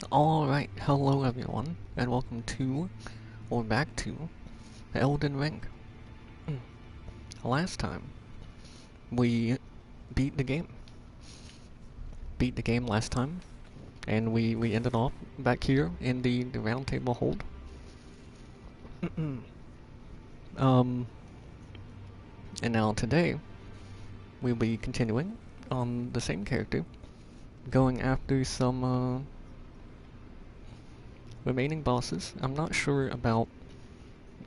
Alright, hello everyone, and welcome to, or back to, the Elden Ring. Last time, we beat the game. Beat the game last time, and we ended off back here in the round table hold. um, and now today, we'll be continuing on the same character, going after some, remaining bosses. I'm not sure about,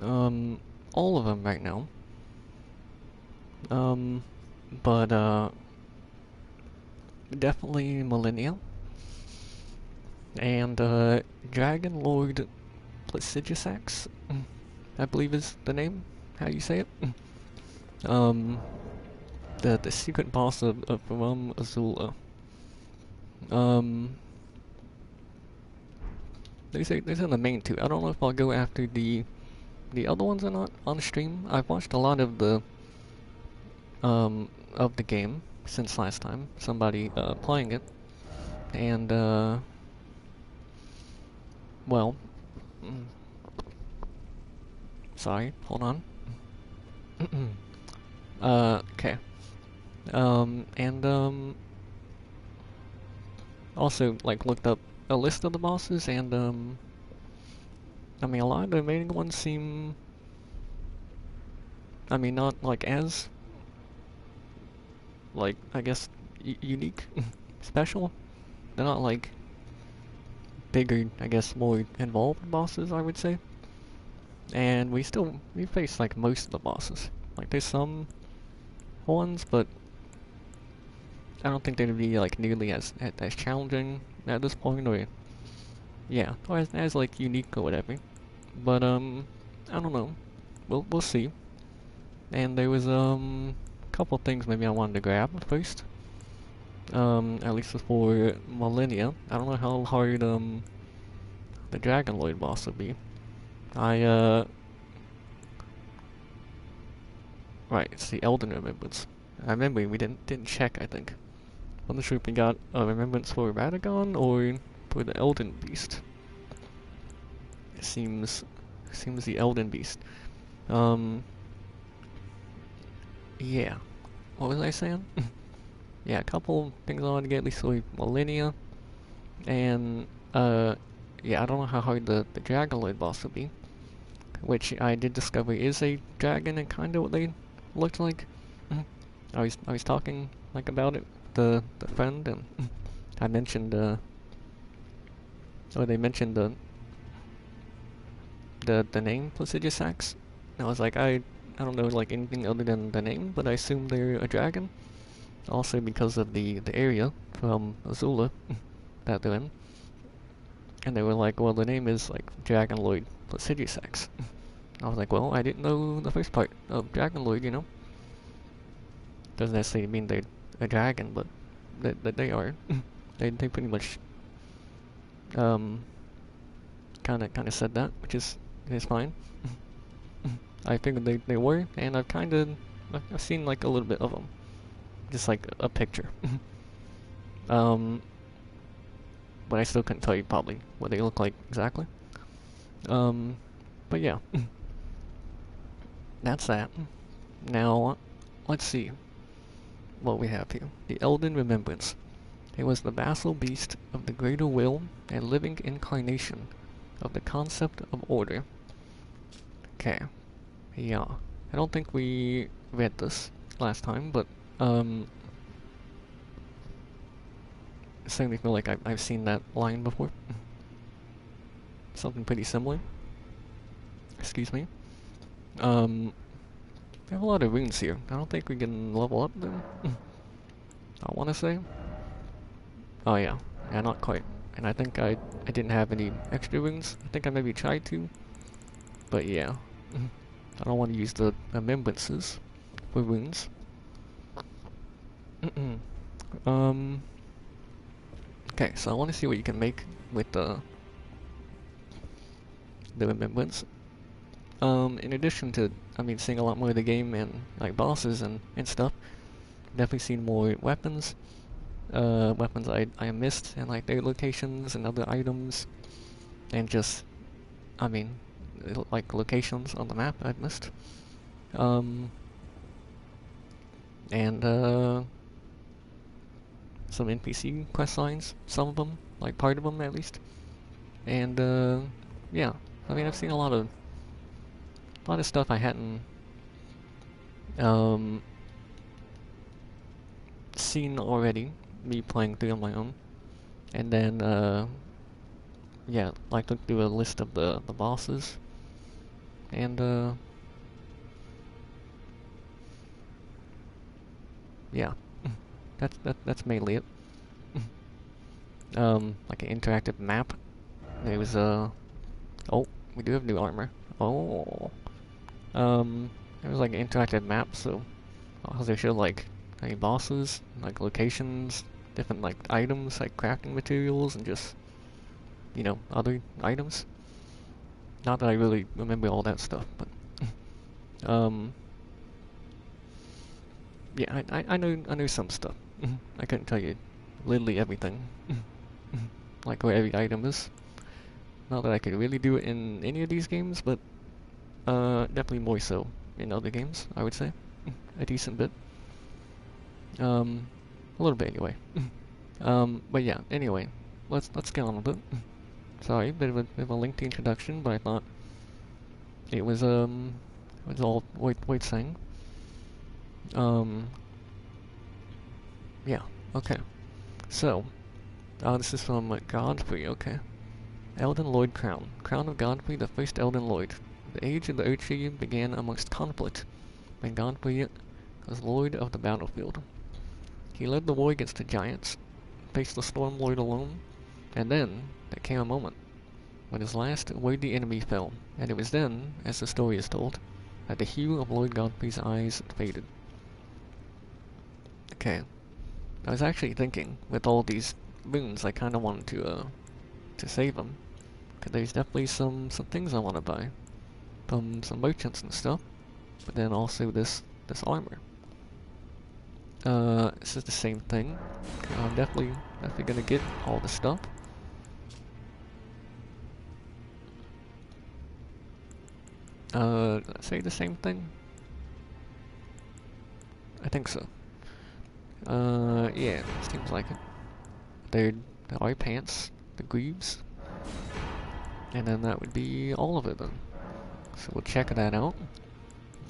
all of them right now. But definitely Malenia and Dragon Lord Placidusax, I believe is the name. How you say it? Um, the secret boss of Azula. Um, they say the main two. I don't know if I'll go after the other ones or not on stream. I've watched a lot of the game since last time. Somebody playing it, and well, mm, sorry, hold on. Okay. And also like looked up a list of the bosses, and I mean a lot of the remaining ones seem, I mean not like as like I guess unique, special. They're not like bigger, I guess more involved bosses, I would say. And we face like most of the bosses. Like there's some ones, but I don't think they'd be like nearly as challenging at this point, or yeah, or as like unique or whatever. But I don't know. We'll see. And there was a couple things maybe I wanted to grab first. At least for Malenia. I don't know how hard the Dragon Lord boss would be. I right, it's the Elden Remembrance. I remember we didn't check, I think. I'm not sure if we got a remembrance for Radagon or for the Elden Beast. It seems the Elden Beast. Um, yeah. What was I saying? Yeah, a couple things I wanted to get, at least with Malenia. And, yeah, I don't know how hard the Dragon Lord boss would be. Which I did discover is a dragon and kinda what they looked like. I was talking, like, about it, the friend, and I mentioned, or they mentioned the name Placidusax. I was like, I don't know like anything other than the name, but I assume they're a dragon. Also because of the area from Azula that they're in. And they were like, well, the name is like Dragon Lord Placidusax. I was like, well, I didn't know the first part of Dragon Lord, you know. Doesn't necessarily mean they're a dragon, but that they are. They pretty much um kind of said that, which is fine. I figured they were, and I've seen like a little bit of them, just like a picture. um, but I still couldn't tell you probably what they look like exactly. Um, but yeah, that's that. Now, let's see what we have here. The Elden Remembrance. It was the vassal beast of the greater will and living incarnation of the concept of order. Okay, yeah. I don't think we read this last time, but I certainly feel like I've seen that line before. Something pretty similar. Excuse me. We have a lot of runes here. I don't think we can level up them. I want to say. Oh yeah, yeah, not quite. And I think I didn't have any extra runes. I think I maybe tried to, but yeah, I don't want to use the remembrances for runes. um. Okay, so I want to see what you can make with the remembrance. In addition to, I mean, seeing a lot more of the game and like bosses and stuff, definitely seen more weapons. weapons I missed, and like their locations and other items, and just, I mean, like locations on the map I've missed. Um, and some NPC quest lines, some of them, like part of them at least. And yeah, I mean I've seen a lot of stuff I hadn't um, seen already, me playing through on my own. And then yeah, like look through a list of the bosses, and yeah, that's mainly it. Like an interactive map. There was oh, we do have new armor. Oh, there was like an interactive map, so they show like any bosses, like locations, different like items, like crafting materials, and just other items. Not that I really remember all that stuff, but um, yeah, I know some stuff. I couldn't tell you literally everything, like where every item is. Not that I could really do it in any of these games, but definitely more so in other games, I would say. A decent bit. A little bit anyway. But yeah, anyway, let's get on with it. Sorry, bit of a lengthy introduction, but I thought it was all worth saying. Um, yeah, okay. So, this is from Godfrey, okay. Elden Lloyd Crown. Crown of Godfrey, the first Elden Lloyd. The age of the Earthtree began amongst conflict, when Godfrey was Lord of the battlefield. He led the war against the giants, faced the Storm Lord alone, and then there came a moment when his last worthy enemy fell, and it was then, as the story is told, that the hue of Lord Godfrey's eyes faded. Okay, I was actually thinking, with all these runes, I kind of wanted to save them, because there's definitely some things I want to buy from some merchants and stuff, but then also this armor. This is the same thing. I'm definitely gonna get all the stuff. Say the same thing? I think so. Yeah, seems like it. There are pants, the greaves, and then that would be all of it then. So we'll check that out.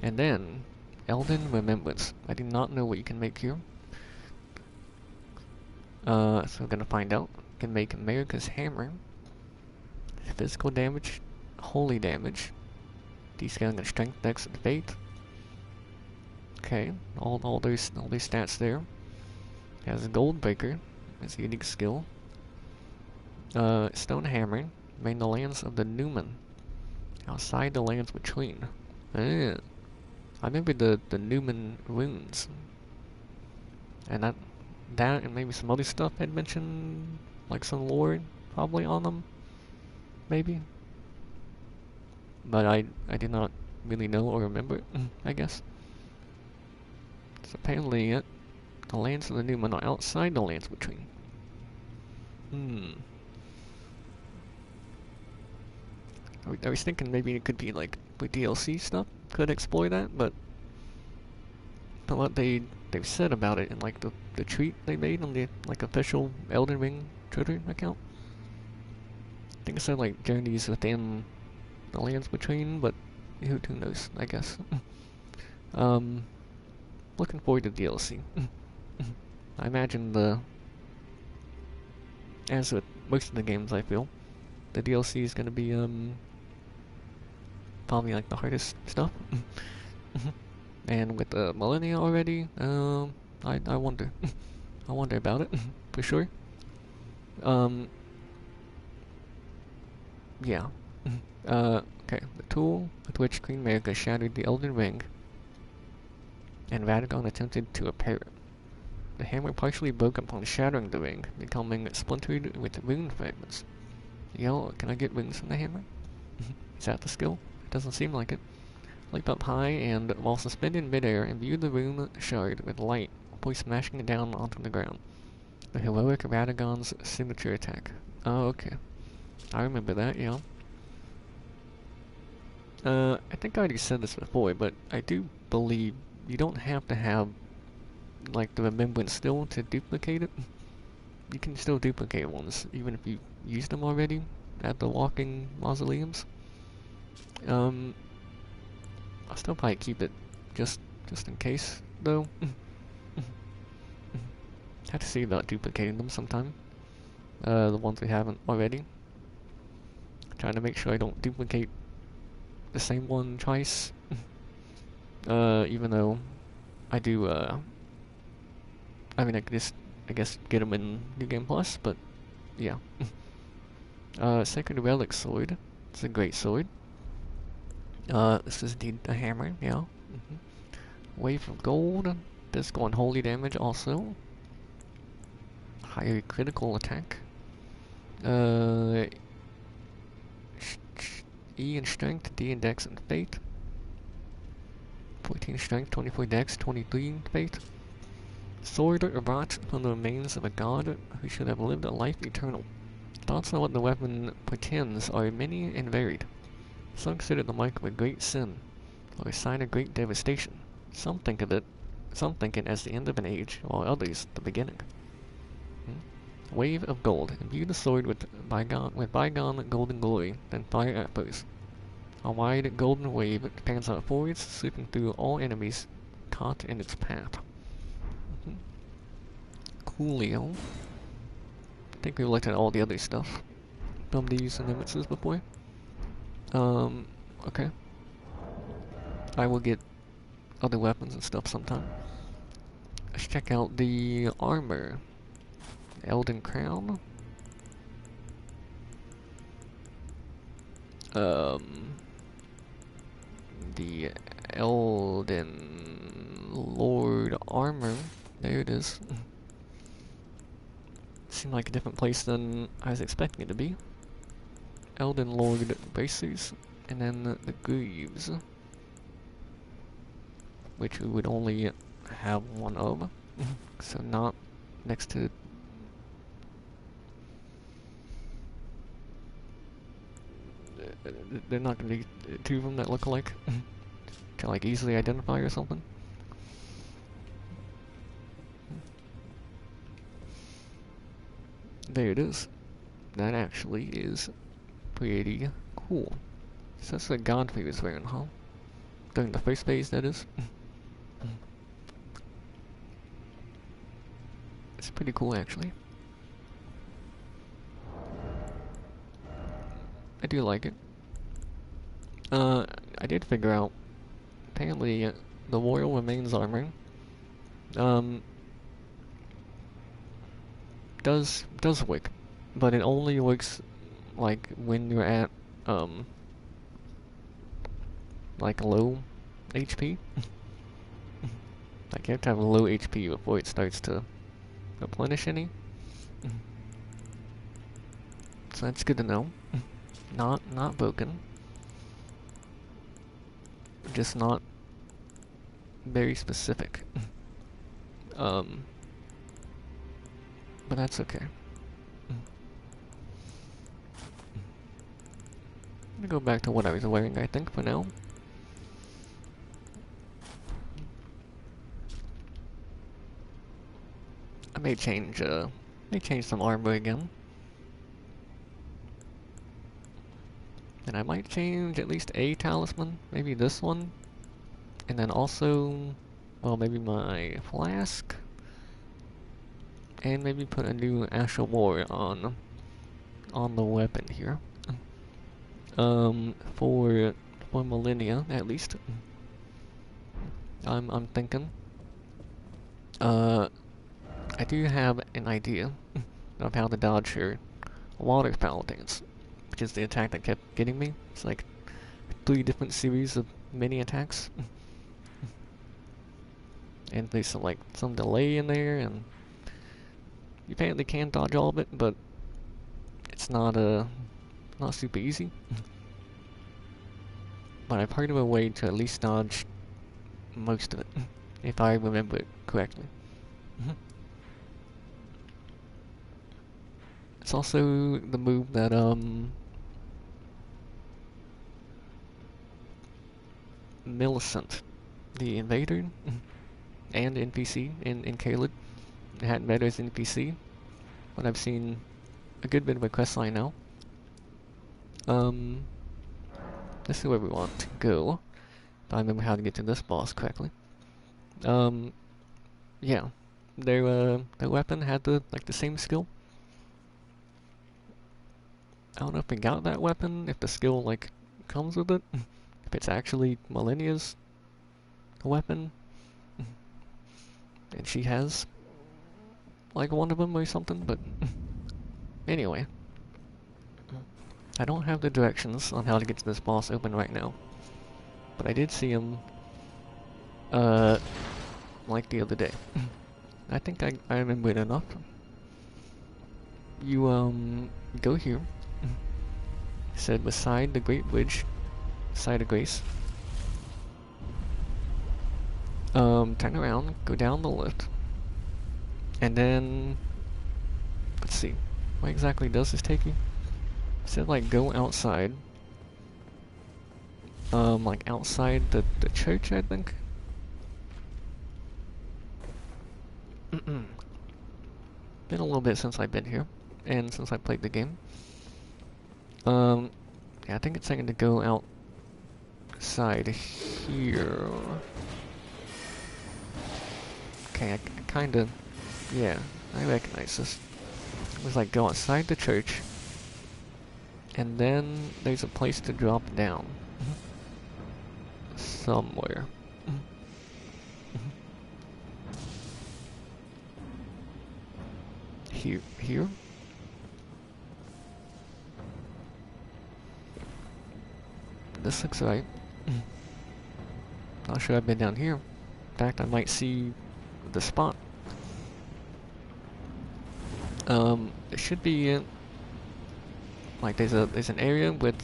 And then, Elden Remembrance. I do not know what you can make here. So we're gonna find out. You can make America's Hammer. Physical damage, holy damage, descaling in strength, dex, and faith. Okay, all those stats there. It has a Gold Breaker, it's a unique skill. Stone Hammer, made the lands of the Newman, outside the lands between. I remember the Newman runes, and that and maybe some other stuff had mentioned, like some lore probably on them, maybe. But I did not really know or remember, I guess. So apparently the lands of the Newman are outside the lands between. I was thinking maybe it could be like the DLC stuff could explore that, but what they've said about it in like the tweet they made on the like official Elden Ring Twitter account. I think it said like journeys within the lands between, but who knows, I guess. Looking forward to DLC. I imagine as with most of the games I feel, the DLC is gonna be probably like the hardest stuff. And with Malenia already, I wonder. I wonder about it, for sure. Yeah. Okay, the tool with which Queen Marika shattered the Elden Ring, and Radagon attempted to repair it. The hammer partially broke upon shattering the ring, becoming splintered with rune fragments. Yo, can I get runes from the hammer? Is that the skill? It doesn't seem like it. Leap up high and, while suspended in midair, imbue the rune shard with light before smashing it down onto the ground. The heroic Radagon's signature attack. Oh, okay. I remember that, yeah. I think I already said this before, but I do believe you don't have to have, like, the remembrance still to duplicate it. You can still duplicate ones, even if you used them already at the walking mausoleums. I'll still probably keep it just in case, though. Have to see about duplicating them sometime. The ones we haven't already. Trying to make sure I don't duplicate the same one twice. Even though I do, I mean, I guess get them in New Game Plus, but yeah. Sacred Relic Sword. It's a great sword. This is indeed a hammer, yeah. Wave of Gold. This go on holy damage also. Higher critical attack. E in strength, D in dex and fate. 14 strength, 24 dex, 23 fate. Sword wrought from the remains of a god who should have lived a life eternal. Thoughts on what the weapon portends are many and varied. Some consider the mark of a great sin, or a sign of great devastation. Some think it as the end of an age, while others the beginning. Wave of Gold. Imbue the sword with bygone golden glory, then fire at foes. A wide golden wave pans out forwards, sweeping through all enemies caught in its path. Coolio. I think we looked at all the other stuff from these nemesis before. Okay. I will get other weapons and stuff sometime. Let's check out the armor. Elden Crown. The Elden Lord armor. There it is. Seemed like a different place than I was expecting it to be. Elden Lord bracers, and then the greaves, which we would only have one of, so not next to. They're not going to be two of them that look alike to like easily identify or something. There it is. That actually is pretty cool. So that's what Godfrey was wearing, huh? During the first phase, that is. It's pretty cool, actually. I do like it. I did figure out, apparently, the Royal Remains armor, does work, but it only works, like, when you're at, like, low HP. Like, you have to have low HP before it starts to replenish any. So that's good to know. Not broken. Just not very specific. But that's okay. I'm gonna go back to what I was wearing, I think, for now. I may change some armor again. And I might change at least a talisman, maybe this one. And then also, well, maybe my flask. And maybe put a new Ash of War on the weapon here. For Malenia, at least. I'm thinking. I do have an idea of how to dodge her waterfowl dance, which is the attack that kept getting me. It's like 3 different series of mini attacks. And there's some delay in there, and you apparently can dodge all of it, but it's not super easy. But I've heard of a way to at least dodge most of it, if I remember it correctly. It's also the move that Millicent, the invader, and NPC in Caelid, hadn't met as NPC, but I've seen a good bit of a questline now. This is where we want to go. If I remember how to get to this boss correctly. Yeah, their weapon had the same skill. I don't know if we got that weapon, if the skill like comes with it, if it's actually Malenia's weapon, and she has like one of them or something. But anyway, I don't have the directions on how to get to this boss open right now, but I did see him like the other day. I think I remember it enough. You go here. It said beside the Great Bridge, side of Grace. Turn around, go down the lift, and then let's see, where exactly does this take you? It said like go outside. Like outside the church, I think. Been a little bit since I've been here, and since I played the game. Yeah, I think it's saying to go outside here. Okay, I kinda, yeah, I recognize this. It was like go outside the church, and then there's a place to drop down. Somewhere. Here? This looks right. Not sure I've been down here. In fact, I might see the spot. It should be like there's an area with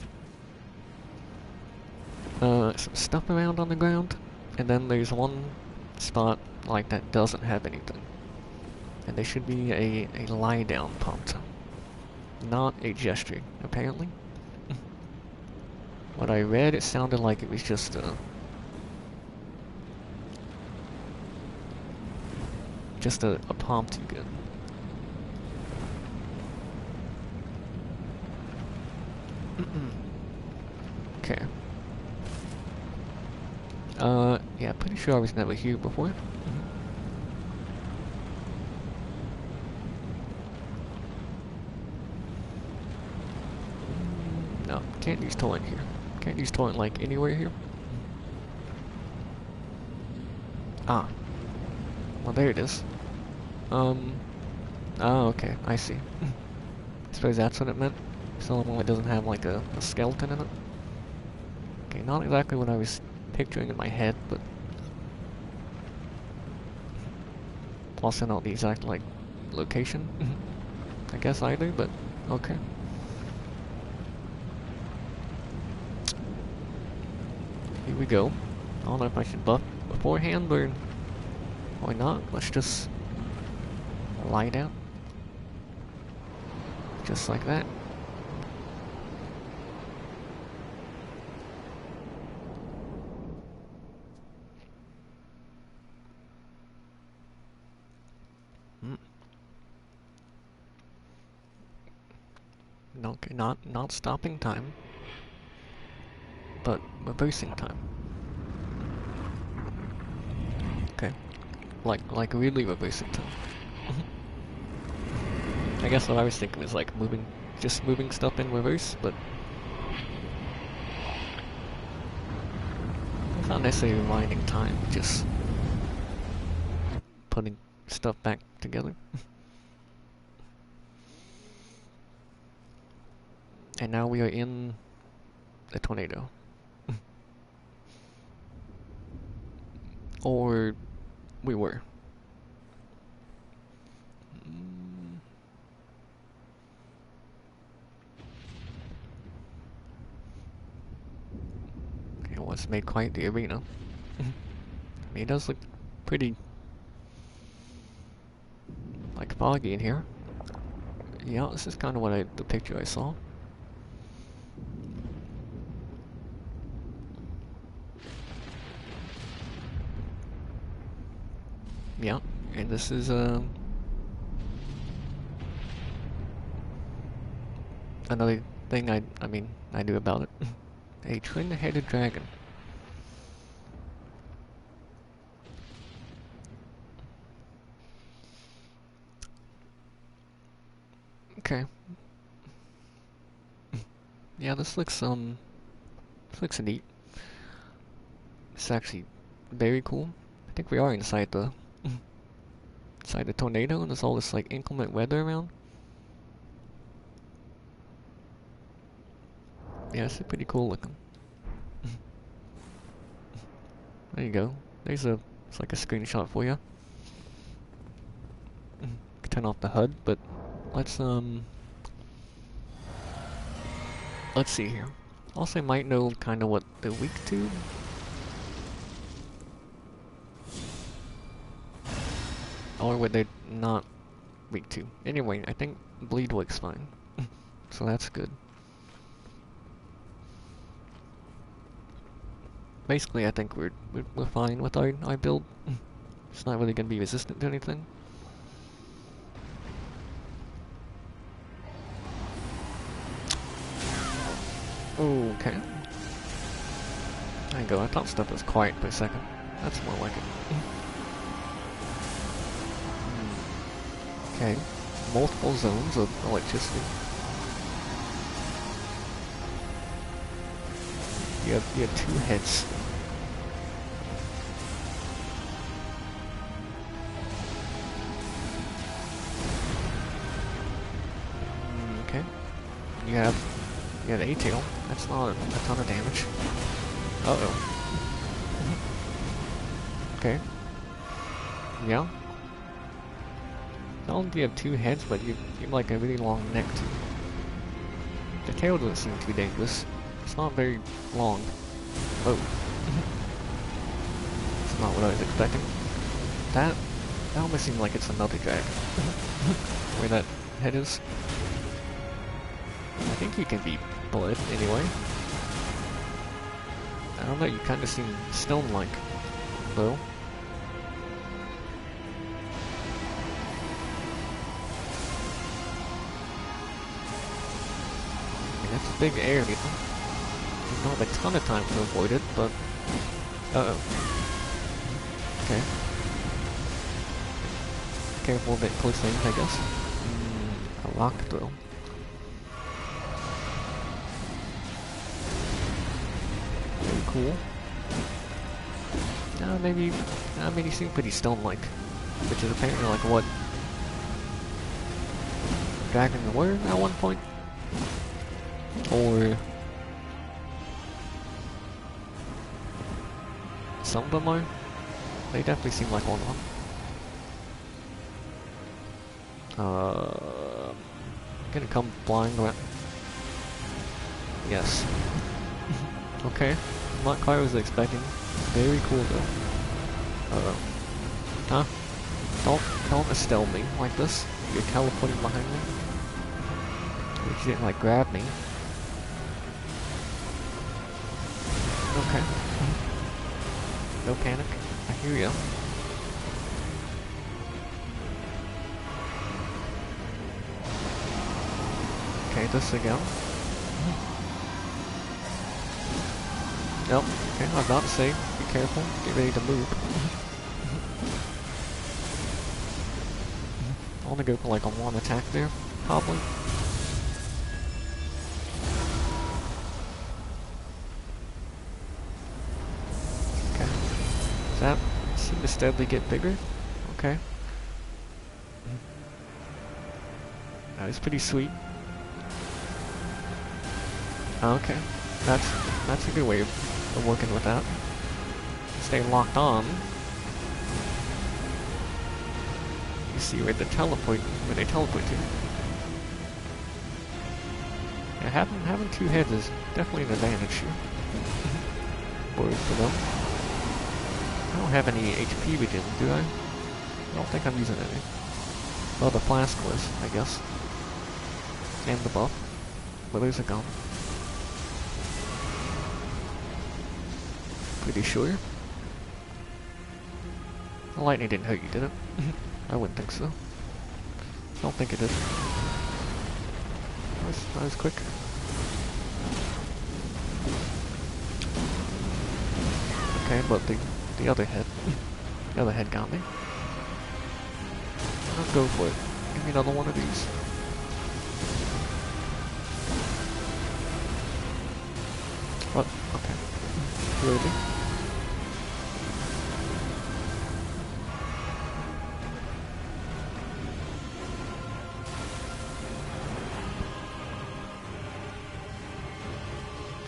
some stuff around on the ground, and then there's one spot like that doesn't have anything. And there should be a lie down prompt, not a gesture, apparently. What I read, it sounded like it was just a prompt you get. Okay. Yeah, pretty sure I was never here before. No, can't use torrent here. Can't use torrent like anywhere here. Ah. Well, there it is. Oh, okay, I see. I suppose that's what it meant. It's the only one that doesn't have like a skeleton in it. Okay, not exactly what I was picturing in my head, but also not the exact like location, I guess either, but okay. Here we go. I don't know if I should buff beforehand or not. Let's just lie down. Just like that. Okay, not stopping time, but reversing time. Okay, like really reversing time. I guess what I was thinking was like just moving stuff in reverse, but it's not necessarily rewinding time, just putting stuff back together. And now we are in the tornado. Or we were. It was made quite the arena. I mean, it does look pretty like foggy in here. Yeah, this is kind of what the picture I saw. Yeah, and this is another thing I mean I knew about it. A twin-headed dragon. Okay. Yeah, this looks neat. It's actually very cool. I think we are inside the tornado, and there's all this like inclement weather around. Yeah, it's pretty cool looking. There you go. It's like a screenshot for you. Turn off the HUD, but let's let's see here. Also, might know kind of what they're weak to. Or what they're not weak to. Anyway, I think bleed works fine. So that's good. Basically, I think we're fine with our build. It's not really gonna be resistant to anything. Okay. There you go, I thought stuff was quiet for a second. That's more like it. Okay. Multiple zones of electricity. You have two heads. Okay. You have a tail. That's not a ton of damage. Uh-oh. Okay. Yeah. Not only do you have two heads, but you have like a really long neck too. The tail doesn't seem too dangerous. It's not very long. Oh. It's not what I was expecting. That almost seems like it's another dragon. Where that head is. I think he can be blood anyway. I don't know, you kind of seem stone-like, though. I mean, that's a big area. You don't have a ton of time to avoid it, but... Uh-oh. Okay. Careful a bit close range, I guess. A rock throw. Very cool. Maybe you seem pretty stone-like, which is apparently like what dragons were at one point, or some of them are. They definitely seem like one of them. Gonna come flying around. Yes. Okay. Not quite what I was expecting. Very cool though. Uh-oh. Huh? Don't estelle me like this. You're teleporting behind me. You didn't like grab me. Okay. No panic. I hear ya. Okay, this again. Nope. Okay, I was about to say, be careful. Get ready to move. I want to go for like a one attack there, probably. Okay. Does that seem to steadily get bigger? Okay. That was pretty sweet. Okay. That's a good way of working with that. Stay locked on. You see where they teleport to. Yeah, having two heads is definitely an advantage here. For them. I don't have any HP regen, do I? I don't think I'm using any. Well, the flask was, I guess. and the buff, but those are gone. Pretty sure. The lightning didn't hurt you, did it? I wouldn't think so. Don't think it did. That was quick. Okay, but the other head got me. Let's go for it. Give me another one of these. What? Okay. Really?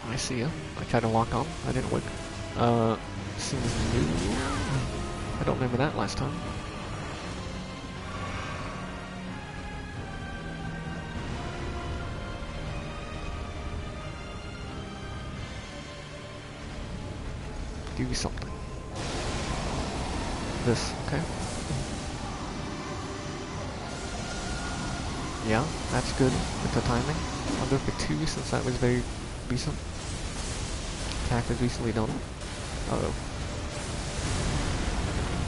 I see ya. I tried to walk on. I didn't work. Seems new. I don't remember that last time. Do something. This, okay. Yeah, that's good with the timing. I'll go for 2 since that was very recent. Attack was recently done. Uh-oh.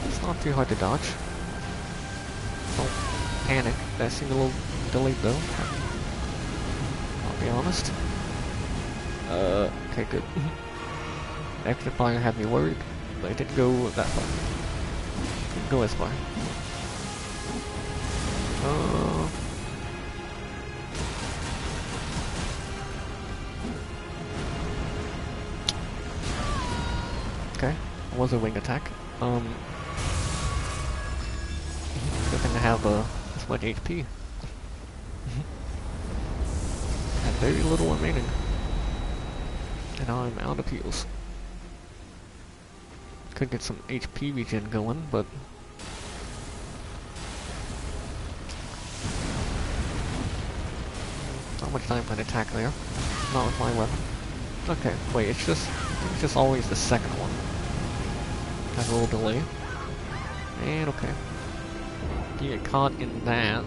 It's not too hard to dodge. Don't panic. That seemed a little delayed though. I'll be honest. Okay, good. Extra fire had me worried, but it didn't go that far. Didn't go as far. Okay, it was a wing attack. Good thing to have this much HP. And very little remaining. And I'm out of heals. Could get some HP regen going, but not much time for an attack there. Not with my weapon. Okay, wait, it's just always the second one. Has a little delay. And okay. If you get caught in that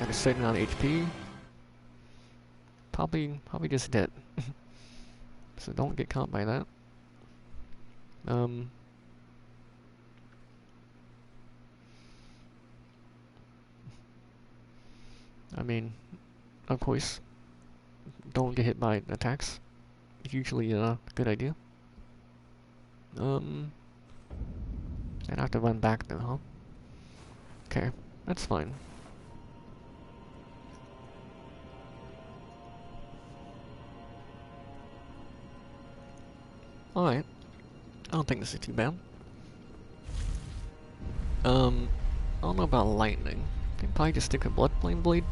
at a certain amount of HP, probably just dead. So don't get caught by that. I mean, of course, don't get hit by attacks. It's usually a good idea. And I have to run back now, huh? Okay, that's fine. Alright. I don't think this is too bad. I don't know about lightning. I can probably just stick a blood flame blade.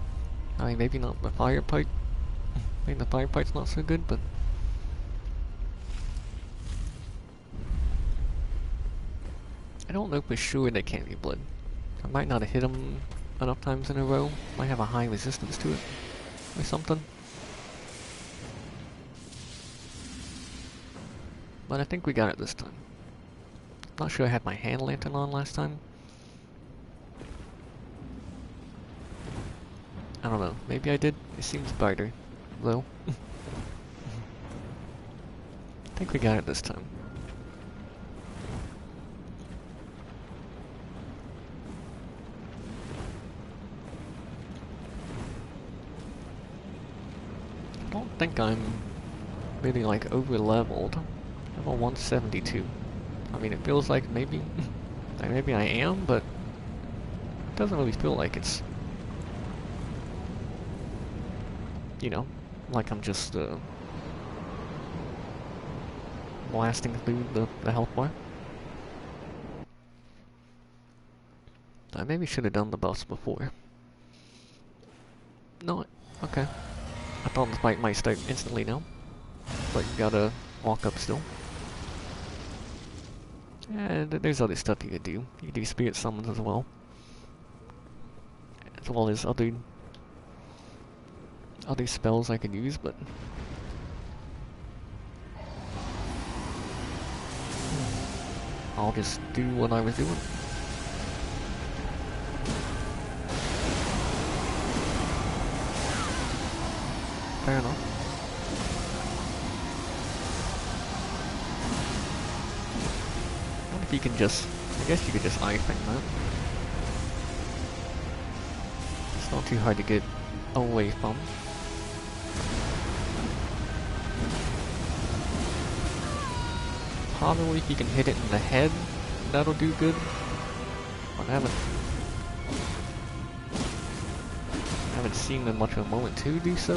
I mean, maybe not the fire pipe. I think the fire pipe's not so good, but I don't know for sure they can't be blood. I might not have hit them enough times in a row. Might have a high resistance to it or something. But I think we got it this time. Not sure I had my hand lantern on last time. I don't know. Maybe I did. It seems brighter, though. I think we got it this time. I don't think I'm really like over leveled. I'm a 172. I mean, it feels like maybe, maybe I am, but it doesn't really feel like it's, you know, like I'm just blasting through the health bar. I maybe should have done the buffs before. No, okay. I thought the fight might start instantly now, but you gotta walk up still. And there's other stuff you could do. You can do spirit summons as well as other spells I could use, but I'll just do what I was doing. Fair enough. What if you can just... I guess you could just eye thing that. It's not too hard to get away from. Probably if you can hit it in the head, that'll do good. But I haven't seen much of a moment to do so.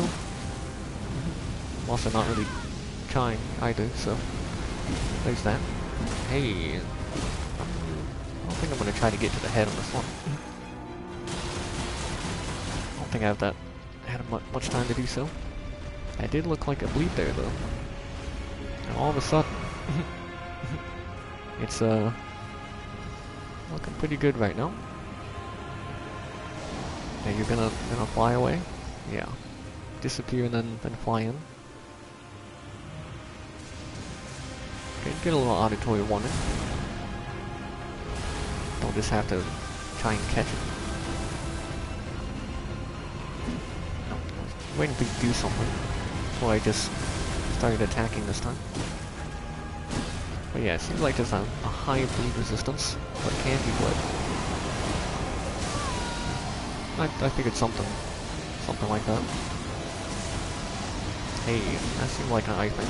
I'm also not really trying either, so there's that. Hey, I don't think I'm gonna try to get to the head on this one. I don't think I had much time to do so. I did look like a bleed there though. And all of a sudden, it's looking pretty good right now. And you're gonna fly away? Yeah. Disappear and then fly in. Okay, get a little auditory warning. Don't just have to try and catch it. No, I was waiting to do something before I just started attacking this time. But yeah, it seems like there's a high bleed resistance, but can be bled. I figured something like that. Hey, that seemed like an eye thing.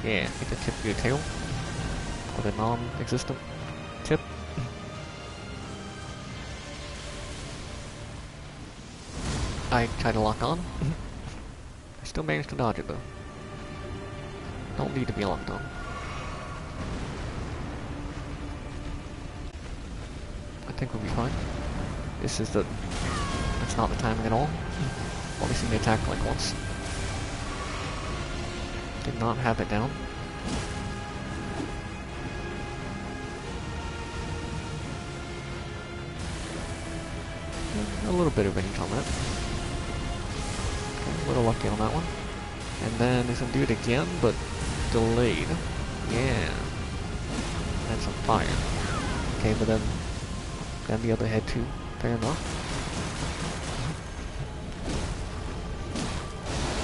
Yeah, hit the tip of your tail. Or the non-existent tip. I tried to lock on. I still managed to dodge it though. Don't need to be locked on. I think we'll be fine. This is the... That's not the timing at all. Only seen me attack like once. Did not have it down. A little bit of range on that. Okay, a little lucky on that one. And then he's gonna do it again, but delayed. Yeah. And some fire. Okay, but then the other head too. Fair enough.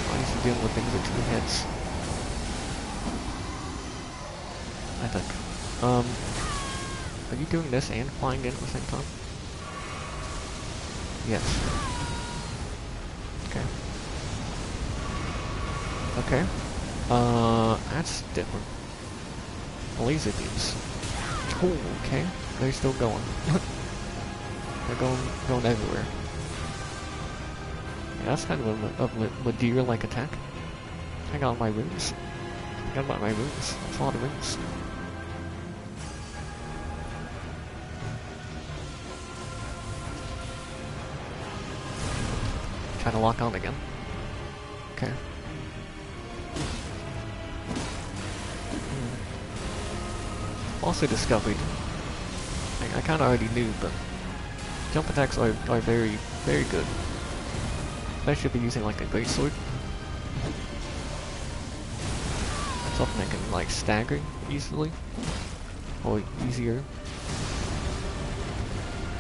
Why is he dealing with things with two heads? I think. Are you doing this and flying in at the same time? Yes. Okay. Okay. That's different. Laser beams. Oh, okay. They're still going. They're going everywhere. Yeah, that's kind of a deer-like attack. I got my runes. I forgot about my runes. That's a lot of runes. Trying to lock on again. Okay. Also discovered, I kind of already knew, but jump attacks are very, very good. Especially if you're using like a greatsword. That's something that can like stagger easily. Or easier.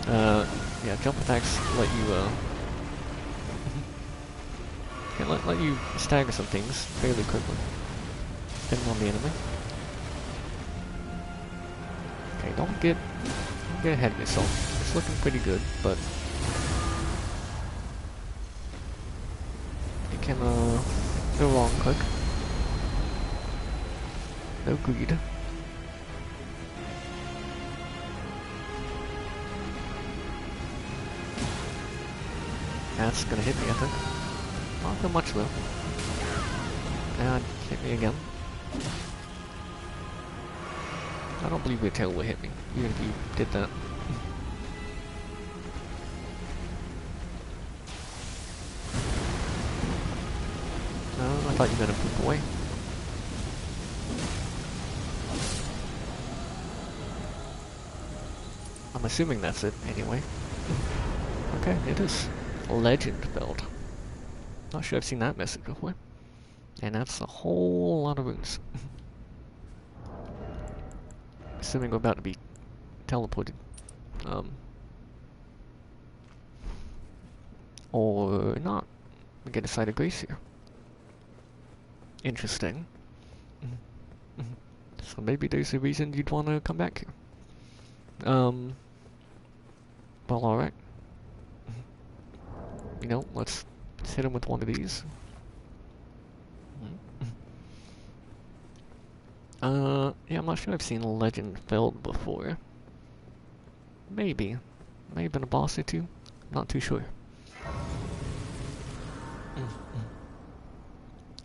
Yeah, jump attacks let you, can let you stagger some things fairly quickly, depending on the enemy. Okay, don't get ahead of yourself. It's looking pretty good, but it can go wrong quick. No greed. That's gonna hit me, I think. Not so much though. And hit me again. I don't believe your tail will hit me, even if you did that. No, I thought you were gonna poop away. I'm assuming that's it, anyway. Okay, it is. Legend belt. Not sure I've seen that message before. And that's a whole lot of runes. Assuming we're about to be teleported. Or not. We get a site of grace here. Interesting. So maybe there's a reason you'd want to come back here. Well, alright. You know, let's hit him with one of these. Yeah, I'm not sure I've seen Legend filled before. Maybe. May have been a boss or two. Not too sure.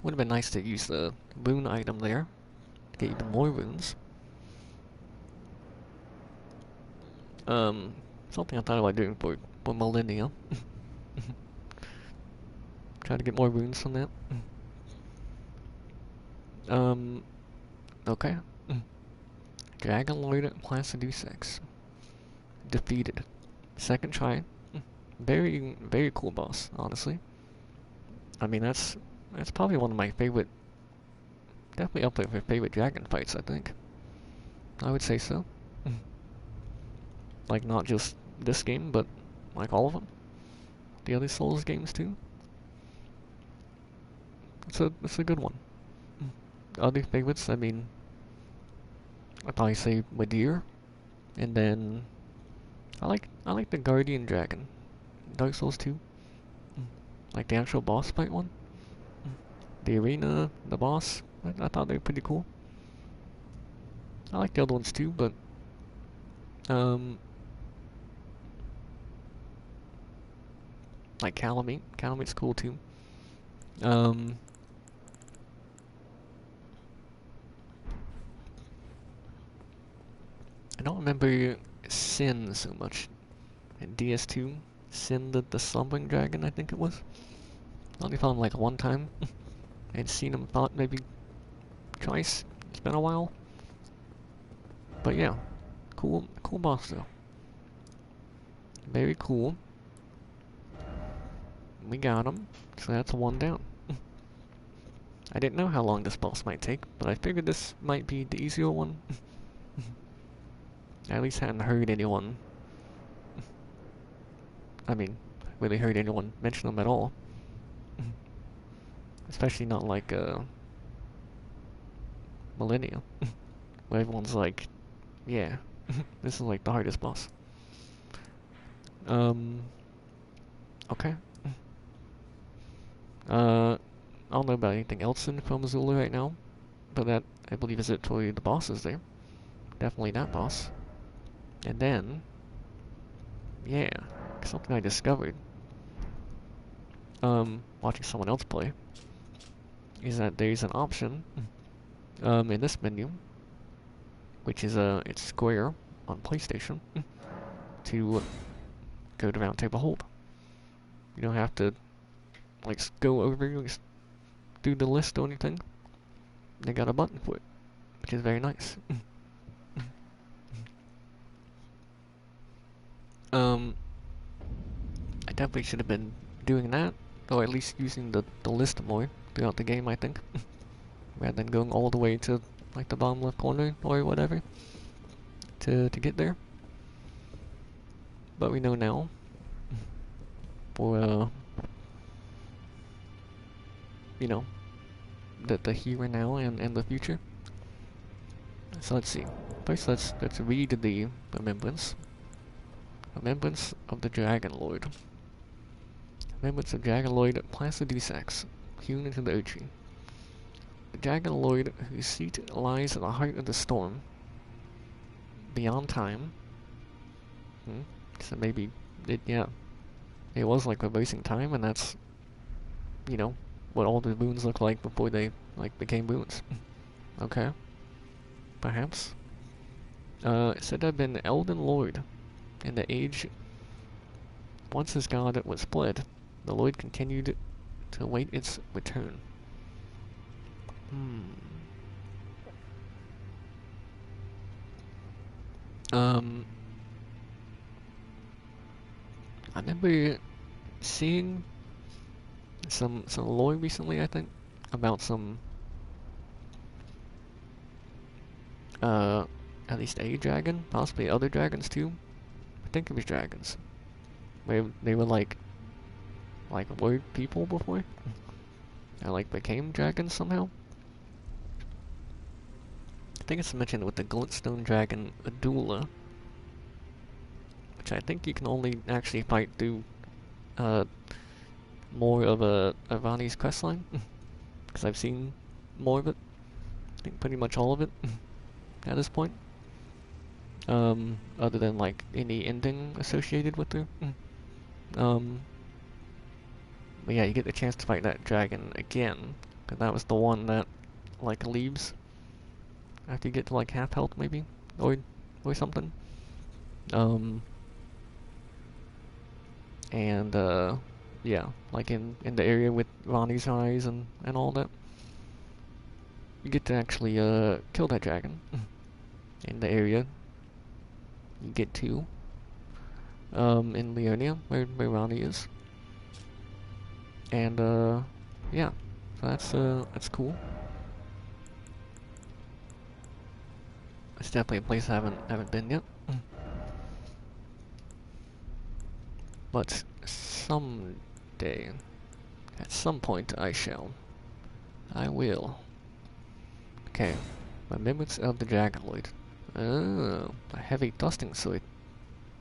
Would have been nice to use the rune item there to get even more runes. Something I thought about doing for Malenia. Try to get more runes from that. Okay. Dragon Lord Placidusax. Defeated. Second try. Very, very cool boss, honestly. I mean, that's probably one of my favorite, definitely up there for favorite dragon fights, I think. I would say so. Like, not just this game, but like all of them. The other Souls games, too. It's a good one. Other favorites, I mean, I'd probably say Madeir, and then I like the Guardian Dragon, Dark Souls 2, like the actual boss fight one, the arena, the boss. I thought they were pretty cool. I like the other ones too, but like Calamate's cool too. I don't remember Sin so much. In DS2, Sin the Slumbering Dragon, I think it was. I only found him like one time. I'd seen him thought maybe twice. It's been a while. But yeah, cool boss though. Very cool. We got him, so that's one down. I didn't know how long this boss might take, but I figured this might be the easier one. I at least hadn't heard anyone, I mean, really heard anyone mention them at all. Especially not like, Malenia, where everyone's like, yeah, this is like the hardest boss. Okay. I don't know about anything else in Film Azula right now, but that, I believe, is it for the bosses there. Definitely that boss. And then, yeah, something I discovered, watching someone else play, is that there's an option, in this menu, which is, it's square on PlayStation, to go to Round Table Hold. You don't have to, like, go over, do the list or anything. They got a button for it, which is very nice. I definitely should have been doing that, or at least using the list more throughout the game, I think. Rather than going all the way to, like, the bottom left corner or whatever to get there. But we know now, for, you know, the here and now and the future. So let's see. First, let's read the remembrance. Remembrance of the Dragon Lord. Remembrance of Dragon Lord Placidusax, hewn into the oak tree. The Dragon Lord, whose seat lies at the heart of the storm, beyond time. So maybe it was like reversing time, and that's, you know, what all the boons looked like before they like became boons. Okay, perhaps. It said to have been Elden Lord. In the age, once his god was split, the Lord continued to await its return. I remember seeing some lore recently, I think, about some, at least a dragon, possibly other dragons too. I think it was dragons, where they were like like were people before, and like became dragons somehow. I think it's mentioned with the glintstone dragon Adula, which I think you can only actually fight through uh, more of Ivani's questline, because I've seen more of it. I think pretty much all of it at this point. Other than like any ending associated with her. Um, but yeah, you get the chance to fight that dragon again, because that was the one that like leaves after you get to like half health maybe, or something. Um, and yeah, like in the area with Ronnie's eyes and all that, you get to actually kill that dragon in the area you get to in Leonia where Ronnie is, and yeah, so that's cool. It's definitely a place I haven't been yet. But someday, at some point, I shall. I will. Okay. Remembrance of the Dragaloid. Oh, a heavy dusting suit.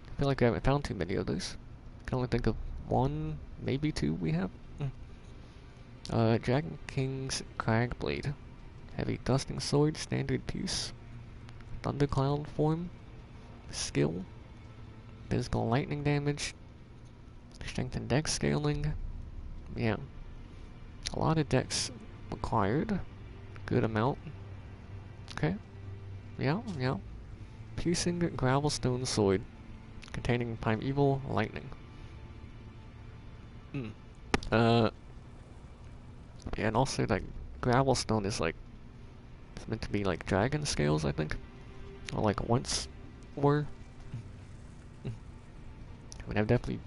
I feel like I haven't found too many of those. I can only think of one, maybe two we have. Dragon King's Cragblade. Heavy dusting sword, standard piece. Thundercloud form. Skill. Physical lightning damage. Strength and dex scaling. Yeah. A lot of dex required. Good amount. Okay. Yeah. Piercing gravelstone sword. Containing primeval lightning. Yeah, and also like gravelstone is like it's meant to be like dragon scales, I think. Or like once were. I mean, I definitely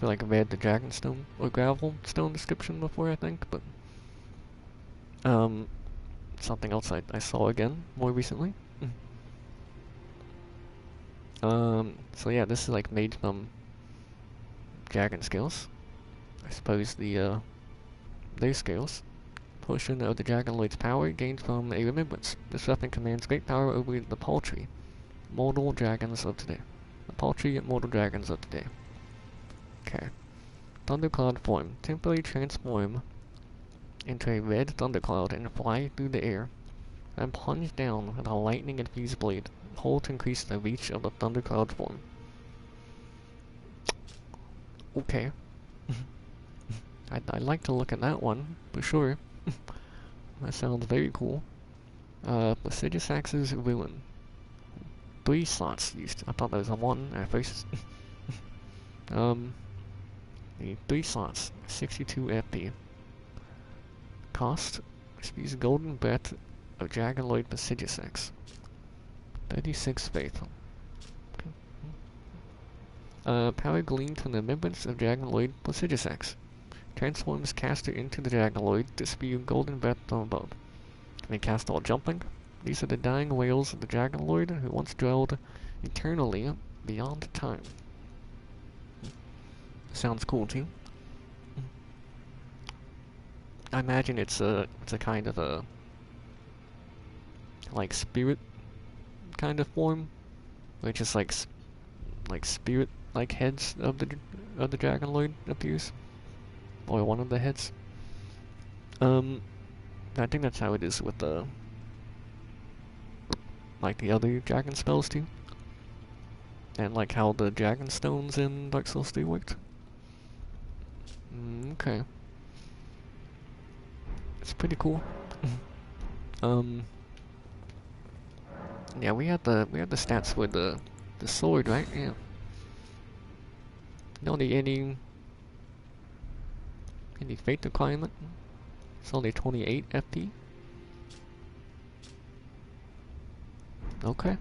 like read the dragonstone or gravelstone description before, I think, but something else I saw again more recently. So yeah, this is like made from dragon scales. I suppose their scales. Portion of the Dragaloid's power gained from a remembrance. This weapon commands great power over the paltry mortal dragons of today. The paltry mortal dragons of today. Okay. Thundercloud form. Temporarily transform into a red thundercloud and fly through the air. Then plunge down with a lightning-infused blade. Hold to increase the reach of the thundercloud form. Okay. I'd like to look at that one, for sure. That sounds very cool. Placidusax's Ruin. 3 slots used. I thought that was a 1 at first. The 3 slots. 62 FP. Cost. Use Golden Breath of Dragaloid Placidusax. 36 faith. Okay. Power gleaned from the remembrance of Dragaloid Placidusax. Transforms caster into the Dragaloid to spew Golden Breath from above. Can be cast while jumping. These are the dying wails of the Dragonlord who once dwelled eternally beyond time. Sounds cool too. I imagine it's a kind of a like spirit kind of form, which is like spirit like heads of the Dragonlord appears, or one of the heads. I think that's how it is with the like the other dragon spells too, and like how the dragon stones in Dark Souls 3 worked. Okay, it's pretty cool. Yeah, we had the stats for the sword, right? Yeah. Don't need any fate requirement. It's only 28 FP. Okay.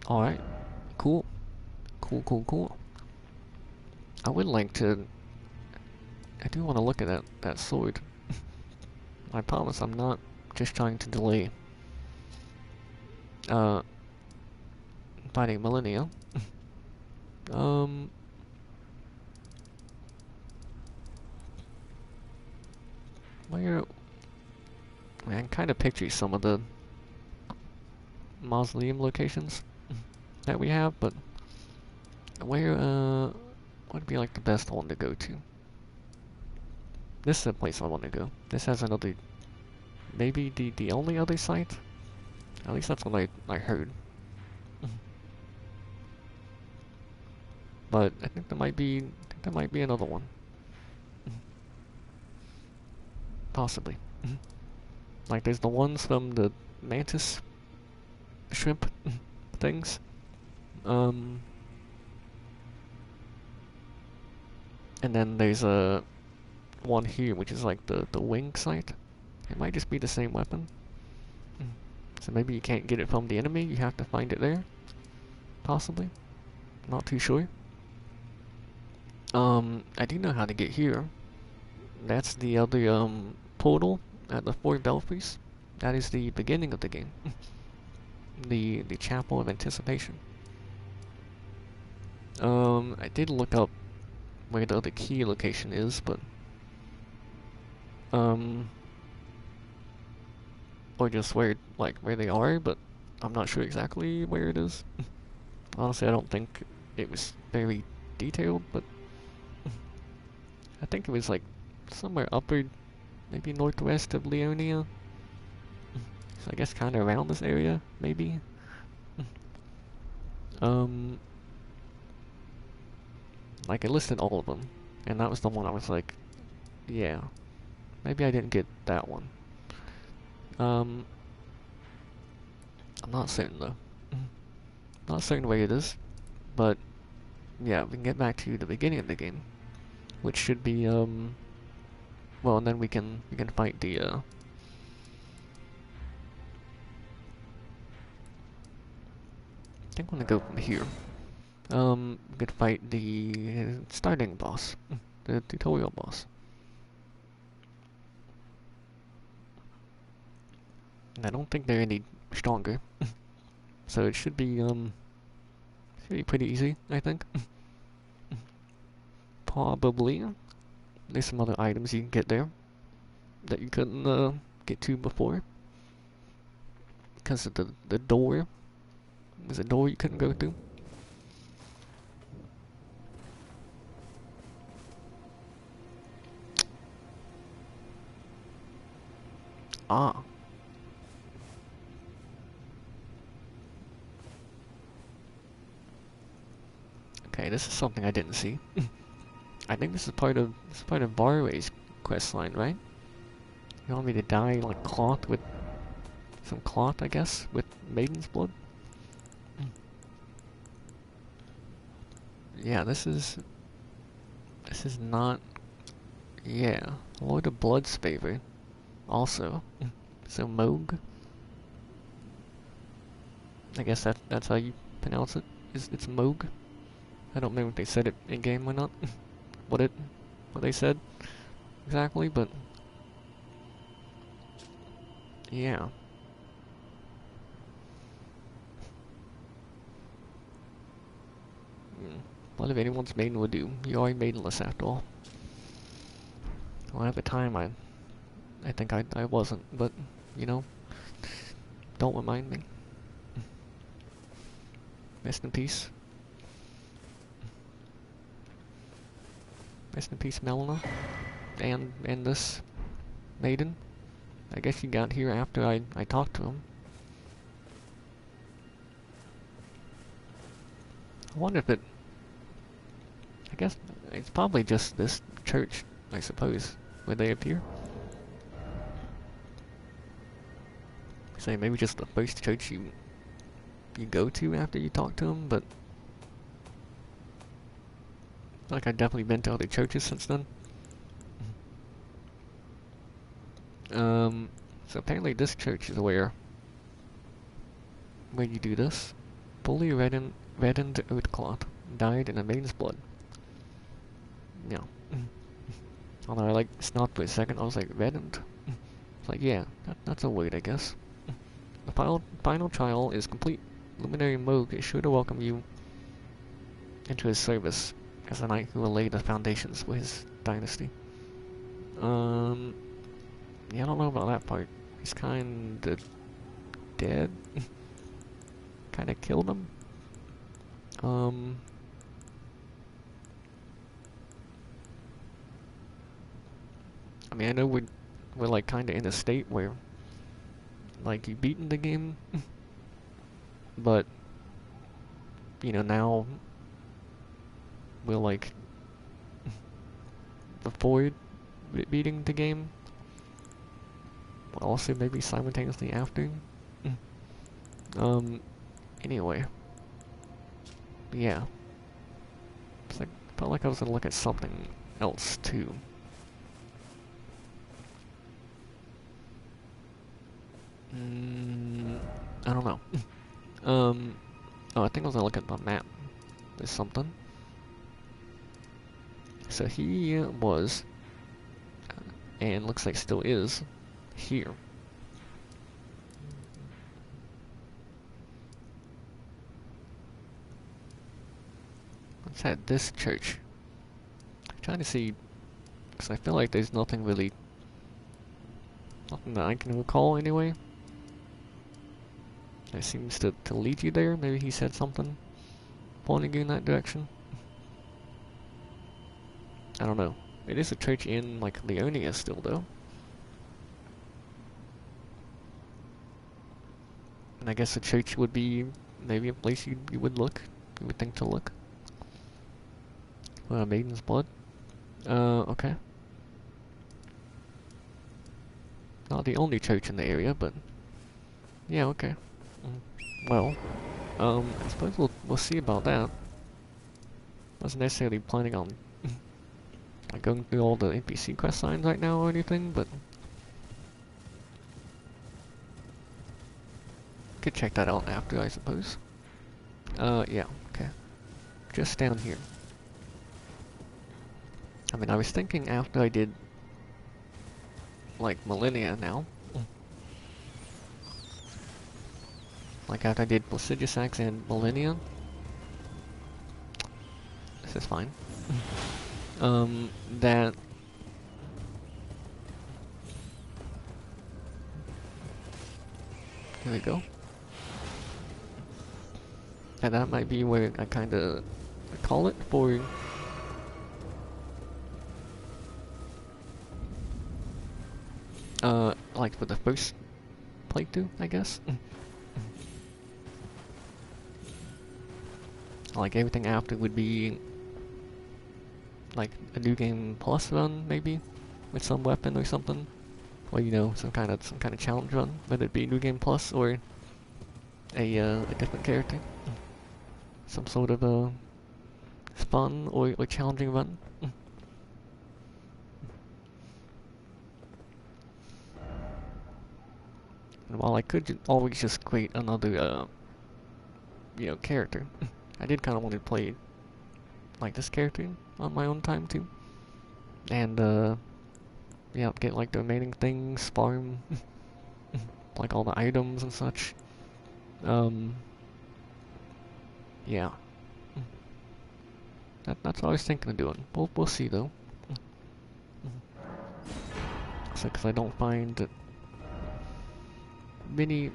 Alright. Cool. I would like to... I do want to look at that sword. I promise I'm not just trying to delay. But fighting Malenia. um, where I can kind of picture some of the mausoleum locations that we have, but where would be like the best one to go to? This is the place I want to go. This has another, maybe the only other site. At least that's what I heard. But I think there might be another one. Possibly. Like there's the ones from the mantis shrimp things. And then there's a one here which is like the wing site. It might just be the same weapon. So maybe you can't get it from the enemy, you have to find it there. Possibly. Not too sure. I do know how to get here. That's the other portal at the 4 belfries. That is the beginning of the game. the Chapel of Anticipation. I did look up where the other key location is, but or just where they are, but I'm not sure exactly where it is. Honestly, I don't think it was very detailed, but I think it was like somewhere upper, maybe northwest of Leonia. So I guess kind of around this area, maybe. Like it listed all of them, and that was the one I was like, yeah, maybe I didn't get that one. I'm not certain though. Not certain where it is, but yeah, we can get back to the beginning of the game, which should be well, and then we can fight the I think I'm gonna go from here. We could fight the starting boss, the tutorial boss. And I don't think they're any stronger, so it should be pretty easy, I think. Probably. There's some other items you can get there that you couldn't get to before because of the door. There's a door you couldn't go through. Ah. Okay, this is something I didn't see. I think this is part of Barway's quest line, right? You want me to dye like cloth with some cloth, I guess, with maiden's blood? Yeah, this is not. Yeah, Lord of Blood's favor. Also, so Moog. I guess that's how you pronounce it. It's Moog. I don't remember if they said it in game or not. what they said exactly, but yeah. What if anyone's maiden would do? You are maidenless after all. Well, at the time I think I wasn't, but you know, don't remind me. Rest in peace. Rest in peace, Melina, and this maiden. I guess you got here after I talked to him. I wonder if I guess it's probably just this church, I suppose, where they appear. Say maybe just the first church you go to after you talk to him, but like I've definitely been to other churches since then. So apparently this church is where you do this. Fully reddened earth cloth, dyed in a maiden's blood. Yeah. Although I like stopped for a second, I was like, reddened? It's like, yeah, that's a word, I guess. The final trial is complete. Luminary Moog is sure to welcome you into his service as a knight who will lay the foundations for his dynasty. Yeah, I don't know about that part. He's kinda dead. Kinda killed him. I mean, I know we're like kinda in a state where like you've beaten the game, but you know now we're like before beating the game, but also maybe simultaneously after. Anyway, yeah, it's like felt like I was gonna look at something else too. I don't know. Oh, I think I was gonna look at the map. There's something. So he was, and looks like still is, here. Let's at this church. I'm trying to see, because I feel like there's nothing really, nothing that I can recall anyway. It seems to lead you there. Maybe he said something pointing you in that direction. I don't know. It is a church in, like, Leonia still, though. And I guess a church would be maybe a place you would look. You would think to look. Maiden's Blood. Okay. Not the only church in the area, but yeah, okay. Well, I suppose we'll see about that. Wasn't necessarily planning on like going through all the NPC quest signs right now or anything, but could check that out after, I suppose. Yeah, okay. Just down here. I mean, I was thinking after I did like Malenia now. Like after I did Placidusax and Malenia. This is fine. That here we go. And that might be where I kinda call it for like for the first playthrough, I guess. Like everything after would be like a new game plus run, maybe with some weapon or something, or you know, some kind of challenge run, whether it be new game plus or a different character, some sort of a fun or challenging run. And while I could always just create another you know, character, I did kind of want to play like this character on my own time too, and yeah, get like the remaining things, farm like all the items and such. Yeah, that's what I was thinking of doing. We'll see though. So, because I don't find that many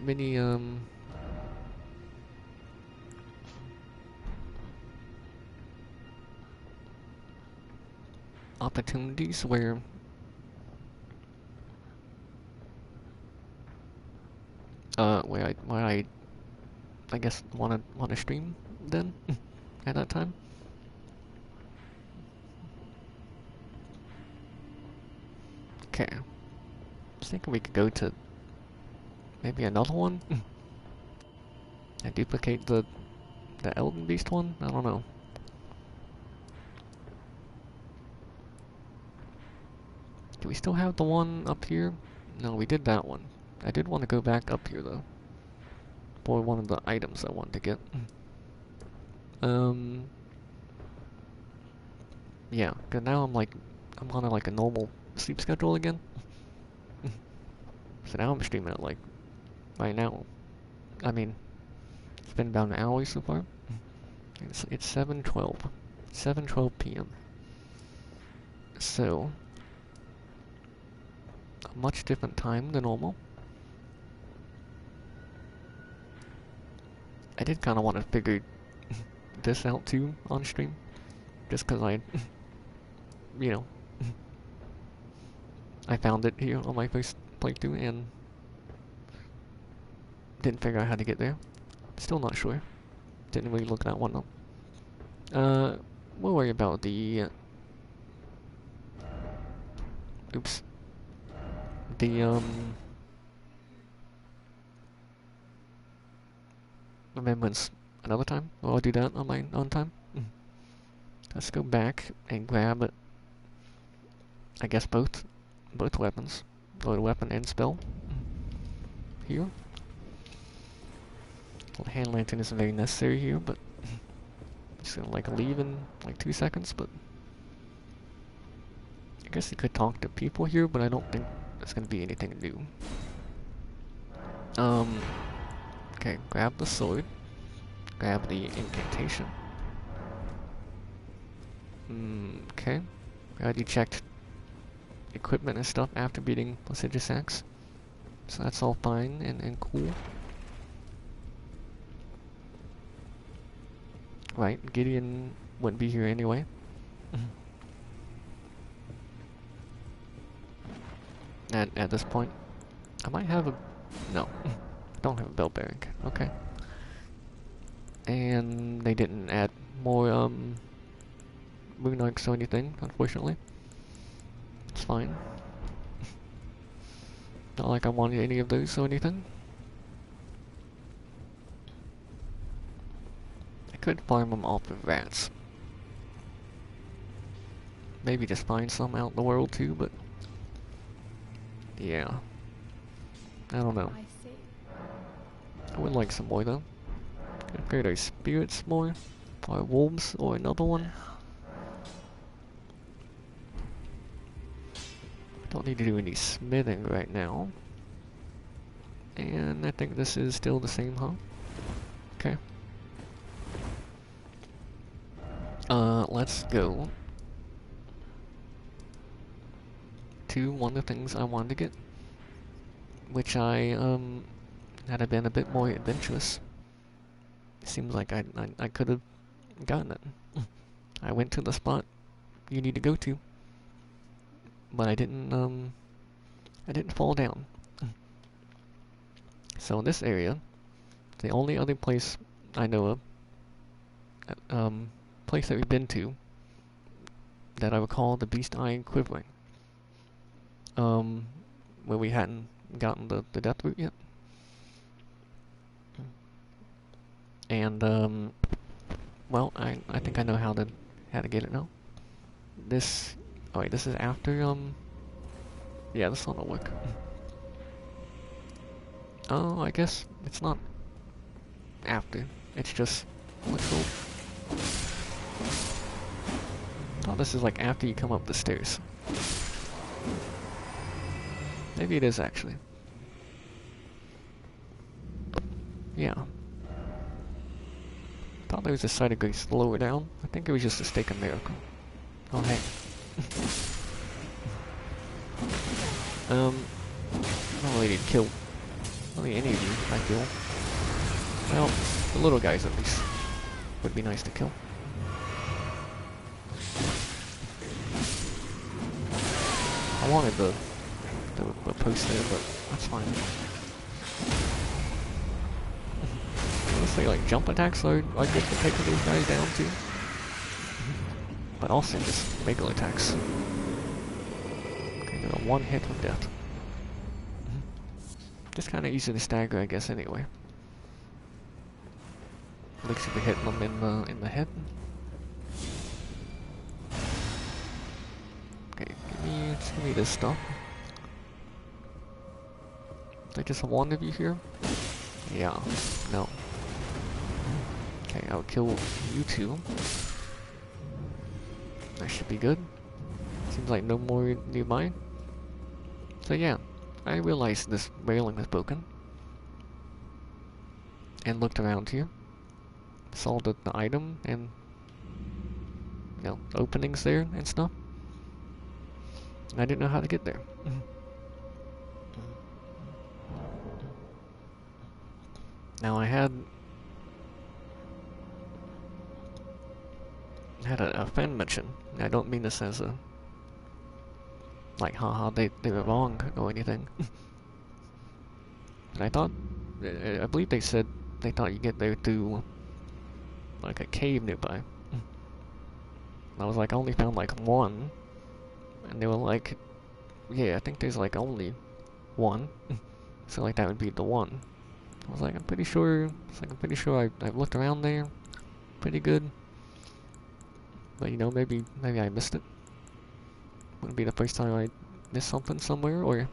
opportunities where where I guess wanna stream then at that time. Okay, I was thinking we could go to maybe another one and duplicate the Elden Beast one. I don't know. Do we still have the one up here? No, we did that one. I did want to go back up here though for one of the items I wanted to get. Yeah, cause now I'm on like a normal sleep schedule again. So now I'm streaming it like right now. I mean, It's been about an hour so far. It's 7:12. 7:12 p.m. So, a much different time than normal. I did kind of want to figure this out too on stream. Just because I, you know, I found it here on my first playthrough and didn't figure out how to get there. Still not sure. Didn't really look that one up. We'll worry about the, oops. The, amendments another time. I'll do that on my own time. Let's go back and grab, I guess both weapons. Or the weapon and spell. Here. The hand lantern isn't very necessary here, but I'm just gonna like leave in like 2 seconds, but I guess you could talk to people here, but I don't think there's gonna be anything new. Okay, grab the sword. Grab the incantation. Okay. Glad you checked equipment and stuff after beating Placidusax. So that's all fine and cool. Right, Gideon wouldn't be here anyway. At this point. I might have a... No. I don't have a bell bearing. Okay. And they didn't add more, rune arcs or anything, unfortunately. It's fine. Not like I wanted any of those or anything. I could farm them off of rats. Maybe just find some out in the world too, but... yeah. I don't know. I would like some more though. Upgrade our spirits more. Or wolves, or another one. Don't need to do any smithing right now. And I think this is still the same, huh? Okay. Let's go to one of the things I wanted to get, which had been a bit more adventurous. It seems like I could have gotten it. I went to the spot you need to go to, but I didn't fall down. So in this area, the only other place I know of, place that we've been to, that I would call the Beast Eye Quivering, where we hadn't gotten the death root yet. And, well, I think I know how to get it now. This, oh wait, this is after, yeah, this one will work. Oh, I guess it's not after, it's just, literal. Oh, this is like after you come up the stairs. Maybe it is actually. Yeah. Thought there was a side of go slower down. I think it was just a stake of miracle. Oh hey. I don't really need to kill really any of you, I feel. Well, the little guys at least would be nice to kill. I wanted the post there, but that's fine. Let's say like jump attacks are good for taking these guys down too. But also just regular attacks. Okay, they're a one hit of death. Just kinda easy to stagger, I guess, anyway. At least if you're hitting them in the head. Okay, give me this stuff. Is there just one of you here? Yeah, no. Okay, I'll kill you two. That should be good. Seems like no more nearby. So yeah, I realized this railing is broken. and looked around here. Saw the item and, openings there and stuff. I didn't know how to get there. Now I had a friend mention. I don't mean this as a like haha they were wrong or anything. But I believe they said they thought you get there through like a cave nearby. I was like, I only found like one, and they were like, yeah, I think there's like only one, so like that would be the one. I was like, I'm pretty sure I've looked around there pretty good. But maybe I missed it. Wouldn't be the first time I missed something somewhere or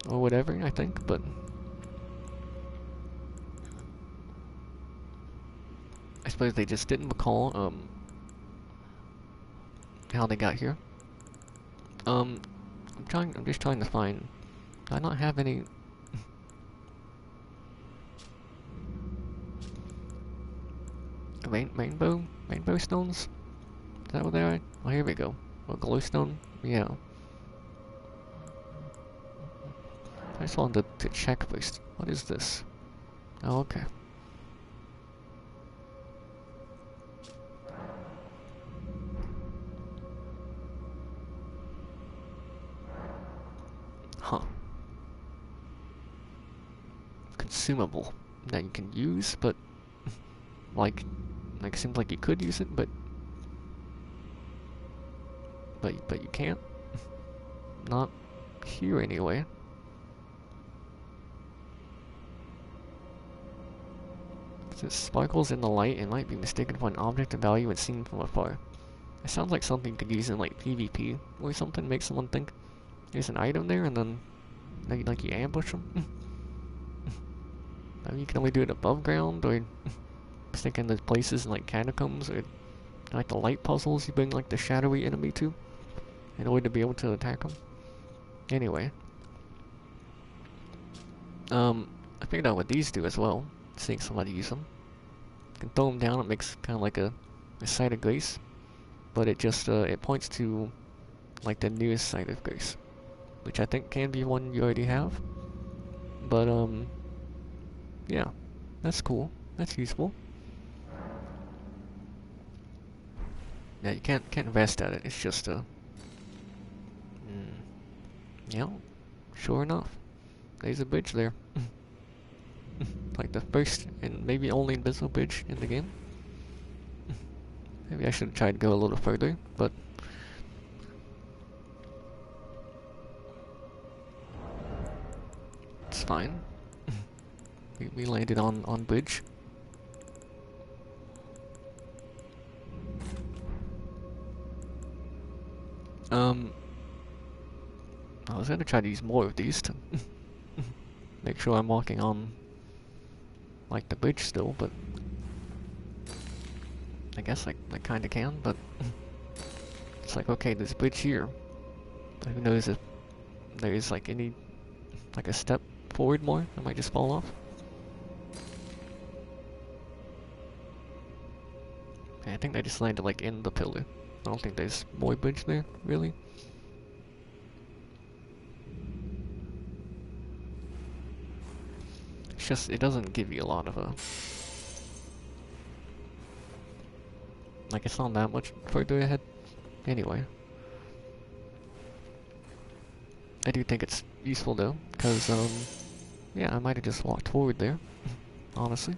whatever, I think, but I suppose they just didn't recall how they got here. I'm just trying to find. Do I not have any rainbow stones? Is that what they are? Oh, here we go. Oh, glowstone? Yeah. I just wanted to check first. What is this? Oh, okay. Huh. Consumable that you can use, but like seems like you could use it, but you can't. Not here anyway. It says sparkles in the light and might be mistaken for an object of value when seen from afar. It sounds like something you could use in like PvP or something. Make someone think there's an item there, and then like you ambush them. I mean, you can only do it above ground, or I was thinking there's places in like catacombs or like the light puzzles you bring like the shadowy enemy to in order to be able to attack them. Anyway, I figured out what these do as well. Seeing somebody use them, you can throw them down. It makes kind of like a site of grace, but it just it points to like the nearest site of grace, which I think can be one you already have. But yeah, that's cool. That's useful. Yeah, you can't rest at it. It's just yeah, sure enough, there's a bridge there. Like the first and maybe only invisible bridge in the game. Maybe I should have tried to go a little further, but it's fine. We landed on bridge. I was gonna try to use more of these to make sure I'm walking on like the bridge still, but I guess I kinda can, but it's like, okay, there's a bridge here. Who knows if there's like any like a step forward more, I might just fall off. Okay, I think they just landed like in the pillar. I don't think there's more bridge there, really. It's just, it doesn't give you a lot of a... Like, it's not that much further ahead. Anyway. I do think it's useful though, because, yeah, I might have just walked forward there, honestly.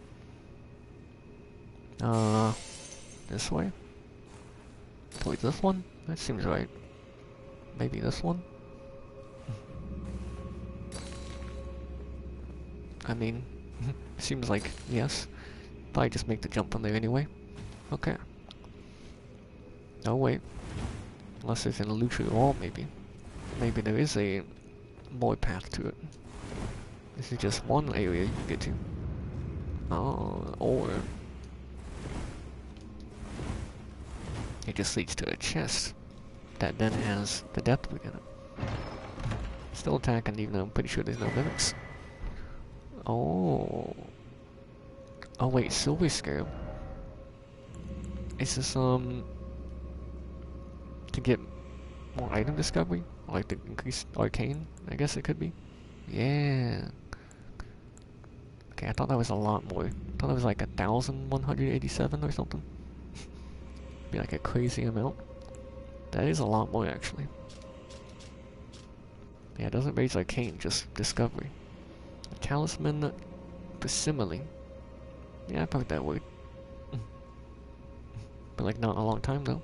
This way? Towards this one? That seems right. Maybe this one? I mean, seems like yes. Probably just make the jump from there anyway. Okay. Oh wait. Unless there's an illusory wall, maybe. Maybe there is a more path to it. This is just one area you can get to. Oh, or it just leads to a chest that then has the depth in it. Still attacking, even though I'm pretty sure there's no mimics. Oh. Oh wait, Silver Scarab. Is this, to get more item discovery? Like to increase arcane, I guess it could be? Yeah. Okay, I thought that was a lot more. I thought it was like 1,187 or something. Be like a crazy amount. That is a lot more actually. Yeah, it doesn't raise arcane, just discovery. A talisman facsimile. Yeah, I've heard that word. But like not in a long time though.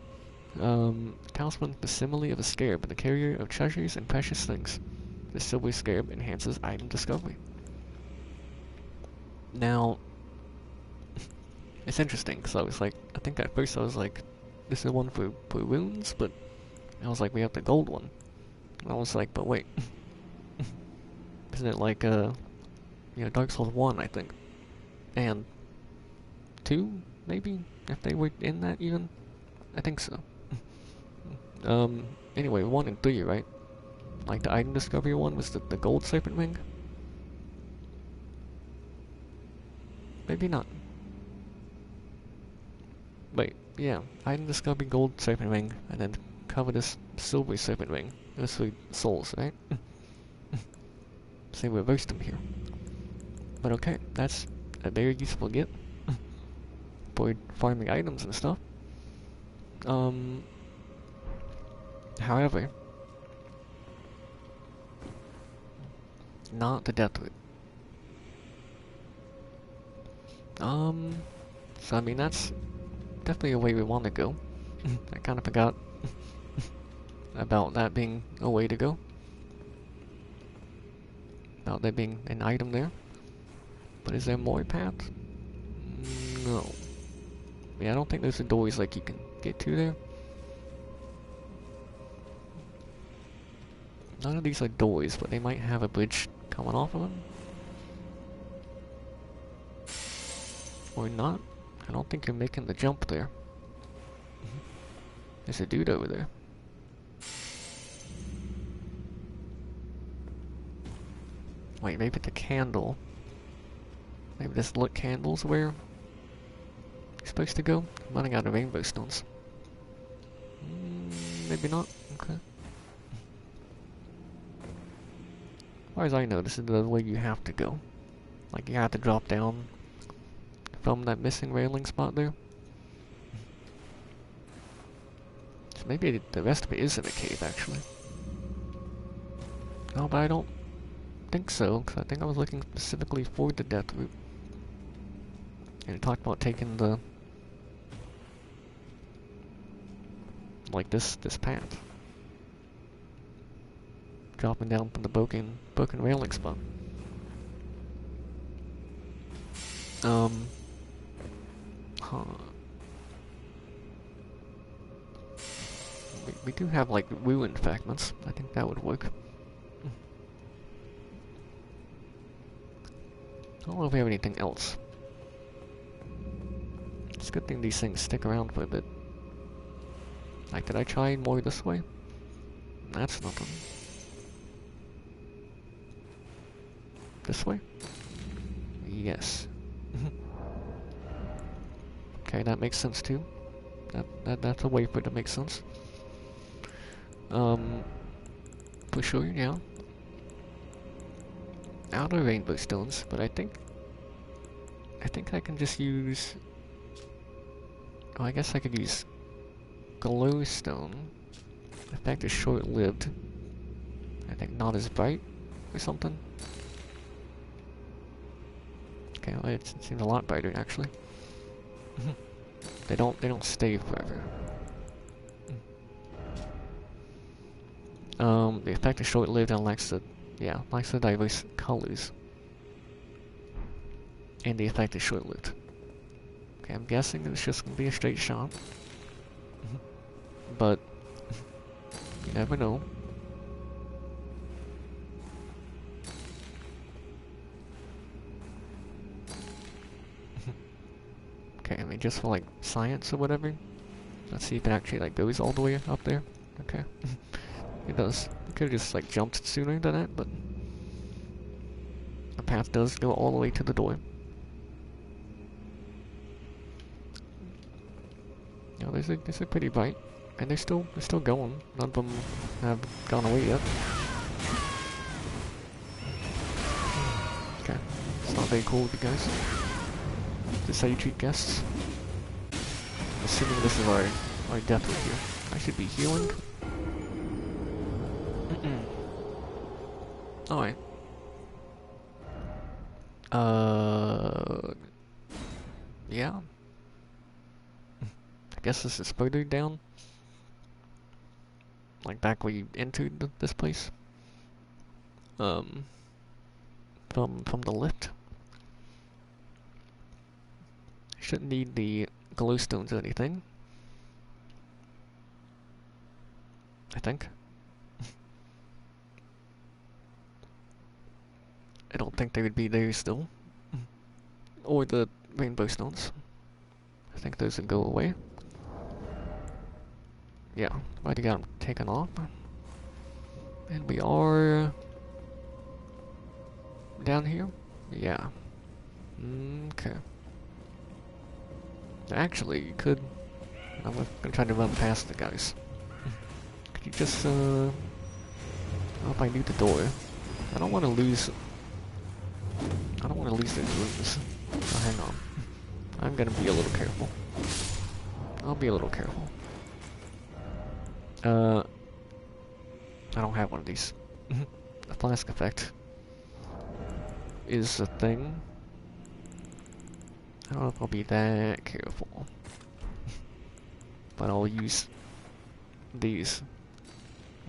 Talisman facsimile of a scarab, the carrier of treasures and precious things. The silver scarab enhances item discovery. Now, it's interesting because I was like, I think at first I was like, this is one for runes, but I was like, we have the gold one. And I was like, but wait, isn't it like Dark Souls 1, I think, and 2 maybe, if they were in that even, I think so. Anyway, 1 and 3, right? Like the item discovery one was the gold serpent ring. Maybe not. Wait, yeah, item discovery gold serpent ring, and then covetous silver serpent ring. Those 3 souls, right? So they reversed them here. But okay, that's a very useful get for farming items and stuff. However, not the death root. So I mean that's definitely a way we want to go. I kind of forgot about that being a way to go. About there being an item there. But is there more paths? No. Yeah, I don't think there's a doors like you can get to there. None of these are doors, but they might have a bridge coming off of them. Or not. I don't think you're making the jump there. There's a dude over there. Wait, maybe the candle. Maybe this lit candle's where you're supposed to go? I'm running out of rainbow stones. Maybe not. Okay. As far as I know, this is the way you have to go. Like, you have to drop down from that missing railing spot there. So maybe the rest of it is in a cave, actually. No, but I don't think so, because I think I was looking specifically for the death root. And it talked about taking the... like this path. Dropping down from the broken railing spot. We do have like ruined fragments. I think that would work. I don't know if we have anything else. It's a good thing these things stick around for a bit. Like, did I try more this way? That's nothing. This way? Yes. Okay, that makes sense too. That's a way for it to make sense. For sure, yeah. Out of rainbow stones, but I think I can just use... oh, I guess I could use glowstone. The fact is short-lived. I think not as bright or something. Okay, well, it seems a lot brighter actually. They don't stay forever. The effect is short-lived and lacks the diverse colors. And the effect is short-lived. Okay, I'm guessing it's just gonna be a straight shot. But you never know. Okay, I mean just for like science or whatever. Let's see if it actually like goes all the way up there. Okay. It does. I could have just like jumped sooner than that, but path does go all the way to the door. You know, there's a pretty bite, and they're still going. None of them have gone away yet. Okay, it's not very cool with you guys. This is how you treat guests. I'm assuming this is our death route here. I should be healing. Alright. Yeah. I guess this is further down. Like back where you entered this place. From the lift. I shouldn't need the glowstones or anything. I think. I don't think they would be there still. Or the rainbow stones. I think those would go away. Yeah, already got them taken off. And we are down here? Yeah. Okay. Actually, you could... I'm gonna try to run past the guys. Could you just, I don't know if I need the door. I don't want to lose... I don't want to lose those rooms. So hang on. I'm gonna be a little careful. I'll be a little careful. I don't have one of these. The flask effect is a thing. I don't know if I'll be that careful. But I'll use these.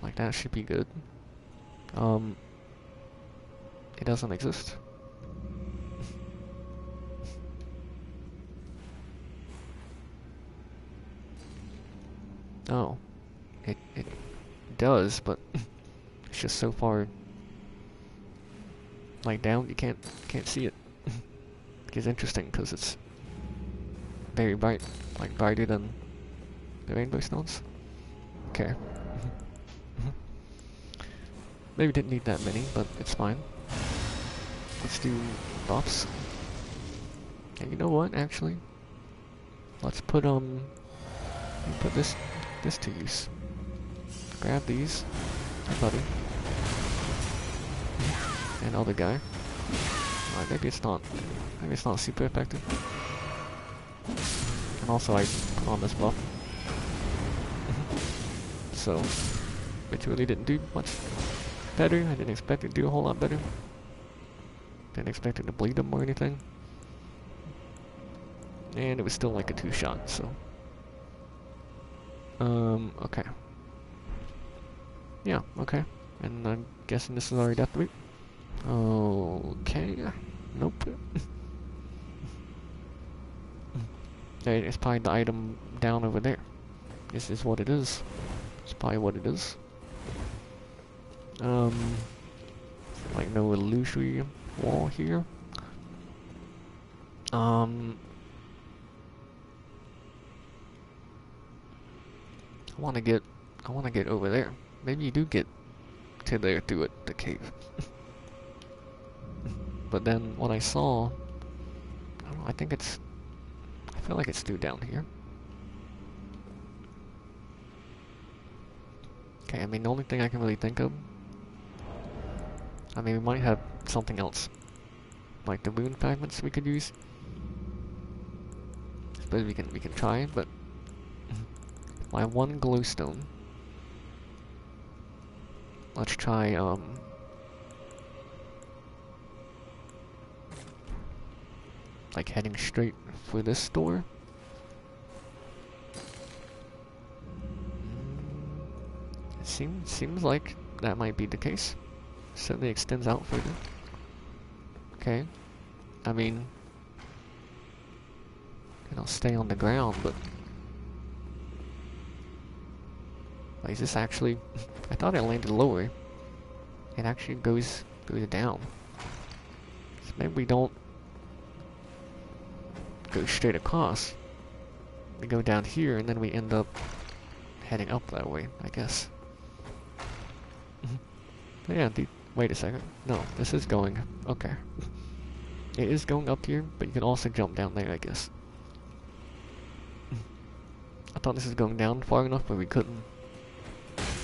Like that should be good. It doesn't exist. Oh. It does, but it's just so far like down you can't see it. Which is interesting because it's very bright, like brighter than the rainbow stones. Okay. Maybe didn't need that many, but it's fine. Let's do buffs. And you know what, actually? Let's put this to use. Grab these. Hey buddy. And other guy. Alright, maybe it's not super effective. And also I put on this buff. So which really didn't do much better. I didn't expect it to do a whole lot better. Didn't expect it to bleed them or anything. And it was still like a 2-shot, so. Okay. Yeah, okay. And I'm guessing this is our death route. Okay. Nope. It's probably the item down over there. This is what it is. It's probably what it is. Like no illusory wall here. I wanna get over there. Maybe you do get to there through the cave. But then what I saw, I don't know, I feel like it's through down here. Okay, I mean the only thing I can really think of, I mean we might have something else. Like the moon fragments we could use. I suppose we can try, but my one glowstone. Let's try like heading straight for this door. It seems like that might be the case. Certainly extends out further. Okay. I mean, I'll stay on the ground, but like, is this actually? I thought it landed lower. It actually goes down. So maybe we don't go straight across. We go down here, and then we end up heading up that way, I guess. But yeah, Wait a second. No, this is going... Okay. It is going up here, but you can also jump down there, I guess. I thought this was going down far enough, but we couldn't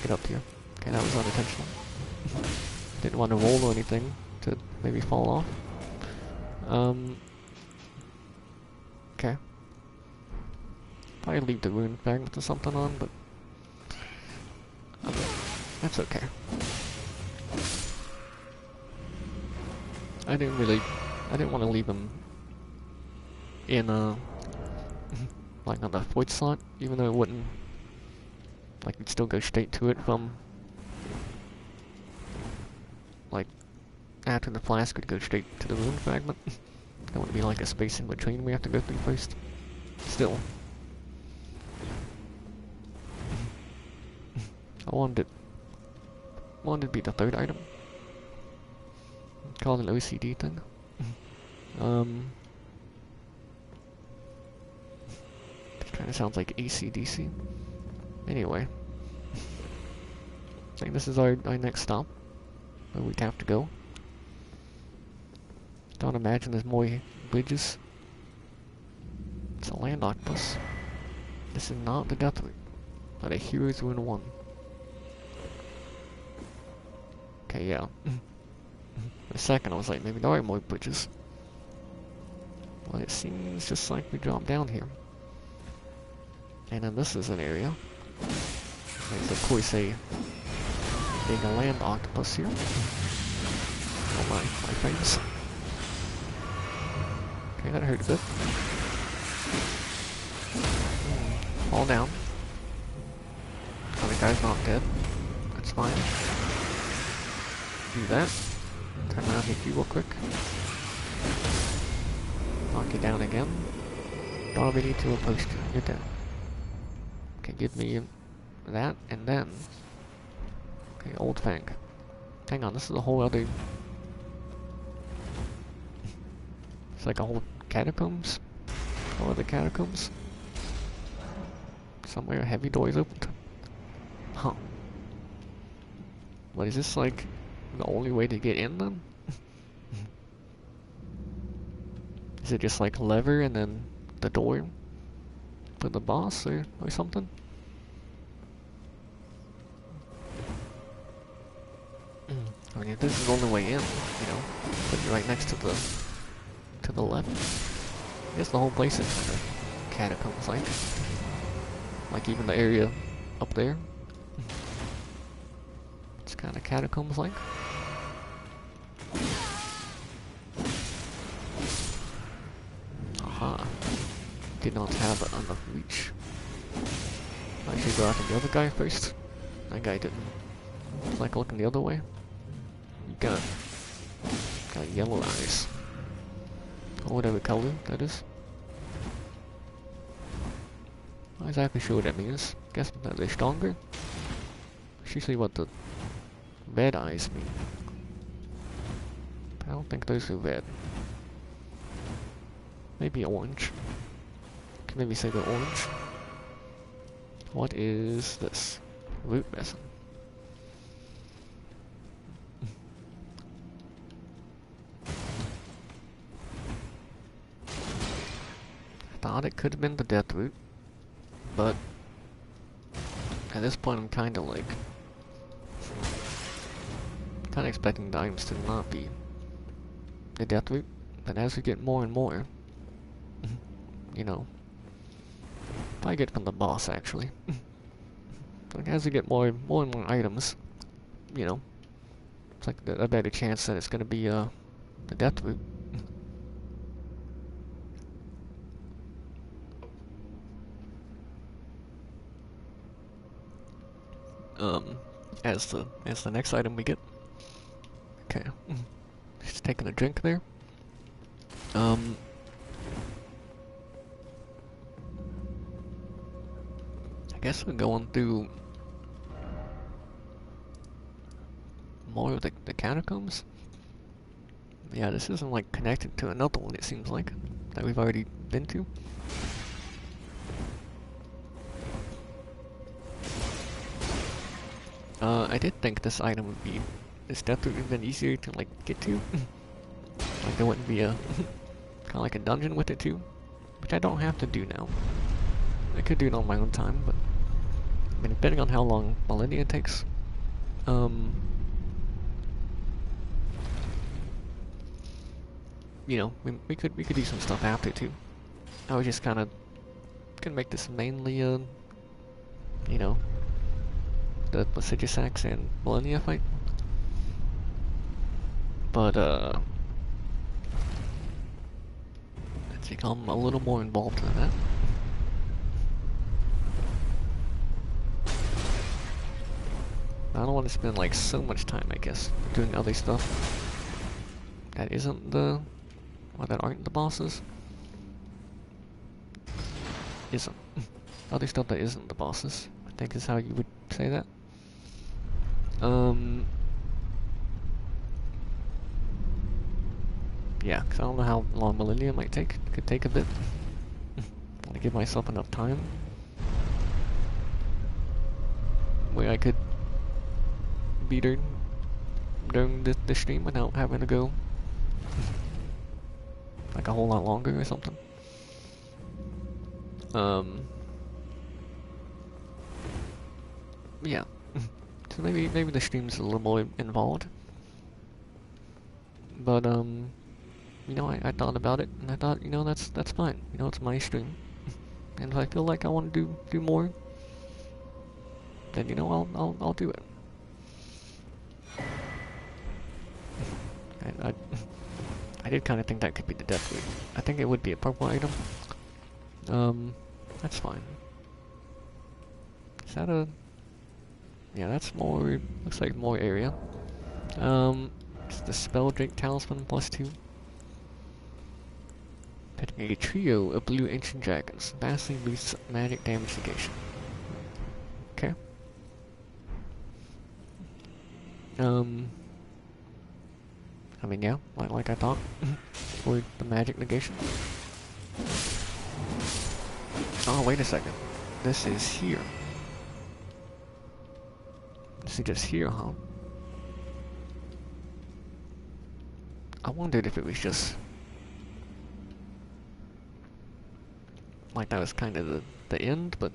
get up here. Okay, that was unintentional. Didn't want to roll or anything to maybe fall off. Okay. Probably leave the rune fragment or something on, but that's okay. I didn't want to leave him in like on the void slot, even though it wouldn't, like, you'd still go straight to it from, like, after the flask would go straight to the rune fragment. There would be like a space in between we have to go through first. Still. I wanted it to be the third item. Call it an OCD thing. This kinda sounds like ACDC. Anyway. I think this is our next stop. Where we have to go. Don't imagine there's more bridges. It's a land octopus. This is not the death route, but a hero's rune 1. Okay, yeah. A second I was like, maybe there are more bridges. Well, it seems just like we dropped down here. And then this is an area. There's of course being a land octopus here. Oh my face. Okay, that hurt a bit. Fall down. Oh, the guy's not dead. That's fine. Do that. Turn around, hit you real quick. Knock you down again. Darby to a post. You're dead. Okay, give me that, and then... Okay, Old Fang. Hang on, this is a whole other... It's like a whole catacombs? All other catacombs? Somewhere a heavy door is opened. Huh. What, is this like the only way to get in then? Is it just like lever and then the door for the boss or something? I mean, if this is the only way in, you know, put you right next to the left. I guess the whole place is kind of catacombs like even the area up there. It's kind of catacombs like. Aha. Did not have enough reach. I should go after the other guy first. That guy didn't. It's like looking the other way. You got yellow eyes. Or whatever color that is. Not exactly sure what that means. Guess that they're stronger. It's usually what the red eyes mean. I don't think those are red. Maybe orange. Can maybe say they're orange. What is this? Root resin. I thought it could have been the death root, but at this point I'm kinda like expecting the items to not be the death root, but as we get more and more, you know, probably get from the boss actually. Like as we get more and more items, you know, it's like a better chance that it's gonna be the death root. As the next item we get. Okay. Just taking a drink there. I guess we're going through more of the catacombs. Yeah, this isn't like connected to another one, it seems like, that we've already been to. I did think this item would be this death route would have been easier to like get to. Like there wouldn't be a kind of like a dungeon with it too, which I don't have to do now. I could do it on my own time, but I mean, depending on how long Malenia takes, you know, we could do some stuff after too. I was just kind of gonna make this mainly you know, the Placidusax and Malenia fight, but it's become a little more involved than that. I don't want to spend like so much time, I guess, doing other stuff that isn't the, or that aren't the bosses. Isn't. Other stuff that isn't the bosses, I think is how you would say that. Yeah, because I don't know how long Malenia might take. It could take a bit. I want to give myself enough time where I could beat her during the stream without having to go like a whole lot longer or something. Yeah. So maybe the stream's a little more involved. But you know, I thought about it and I thought, you know, that's fine. You know, it's my stream. And if I feel like I want to do more, then you know, I'll do it. I did kind of think that could be the death route. I think it would be a purple item. That's fine. Is that a... Yeah, that's more... Looks like more area. It's the Spell Drake Talisman +2. Petting a trio of blue ancient dragons. Vastly boosts magic damage negation. Okay. I mean, yeah, like I thought, for the magic negation. Oh, wait a second. This is here. This is just here, huh? I wondered if it was just... like that was kind of the end, but...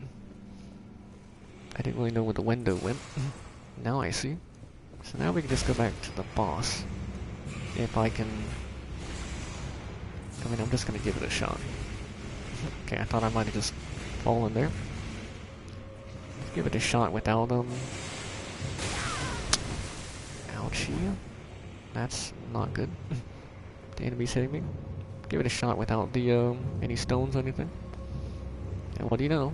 I didn't really know where the window went. Now I see. So now we can just go back to the boss. If I can... I mean, I'm just gonna give it a shot. Okay, I thought I might have just fallen there. Let's give it a shot without, ouchie. That's not good. The enemy's hitting me. Give it a shot without the, any stones or anything. And what do you know?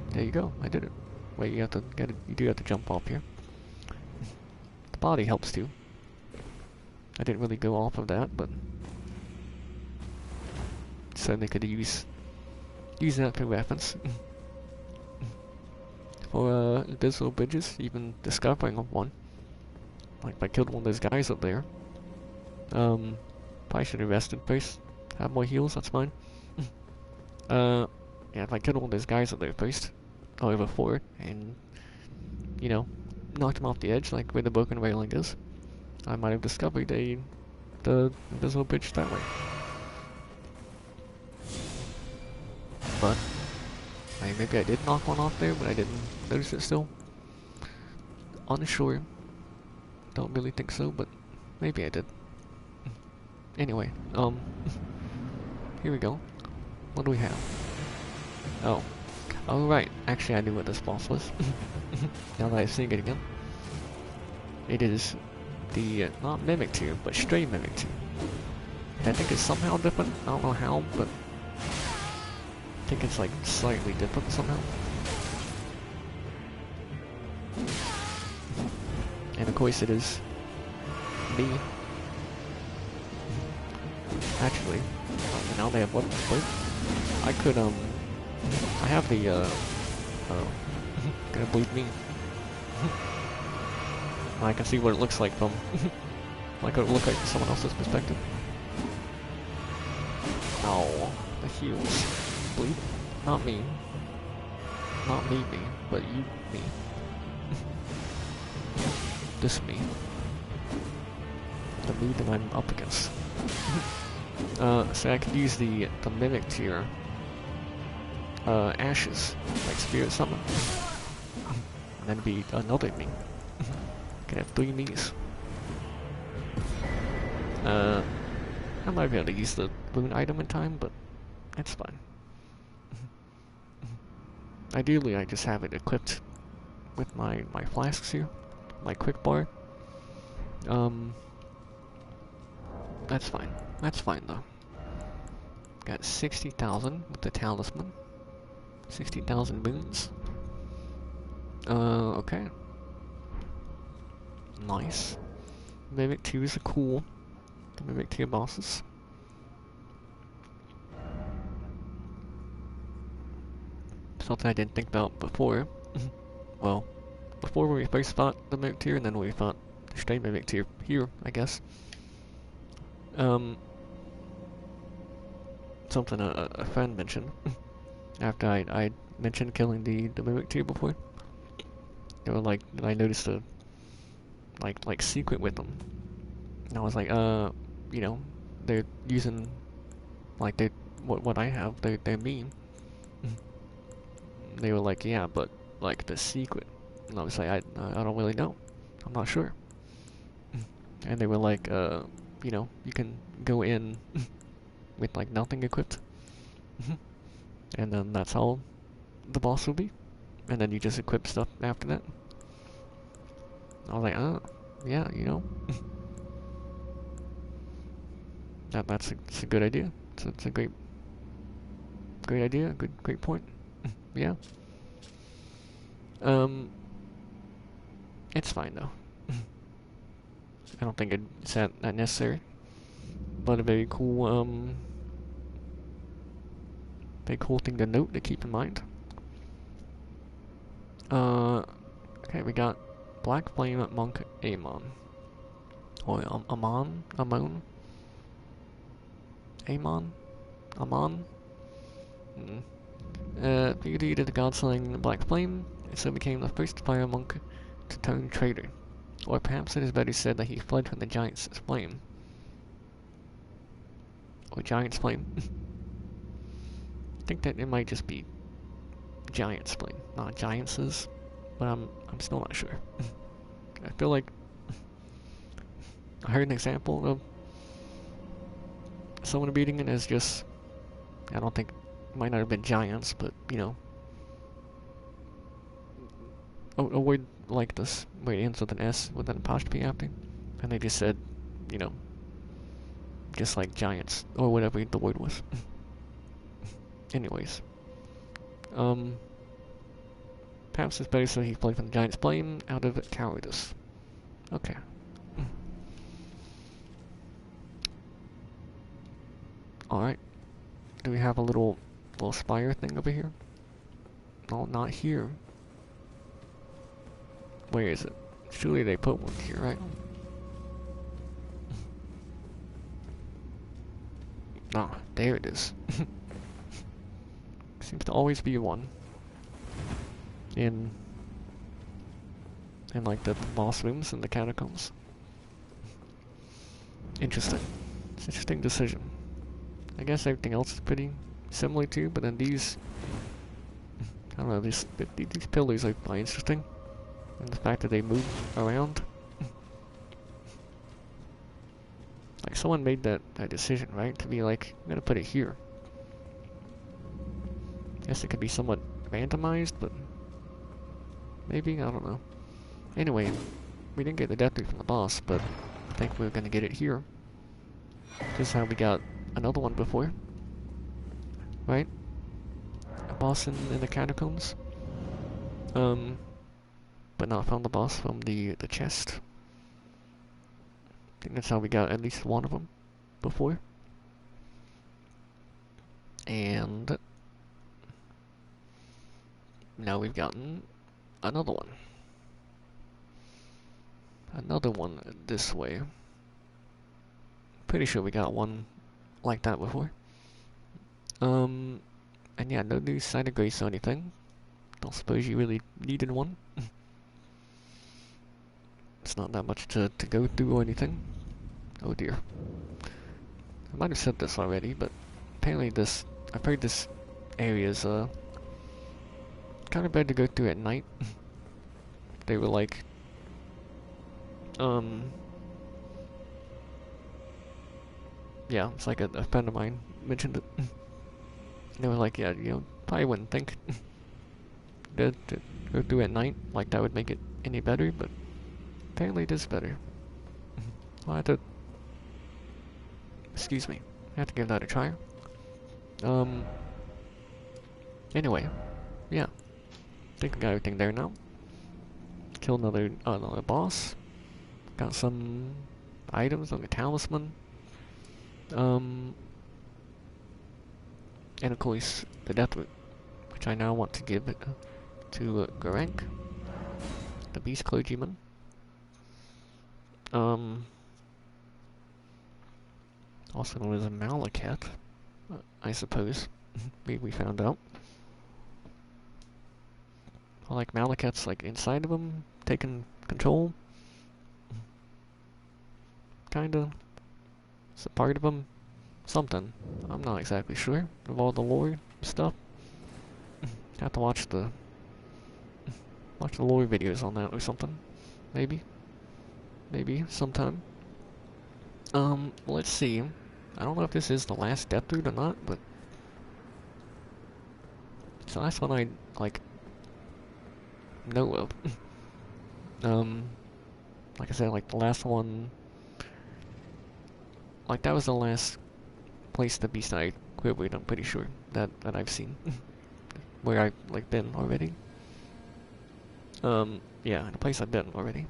There you go, I did it. Wait, you have to get it, you do have to jump off here. The body helps too. I didn't really go off of that, but certainly could use that for weapons. For invisible bridges, even discovering of one. Like if I killed one of those guys up there. Probably should have rested first. Have more heals, that's fine. Yeah, if I killed one of those guys up there first, or before, and you know, knocked him off the edge like where the broken railing is, I might have discovered the invisible bridge that way. But I mean, maybe I did knock one off there, but I didn't notice it still. Unsure. Don't really think so, but maybe I did. Anyway, here we go. What do we have? Oh. Oh right, actually I knew what this boss was. Now that I see it again. It is the, not Mimic tier, but Stray Mimic tier. I think it's somehow different, I don't know how, but I think it's like slightly different somehow. And of course it is me. Actually, now they have weapons both. I could, I have the, gonna bleed me. I can see what it looks like from, like what it would look like from someone else's perspective. Oh, the heals. Bleed? Not me. Not me, but you, me. This me. the mood that I'm up against. So I could use the mimic tier ashes, like spirit summon. And then be another me. Could have 3 me's. I might be able to use the boon item in time, but it's fine. Ideally, I just have it equipped with my flasks here, my quick bar. That's fine. That's fine though. Got 60,000 with the talisman. 60,000 boons. Okay. Nice. Mimic 2s are cool. The Mimic tier bosses. Something I didn't think about before. Well, before when we first fought the Mimic tier, and then we fought the straight Mimic tier here, I guess. Something a friend mentioned after I mentioned killing the Mimic tier before. They were like, I noticed a like secret with them, and I was like, you know, they're using like what I have. They're mean. They were like, yeah, but like the secret, and I was like, I don't really know. I'm not sure. And they were like, you know, you can go in with like nothing equipped, and then that's all the boss will be, and then you just equip stuff after that. I was like, oh, yeah, you know, that's a good idea. It's a great idea. Great point. Yeah. It's fine though. I don't think it's that necessary, but a very cool thing to note, to keep in mind. Okay, we got Black Flame Monk Amon. Or Amon? He defeated the god-slaying Black Flame, and so became the first fire monk to turn traitor. Or perhaps it is better said that he fled from the giant's flame. Or giant's flame. I think that it might just be giant's flame, not giants's, but I'm still not sure. I feel like I heard an example of someone beating it as just, I don't think, it might not have been giants, but you know, a word like this where it ends with an S with an apostrophe after, and they just said, you know, just like giants or whatever the word was. Anyways, perhaps it's better so he fled from the giant's flame out of cowardice. Okay. Alright. Do we have a little spire thing over here? No, not here. Where is it? Surely they put one here, right? Ah, there it is. Seems to always be one. In like the boss rooms and the catacombs. Interesting. It's an interesting decision. I guess everything else is pretty similar too, but then these, I don't know, these pillars are quite interesting, and the fact that they move around. Like someone made that decision, right? To be like, I'm gonna put it here. Guess it could be somewhat randomized, but maybe, I don't know. Anyway, we didn't get the death ray from the boss, but I think we're gonna get it here. This is how we got another one before, right? A boss in the catacombs, but not from the boss, from the chest. I think that's how we got at least one of them before. And now we've gotten another one. Another one this way. Pretty sure we got one like that before. And yeah, no new side of grace or anything. Don't suppose you really needed one. It's not that much to go through or anything. Oh dear. I might have said this already, but apparently I've heard this area is, kind of bad to go through at night. They were like, yeah, it's like a friend of mine mentioned it. They were like, yeah, probably wouldn't think to go through at night, like that would make it any better, but apparently it is better. I'll have to, excuse me, I have to give that a try. Anyway, yeah, I think I got everything there now. Killed another boss. Got some items like a talisman. And of course, the death root, which I now want to give it to Garank, the beast clergyman. Also known as a Malacat, I suppose. we found out. Like Malacat's like inside of him, taking control. Kinda. It's a part of him. Something. I'm not exactly sure of all the lore stuff. Have to watch the lore videos on that or something. Maybe. Maybe sometime. Let's see. I don't know if this is the last death root or not, but it's the last one I like know of. Like I said, like the last one, like that was the last place the beast I quivered, I'm pretty sure, that I've seen. Where I've like been already. Yeah, the place I've been already.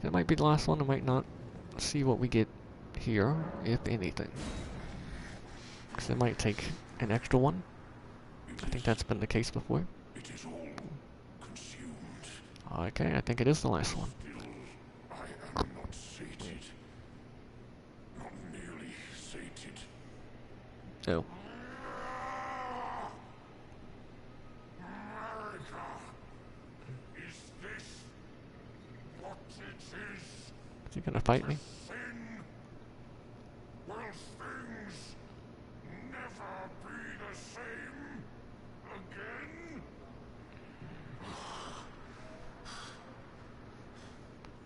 It might be the last one, it might not. Let's see what we get here, if anything. Because it might take an extra one. I think that's been the case before. It is all consumed. Okay, I think it is the last one. Still, I am not sated. Not nearly sated. Oh. Is this what it is? Is he gonna fight me? Sin? Will things never be the same again?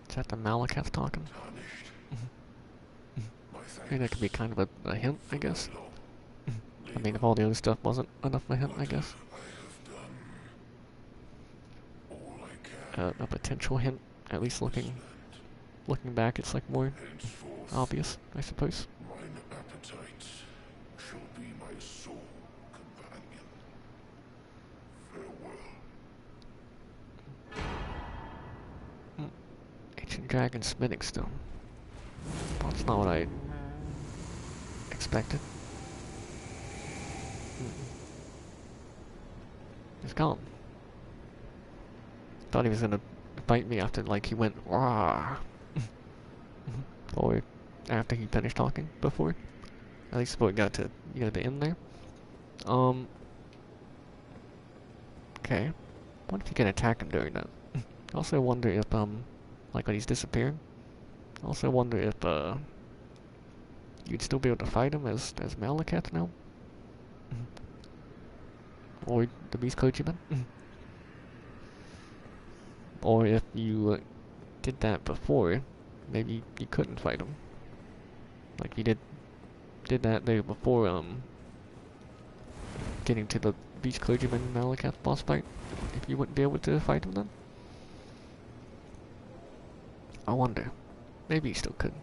Is that the Malacath talking? Tarnished. My I mean, that could be kind of a hint, I guess. thanks. I mean, if all the other stuff wasn't enough of a hint, I guess. I have done all I can. A potential hint, at least looking back, it's like more Henceforth, obvious, I suppose. mine appetite shall be my sole companion. Farewell. Ancient Dragon Smithing Stone. Well, that's not what I expected. He's gone. Thought he was gonna bite me after, like, he went, "Rah!" Or after he finished talking before. At least before it got to, the end there. Okay. What if you can attack him during that? Also wonder if, like when he's disappearing. Also wonder if, you'd still be able to fight him as Malacath now? Or the Beast Clergyman? Or if you did that before, maybe you couldn't fight him. Like you did that there before, getting to the Beast Clergyman Malacath boss fight. If you wouldn't be able to fight him then? I wonder. Maybe you still could.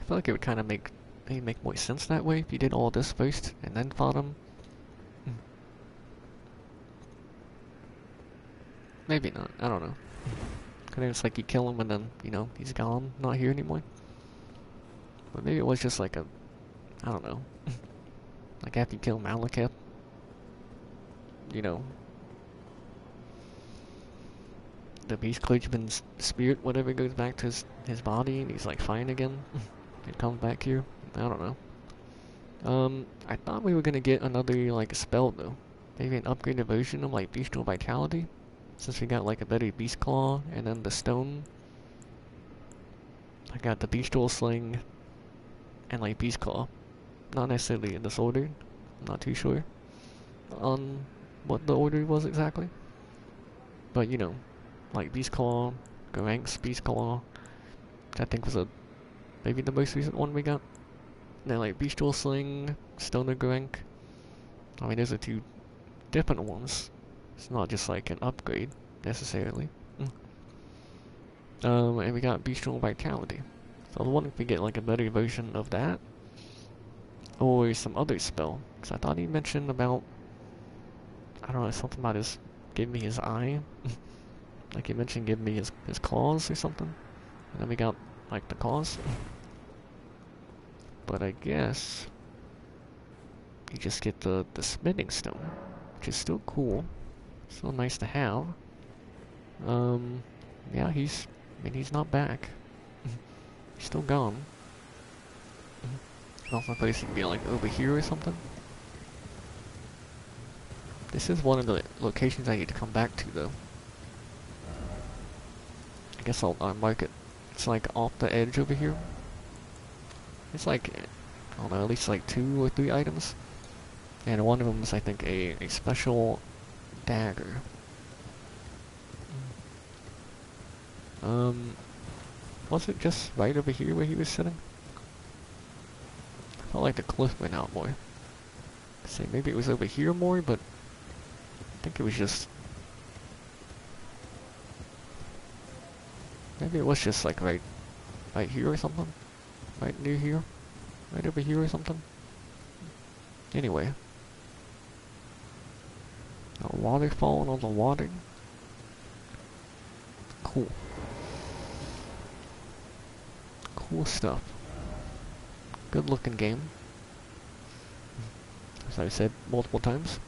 I feel like it would kind of make more sense that way if you did all this first and then fought him. Maybe not. I don't know. Cause it's like you kill him and then, he's gone, not here anymore. But maybe it was just like I don't know. Like after you kill Malacath, the Beast Clergyman's spirit, whatever, goes back to his body and he's like fine again. And comes back here. I don't know. I thought we were gonna get another like spell though. maybe an upgraded version of like Bestial Vitality, since we got like a better Beast Claw, and then the stone. I got the Bestial Sling and like Beast Claw. Not necessarily in this order. I'm not too sure on what the order was exactly. But you know, like Beast Claw, Garank's Beast Claw, I think was maybe the most recent one we got. And then like Bestial Sling, Stoner Garank. I mean, those are two different ones. It's not just like an upgrade necessarily. And we got Bestial Vitality. So I was wondering if we get like a better version of that, or some other spell. Because I thought he mentioned about, I don't know, something about his, give me his eye. Like he mentioned give me his claws or something. And then we got like the claws. But I guess you just get the spinning stone, which is still cool. Still nice to have. Yeah, he's not back. He's still gone. I don't know if I should be like over here or something. This is one of the locations I need to come back to though. I guess I'll mark it. It's like off the edge over here. It's like, I don't know, at least like 2 or 3 items. And one of them is I think a special dagger. Was it just right over here where he was sitting? I felt like the cliff went out more. Say maybe it was over here more, but I think it was just, maybe it was just like right here or something, right near here, right over here or something. Anyway, a waterfall on the water. Cool. Cool stuff. Good looking game. As I said multiple times.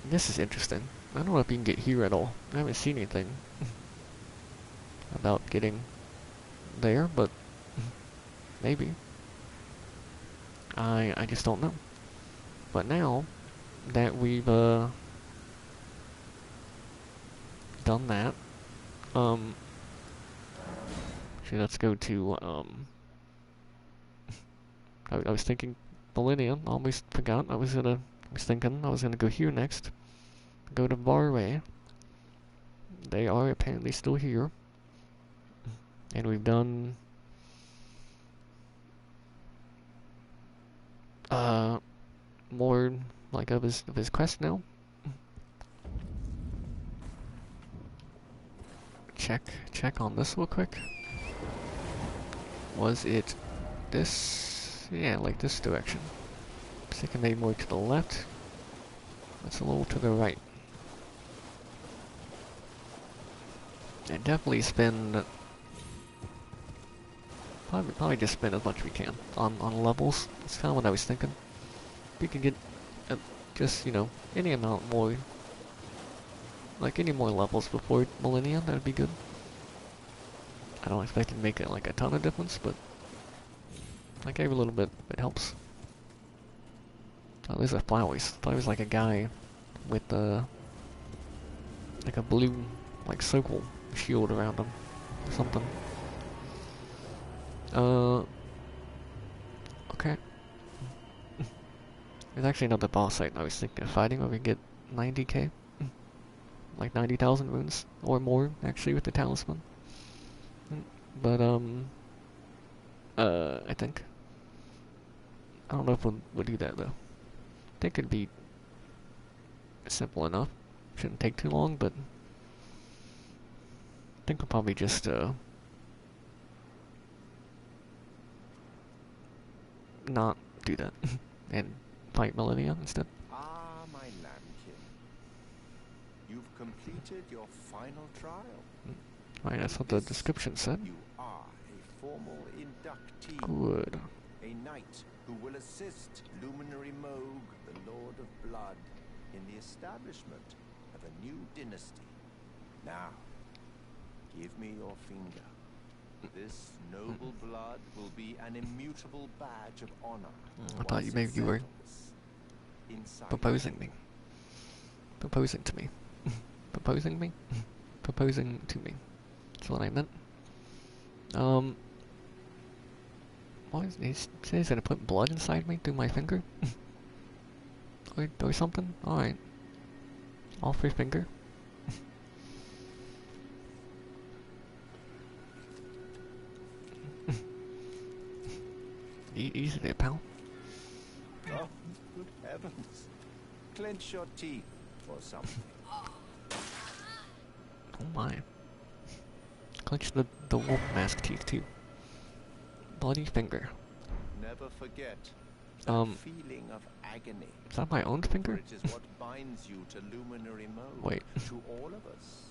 This is interesting. I don't know if you can get here at all. I haven't seen anything about getting there, but maybe. I just don't know. But now that we've done that, actually let's go to I was thinking Malenia, almost forgot. I was thinking I was gonna go here next. Go to Barway. They are apparently still here. And we've done more like of his quest now. Check on this real quick. Was it this? Yeah, like this direction. I was thinking maybe more to the left. That's a little to the right. And definitely spend, probably just spend as much as we can on levels. That's kind of what I was thinking. If we can get just, you know, any amount more, like any more levels before Malenia, that would be good. I don't expect it to make it like a ton of difference, but like every little bit, it helps. Oh, there's a flowers. I thought it was like a guy with like a blue, like circle shield around him, or something. Okay. There's actually another boss fight I was thinking of fighting where we get 90k. Like 90,000 runes, or more, actually, with the talisman. But, I think. I don't know if we'll do that, though. I think it'd be simple enough. Shouldn't take too long, but I think we'll probably just, not do that. And fight Malenia instead. Ah, my lambkin. You've completed your final trial. Right, that's what the description said. You are a formal inductee. Good. A knight who will assist Luminary Moog, the Lord of Blood, in the establishment of a new dynasty. Now, give me your finger. I will show you the way. Alright, so the description said, good. Right, that's what the description said. Good. A knight who will assist Luminary Moog, the Lord of Blood, in the establishment of a new dynasty. Now, give me your finger. I will show you the way. This noble blood will be an immutable badge of honor. I thought once maybe it you were settles inside proposing me. Proposing to me. Proposing me? Proposing to me. That's what I meant. What is this? He's gonna put blood inside me through my finger? or something? Alright. Off your finger. Easy there, pal. Oh, good heavens. Clench your teeth or something. Oh my. Clench the wolf mask teeth too. Bloody finger. Never forget that feeling of agony. Is that my own For finger? it is what binds you to Luminary Mode. Wait. To all of us.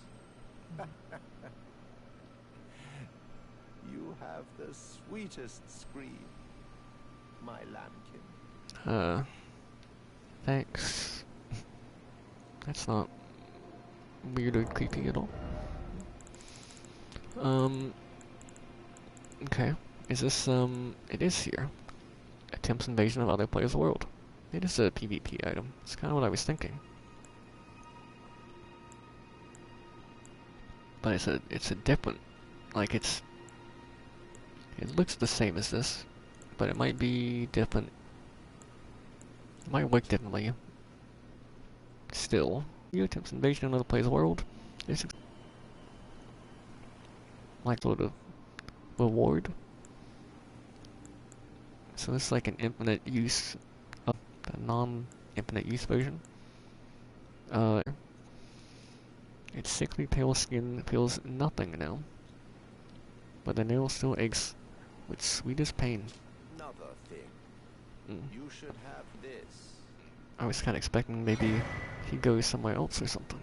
You have the sweetest scream, my lambkin. Thanks. That's not weird or creepy at all. Okay. Is this, it is here. Attempts invasion of other players' world. It is a PvP item. It's kind of what I was thinking. But it's a different, like it looks the same as this, but it might be different. It might work differently. Still, you attempts invasion of another player's world. It's like sort of reward. So it's like an infinite use of the non-infinite use version. Its sickly pale skin feels nothing now, but the nail still aches with sweetest pain. Another thing. You should have this. I was kind of expecting maybe he'd go somewhere else or something,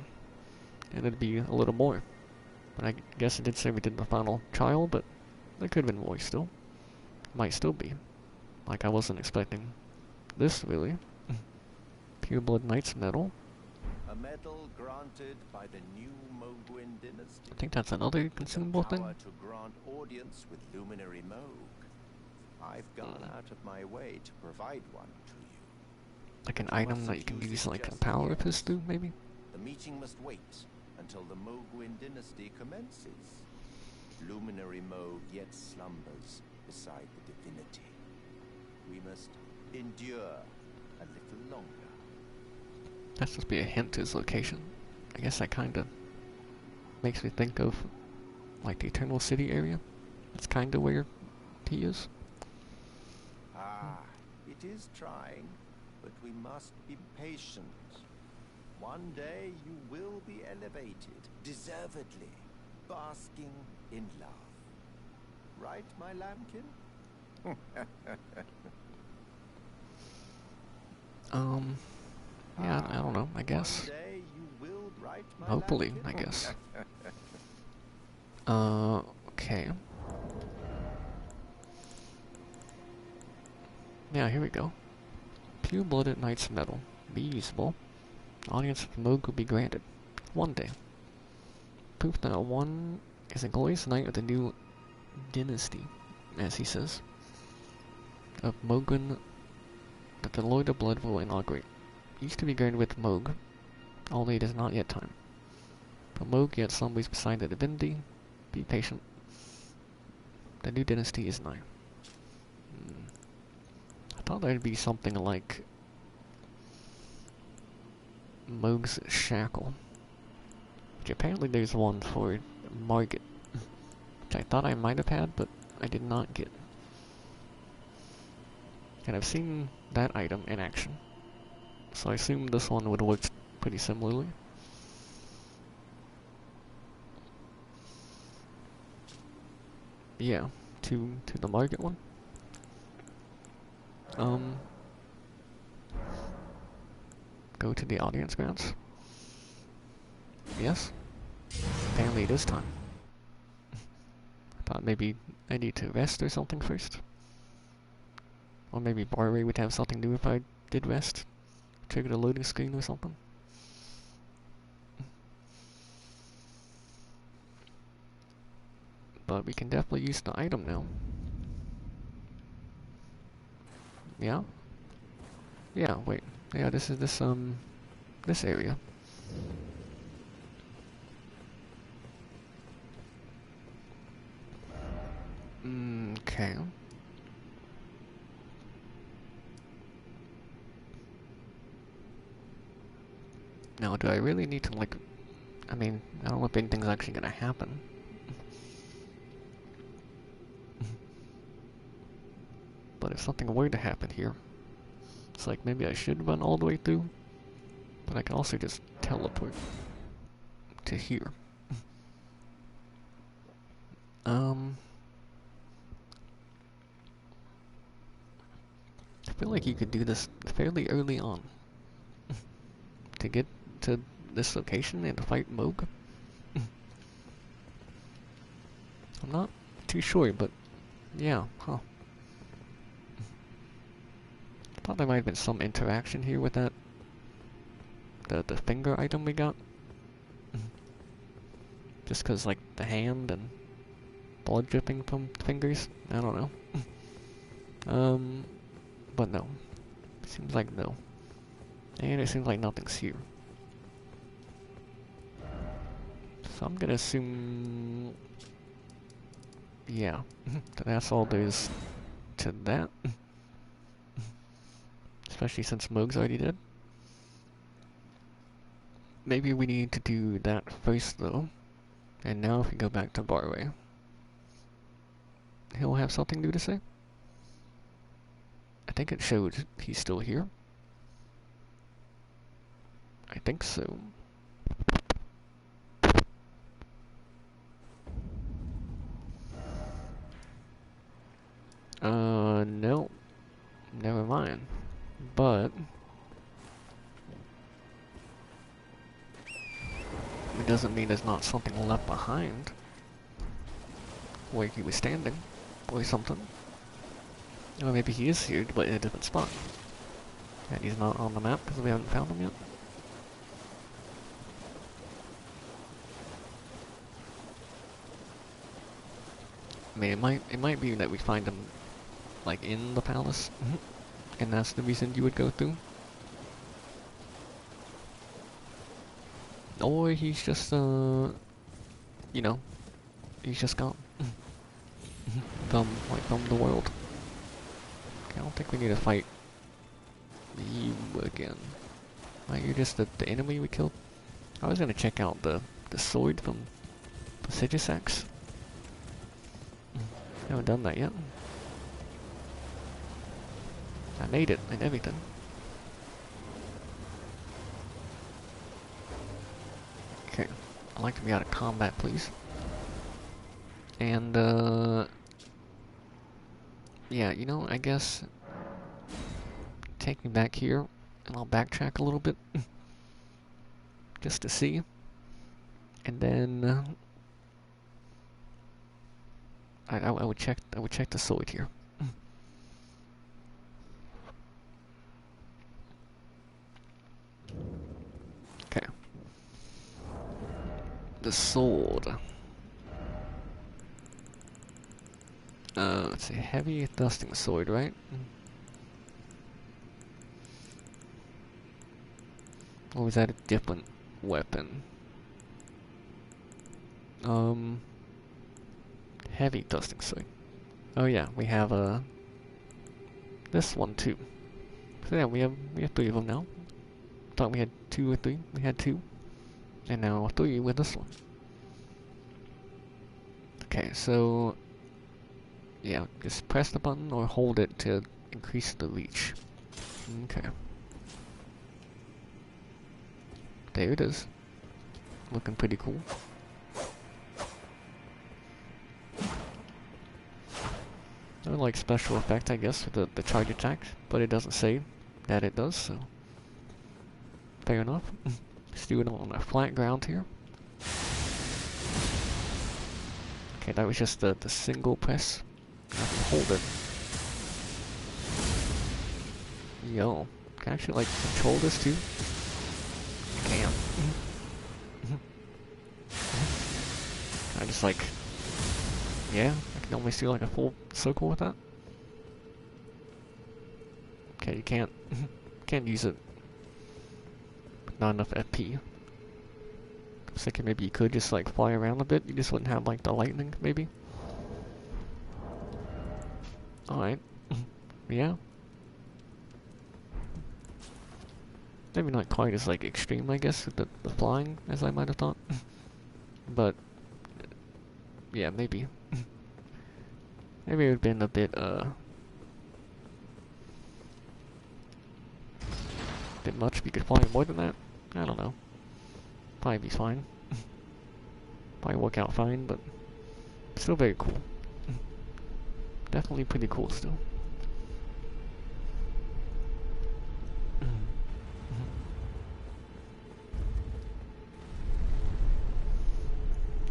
and it'd be a little more. But I guess it did say we did the final trial, but there could have been more still. Might still be. Like I wasn't expecting this really. Pure Blood Knight's medal. A medal granted by the new Moguin dynasty. I think that's another consumable thing. Power to grant audience with Luminary Moog. I've gone out of my way to provide one to you. Like an item that you can use like a power pistol, maybe? The meeting must wait until the Moguin dynasty commences. Luminary Moog yet slumbers beside the divinity. We must endure a little longer. That's supposed to be a hint to his location. I guess that kinda makes me think of like the Eternal City area. That's kinda where he is. Ah, it is trying, but we must be patient. One day you will be elevated, deservedly, basking in love. Right, my lambkin? Yeah, I don't know, I guess. One day you will, right, my Hopefully, lambkin? I guess. Okay. Yeah, here we go. Pure-blooded Knight's medal. Be usable. Audience of Moog will be granted. One day. Proof that one is a glorious knight of the new dynasty, as he says, of Mogun that the Lord of Blood will inaugurate. Used to be granted with Moog, only it is not yet time. But Moog yet slumbers beside the divinity. Be patient. The new dynasty is nigh. I thought there'd be something like Moog's Shackle. Which apparently there's one for Margit. Which I thought I might have had, but I did not get. And I've seen that item in action. So I assume this one would work pretty similarly. Yeah, to the Margit one. Go to the audience grounds. Yes. Apparently it is time. I thought maybe I need to rest or something first. Or maybe Barway would have something to do if I did rest. Trigger a loading screen or something. But we can definitely use the item now. Yeah? Yeah, wait. Yeah, this is this area. Okay. Now, do I really need to, like... I mean, I don't know if anything's actually gonna happen. But if something were to happen here, it's like maybe I should run all the way through, but I can also just teleport to here. I feel like you could do this fairly early on to get to this location and to fight Moog. I'm not too sure, but yeah, huh. I thought there might have been some interaction here with that, the finger item we got. Just cause like the hand and blood dripping from fingers, I don't know. But no. Seems like no. And it seems like nothing's here. So I'm gonna assume... yeah, that's all there is to that. Especially since Moog's already dead. Maybe we need to do that first though. And now if we go back to Barway, he'll have something new to say. I think it showed he's still here. I think so. No. Never mind. But... it doesn't mean there's not something left behind. Where he was standing. Or something. Or maybe he is here, but in a different spot. And he's not on the map because we haven't found him yet. I mean, it might be that we find him, like, in the palace. And that's the reason you would go through. Or he's just, you know, he's just gone. From the world. Okay, I don't think we need to fight you again. Right, you're just the enemy we killed? I was gonna check out the sword from Placidusax. Haven't done that yet. I made it and everything. Okay, I'd like to be out of combat, please. And, yeah, you know, I guess... take me back here, and I'll backtrack a little bit. Just to see. And then... I would check the sword here. Okay. The sword. It's a heavy thrusting sword, right? Or was that a different weapon? Heavy thrusting sword. Oh yeah, we have this one too. So yeah, we have 3 of them now. Thought we had 2 or 3. We had 2, and now 3 with this one. Okay, so yeah, just press the button or hold it to increase the reach. Okay. There it is. Looking pretty cool. No, like special effect, I guess, with the charge attack, but it doesn't say that it does, so fair enough. Let's do it on a flat ground here. Okay, that was just the single press. I can hold it. Yo, can I actually like control this too? I can. I just like Yeah, I can almost do like a full circle with that. Okay, you can't can't use it. Not enough FP. I was thinking maybe you could just like fly around a bit. You just wouldn't have like the lightning, maybe. All right. Yeah. Maybe not quite as like extreme, I guess, with the flying as I might have thought. But yeah, maybe. Maybe it would have been a bit much if you could fly more than that. I don't know. Probably be fine. Probably work out fine, but still very cool. Definitely pretty cool still.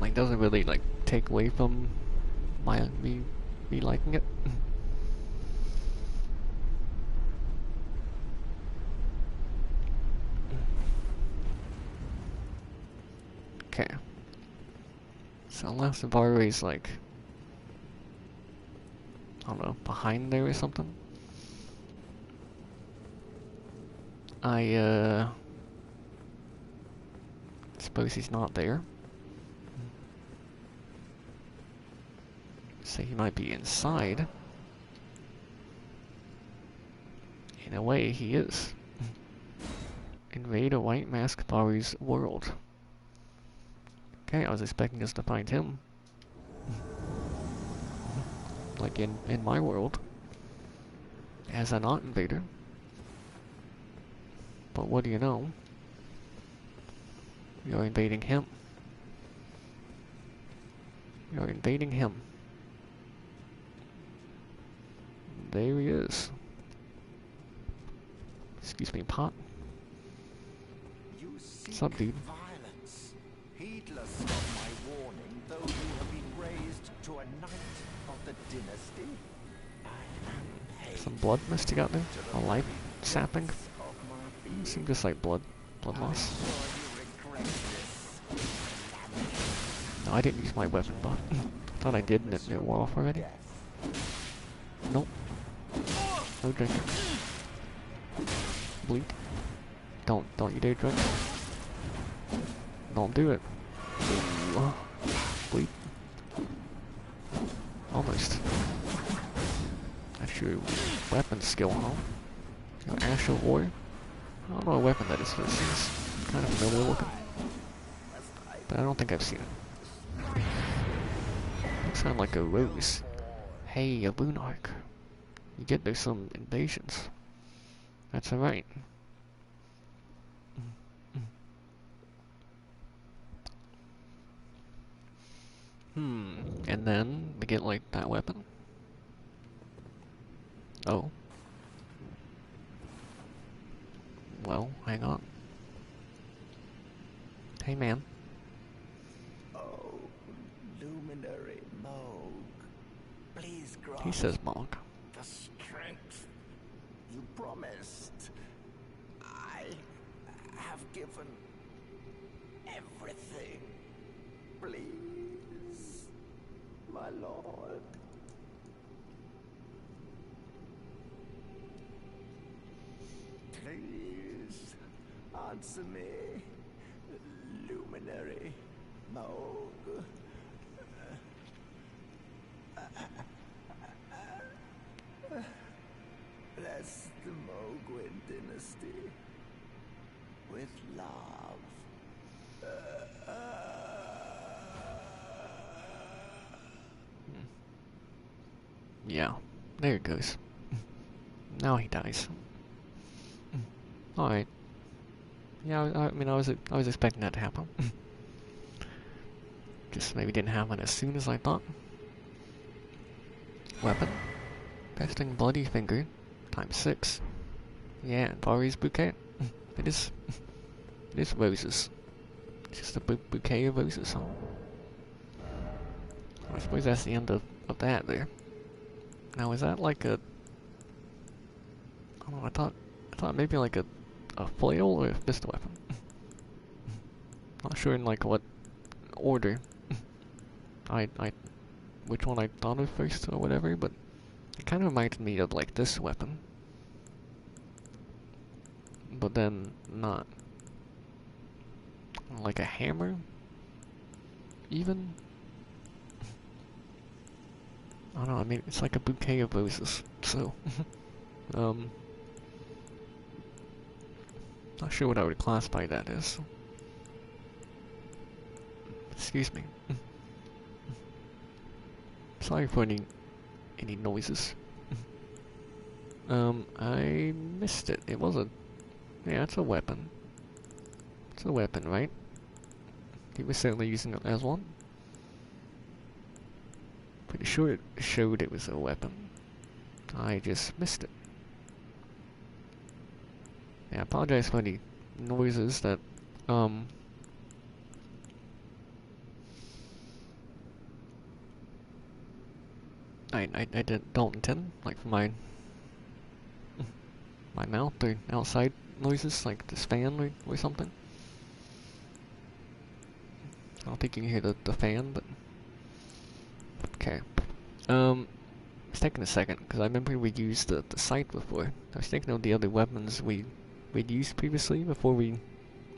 Like doesn't really like take away from me liking it. Okay. So last Navarre is like, I don't know, behind there or something. I suppose he's not there. So he might be inside. In a way, he is. Invade a white mask Bari's world. Okay, I was expecting us to find him. Like in my world. As a not invader. But what do you know? You're invading him. You're invading him. There he is. Excuse me, pot. You seek What's up, dude? violence, heedless of my warning, though you have been raised to a knight of the dynasty. I am paid Some blood mist you got there? to the A life sapping? of my being. Seems just like blood loss. Sure you regret this. No, I didn't use my weapon, but thought I did and it wore off already. Nope. No drinking. Bleed. Don't you dare drink. Don't do it. Ooh. Bleed. Almost. That's your weapon skill, huh? Your Asher Warrior? I don't know what weapon that is, but it seems kind of familiar looking. But I don't think I've seen it. Looks kind of like a rose. Hey, a Lunark. You get there's some invasions. That's alright. And then we get like that weapon. Oh. Well, hang on. Hey man. Oh, luminary Moog, please grant He says Monk. the strength you promised. I have given everything. Please, my lord. Please, answer me, luminary Moog. Bless the Mogwin dynasty with love. Yeah, there it goes. Now he dies. Alright. Yeah, I mean, I was expecting that to happen. Just maybe didn't happen as soon as I thought. Weapon. Besting Bloody Finger. Times 6. Yeah, Bari's bouquet. It is roses. It's just a bouquet of roses, huh? I suppose that's the end of that there. Now is that like a... I don't know, I thought maybe like a flail or a fist weapon. Not sure in like what order I which one I thought of first or whatever, but it kind of reminded me of like this weapon. But then not. Like a hammer? Even? I don't know, I mean, it's like a bouquet of roses, so, not sure what I would classify that as. Excuse me. Sorry for any noises. I missed it. It was a, yeah, it's a weapon. It's a weapon, right? He was certainly using it as one. Pretty sure it showed it was a weapon. I just missed it. Yeah, I apologize for any noises that, don't intend, like for my mouth or outside noises, like this fan or something. I don't think you can hear the fan, but okay. It's taking a second because I remember we used the sight before. I was thinking of the other weapons we'd used previously before we,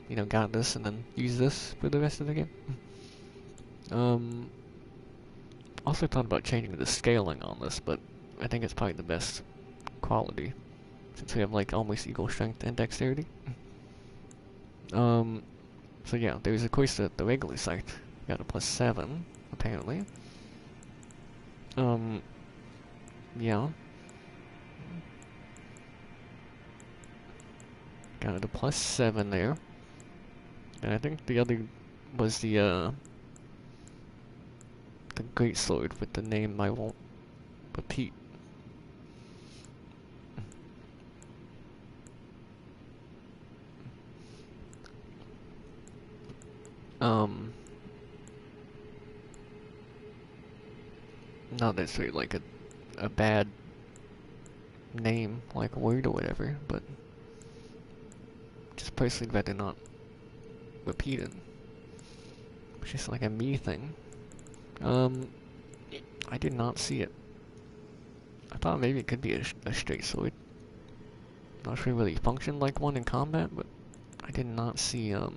you know, got this and then used this for the rest of the game. Also thought about changing the scaling on this, but I think it's probably the best quality since we have like almost equal strength and dexterity. So yeah, there's of course the regular sight. Got a +7 apparently. Yeah. Got a +7 there. And I think the other was the great sword with the name I won't repeat. Not necessarily like a bad name, like a word or whatever, but just personally rather not repeat it. It's just like a me thing. I did not see it. I thought maybe it could be a straight sword. Not sure it really functioned like one in combat, but I did not see, I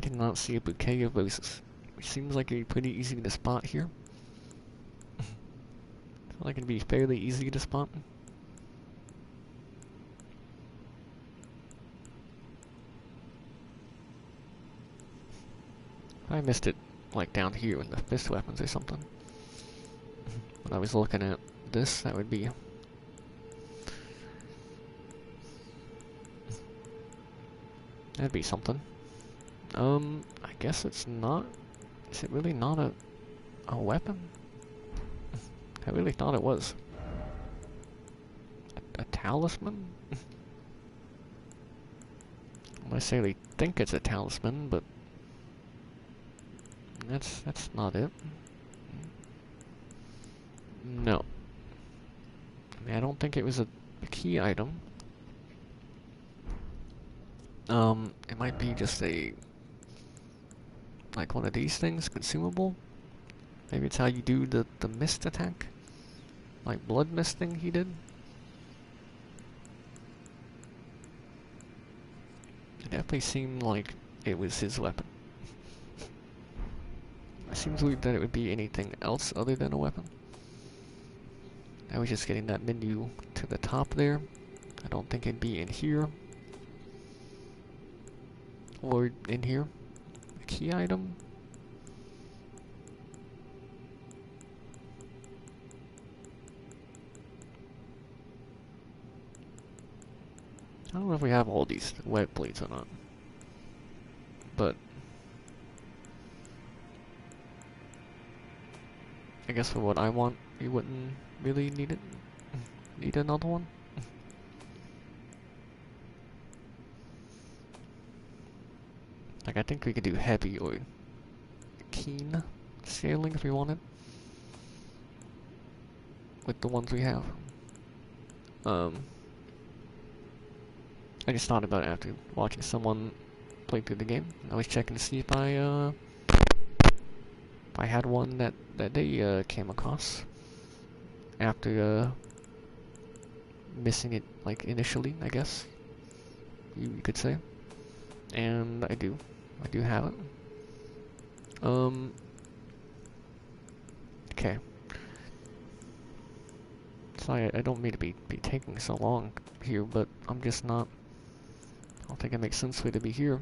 did not see a bouquet of roses, which seems like a pretty easy to spot here. Like it'd be fairly easy to spot. I missed it, like down here in the fist weapons or something. When I was looking at this, that would be. That'd be something. I guess it's not. Is it really not a weapon? I really thought it was. A talisman? I necessarily think it's a talisman, but that's not it. No. I mean, I don't think it was a key item. It might be just a, like one of these things, consumable. Maybe it's how you do the mist attack, like blood mist thing he did. It definitely seemed like it was his weapon. It seems weird that it would be anything else other than a weapon. I was just getting that menu to the top there. I don't think it'd be in here. Or in here. A key item. I don't know if we have all these web blades or not. But I guess for what I want, you wouldn't really need it. Need another one? Like, I think we could do heavy or keen scaling if we wanted. With the ones we have. I just thought about it after watching someone played through the game. I was checking to see if I had one that they came across after missing it like initially, I guess you could say. And I do have it. Okay. Sorry, I don't mean to be taking so long here, but I'm just not. I don't think it makes sense for it to be here.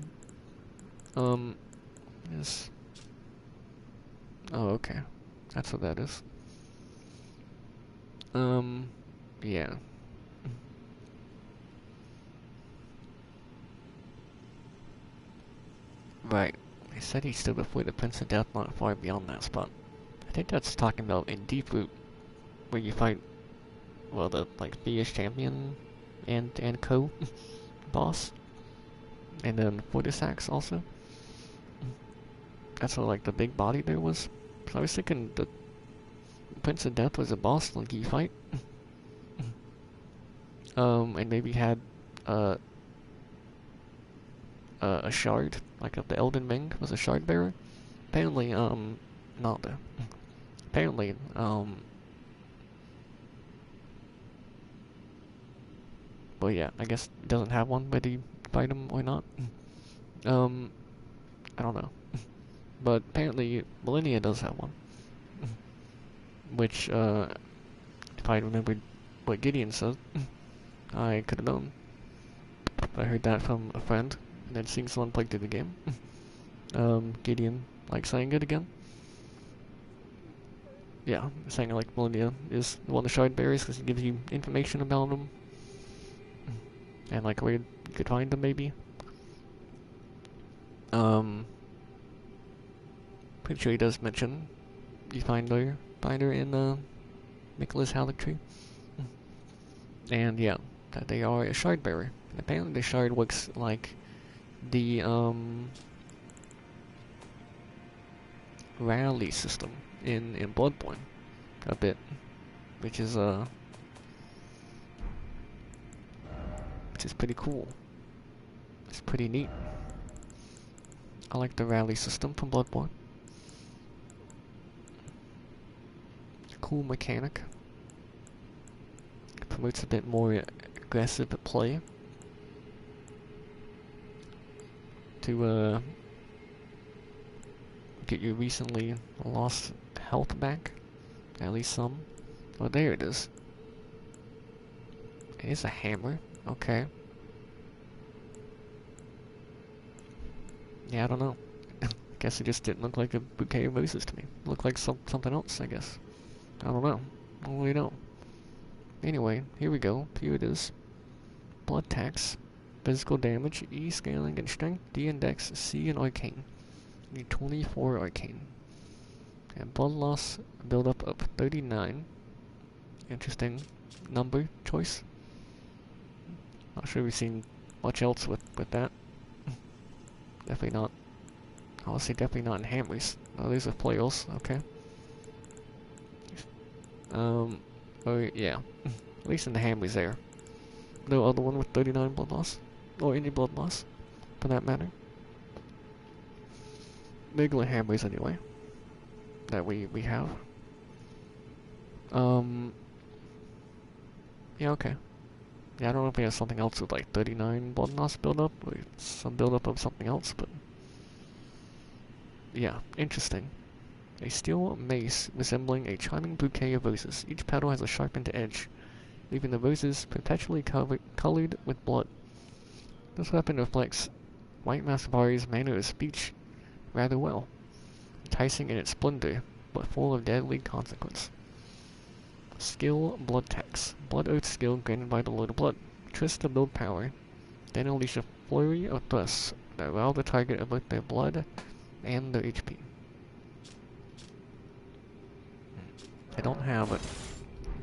Yes. Oh, okay. That's what that is. Yeah. Right. He said he stood before the Prince of Death not far beyond that spot. I think that's talking about in Deep Root, where you fight, well, the, like, fierce champion and co boss. And then Placidusax also. That's what, like, the big body there was. So I was thinking the Prince of Death was a boss like you fight. And maybe had a shard, like of the Elden Ring was a shard bearer. Apparently, not the. Apparently, well, yeah, I guess it doesn't have one, whether you fight him or not. I don't know. But apparently, Malenia does have one. Which, if I remembered what Gideon said, I could have known. I heard that from a friend, and then seeing someone play through the game. Gideon, like, saying it again. Yeah, saying like Malenia is one of the shard bearers because it gives you information about them. And like where you could find them, maybe. Pretty sure he does mention you find her in Nicholas Halleck tree. And yeah, that they are a shard bearer. And apparently the shard looks like the rally system in Bloodborne a bit, which is pretty cool. It's pretty neat. I like the rally system from Bloodborne. Cool mechanic. Promotes a bit more aggressive play. To get your recently lost health back. At least some. Oh, there it is. It is a hammer. Okay. Yeah, I don't know. Guess it just didn't look like a bouquet of roses to me. It looked like something else, I guess. I don't know. I don't really know. Anyway, here we go. Here it is. Blood tax. Physical damage, E scaling and strength, D index, C and arcane. You need 24 arcane. And blood loss buildup of 39. Interesting number choice. Not sure we've seen much else with that. Definitely not. I'll say definitely not in hammers. Oh, these are flails, okay. Oh yeah. At least in the hammers there. No other one with 39 blood loss. Or any blood loss, for that matter. Regular hammers anyway. That we have. Yeah, okay. Yeah, I don't know if he has something else with like 39 blood loss buildup, or some buildup of something else, but yeah, interesting. A steel mace resembling a charming bouquet of roses. Each petal has a sharpened edge, leaving the roses perpetually colored with blood. This weapon reflects White Masabari's manner of speech rather well, enticing in its splendor, but full of deadly consequence. Skill Blood Tax. Blood Oath skill granted by the Lord of Blood. Twist to build power, then unleash a flurry of thrusts that allow the target of both their blood and their HP. I don't have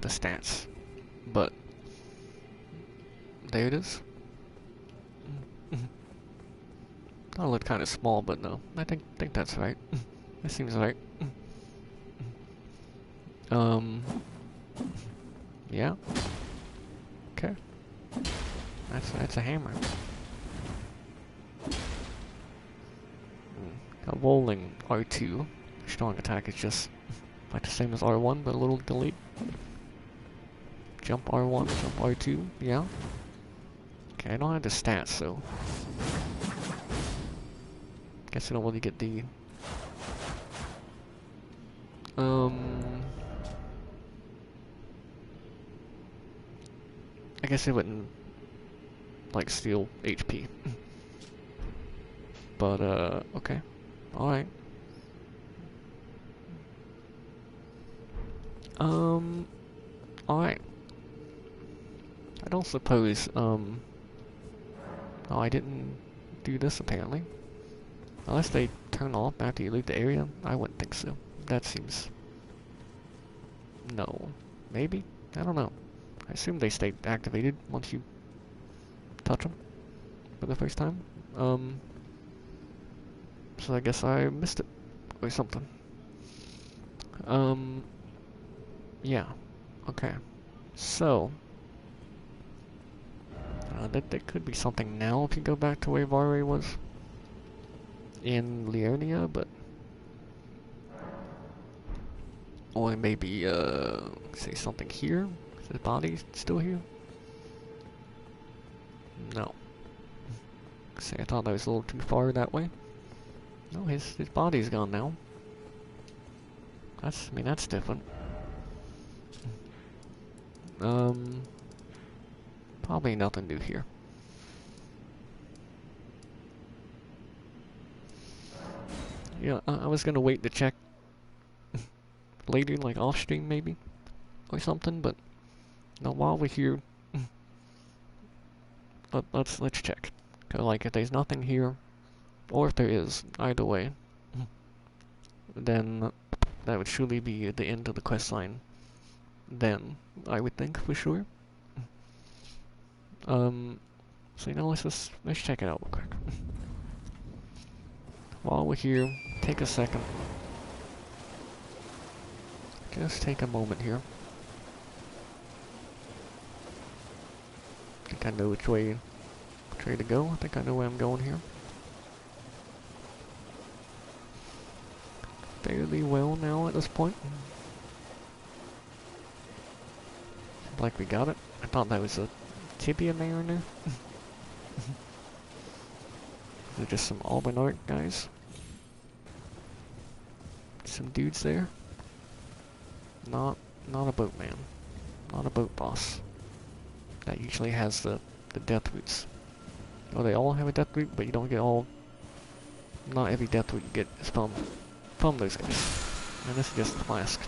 the stats, but there it is. That'll look kind of small, but no, I think that's right. That seems right. Yeah. Okay. That's a hammer. A rolling R2. Strong attack is just like the same as R1, but a little delayed. Jump R1, jump R2, yeah. Okay, I don't have the stats, so guess I don't really get the I guess it wouldn't like steal HP. But okay. Alright. Alright. I don't suppose, oh, I didn't do this apparently. Unless they turn off after you leave the area, I wouldn't think so. That seems... No. Maybe? I don't know. I assume they stay activated once you touch them for the first time. So I guess I missed it. Or something. Yeah. Okay. So... that could be something now if you go back to where Vare was in Liurnia, but... Or maybe, say something here? Is his body still here? No. See, I thought that was a little too far that way. No, his body's gone now. I mean, that's different. Probably nothing new here. Yeah, I was gonna wait to check later, like off stream maybe, or something, but no, while we're here, let's check. 'Cause, like, if there's nothing here, or if there is, either way, then that would surely be the end of the quest line. Then I would think for sure. So you know, let's check it out real quick. While we're here, take a second. Just take a moment here. I think I know which way to go. I think I know where I'm going here. Fairly well now at this point. Like we got it. I thought that was a tibia mariner. They're just some Albanart guys. Some dudes there. Not a boatman. Not a boat boss. That usually has the death roots. Oh, they all have a death root, but you don't get all... Not every death root you get is from those guys. And this is just the flask.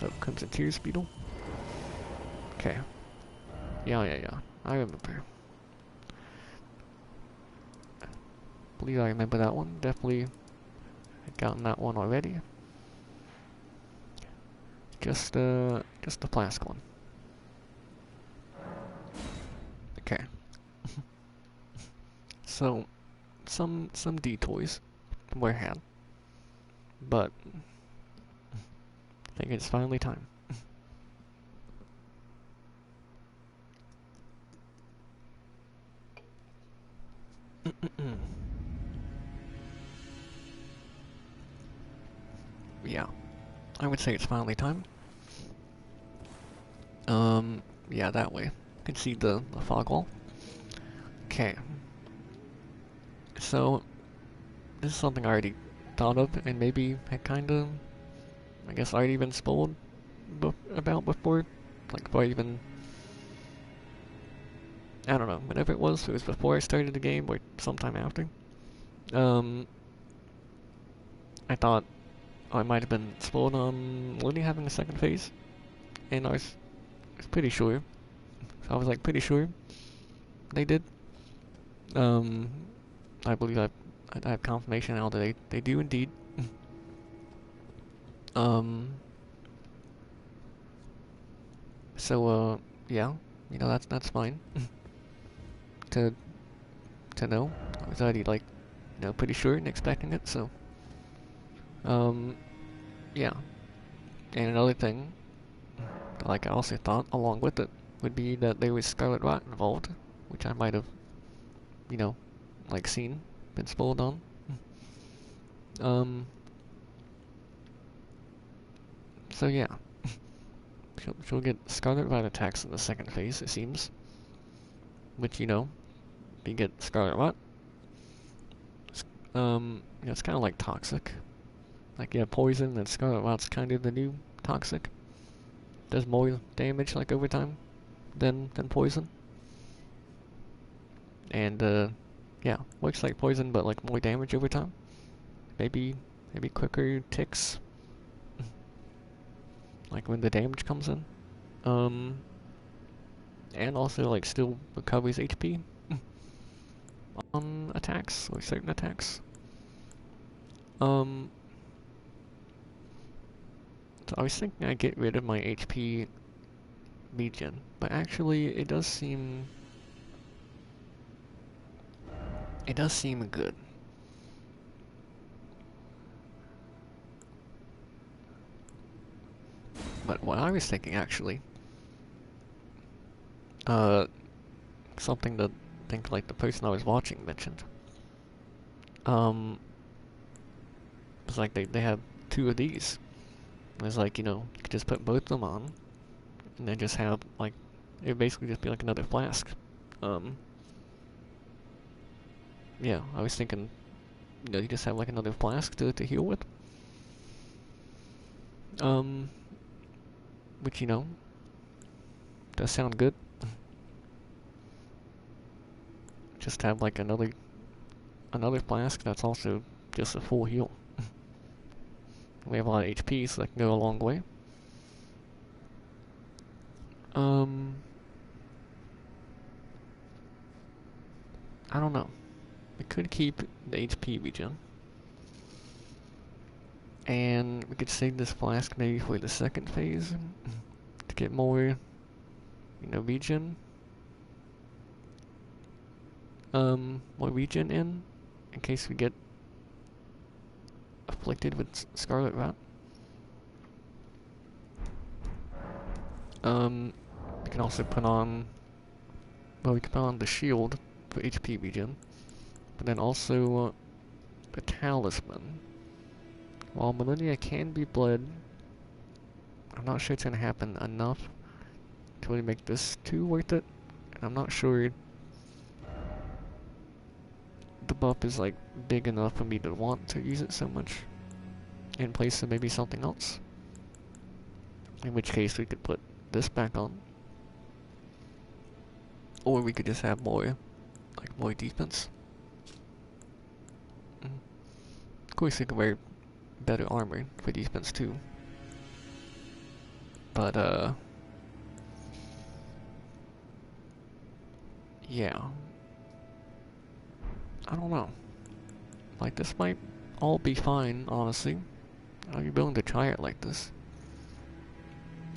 Oh, Crimson Tears Beetle. Okay. Yeah. I remember. Believe I remember that one. Definitely had gotten that one already. Just the flask one. Okay. So, some detours were had, but I think it's finally time. Yeah, I would say it's finally time. Yeah, that way. You can see the fog wall. Okay. So, this is something I already thought of, and maybe had kinda, I guess, already been spoiled about before. Like, before I even... I don't know, whenever it was before I started the game, or sometime after. I thought I might have been spoiled on Malenia having a second phase, and I was pretty sure. So I was like pretty sure they did. I believe I have confirmation now that they do indeed. So yeah, you know, that's fine. to know. I was already, like, you know, pretty sure and expecting it, so yeah. And another thing, like, I also thought along with it would be that there was Scarlet Rot involved, which I might have, you know, like, been spoiled on. Um, so yeah, she'll get Scarlet Rot attacks in the second phase, it seems. Which, you know, if you get Scarlet Rot, you know, it's kind of like toxic. Like, yeah, poison and Scarlet Rot's kind of the new toxic. Does more damage, like, over time than poison. And, yeah, works like poison, but, like, more damage over time. Maybe quicker ticks. Like, when the damage comes in. And also, like, still recovers HP on attacks, or certain attacks. So I was thinking I'd get rid of my HP regen, but actually it does seem good. But what I was thinking actually, uh, something that I think like the person I was watching mentioned, um, was like they have two of these. And it's like, you know, you could just put both of them on, and then just have like, it would basically just be like another flask. Um, yeah, I was thinking, you know, you just have like another flask to heal with. Um, which, you know, does sound good. Just have like another flask that's also just a full heal. We have a lot of HP, so that can go a long way. I don't know. We could keep the HP regen. And we could save this flask maybe for the second phase to get more, you know, regen. More regen in case we get afflicted with Scarlet Rot. We can also put on, well, we can put on the shield for HP regen, but then also the talisman. While Malenia can be bled, I'm not sure it's gonna happen enough to really make this too worth it. And I'm not sure the buff is like big enough for me to want to use it so much in place of maybe something else. In which case we could put this back on. Or we could just have more, like more defense. Of course we could wear better armor for defense too. But yeah. I don't know. Like, this might all be fine, honestly. I'd be willing to try it like this.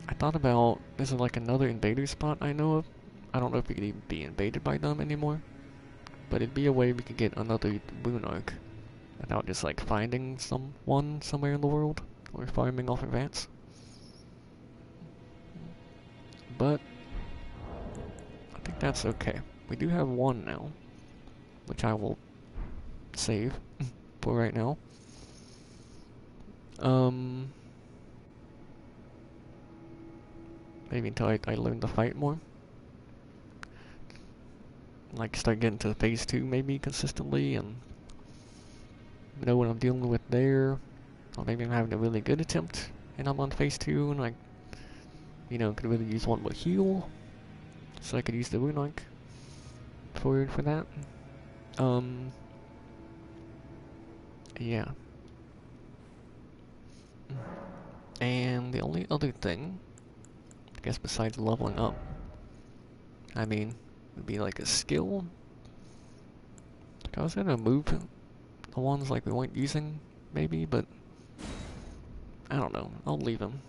I thought about, there's like another invader spot I know of. I don't know if we could even be invaded by them anymore. But it'd be a way we could get another rune arc without just like finding someone somewhere in the world or farming off of ants. But I think that's okay. We do have one now, which I will save for right now. Maybe until I learn to fight more. Like, start getting to phase 2 maybe consistently and know what I'm dealing with there. Or maybe I'm having a really good attempt and I'm on phase 2 and I, you know, could really use one more heal. So I could use the rune arc for that. Yeah. And the only other thing, I guess besides leveling up, I mean, would be like a skill. Like, I was gonna move the ones like we weren't using, maybe, but I don't know. I'll leave them.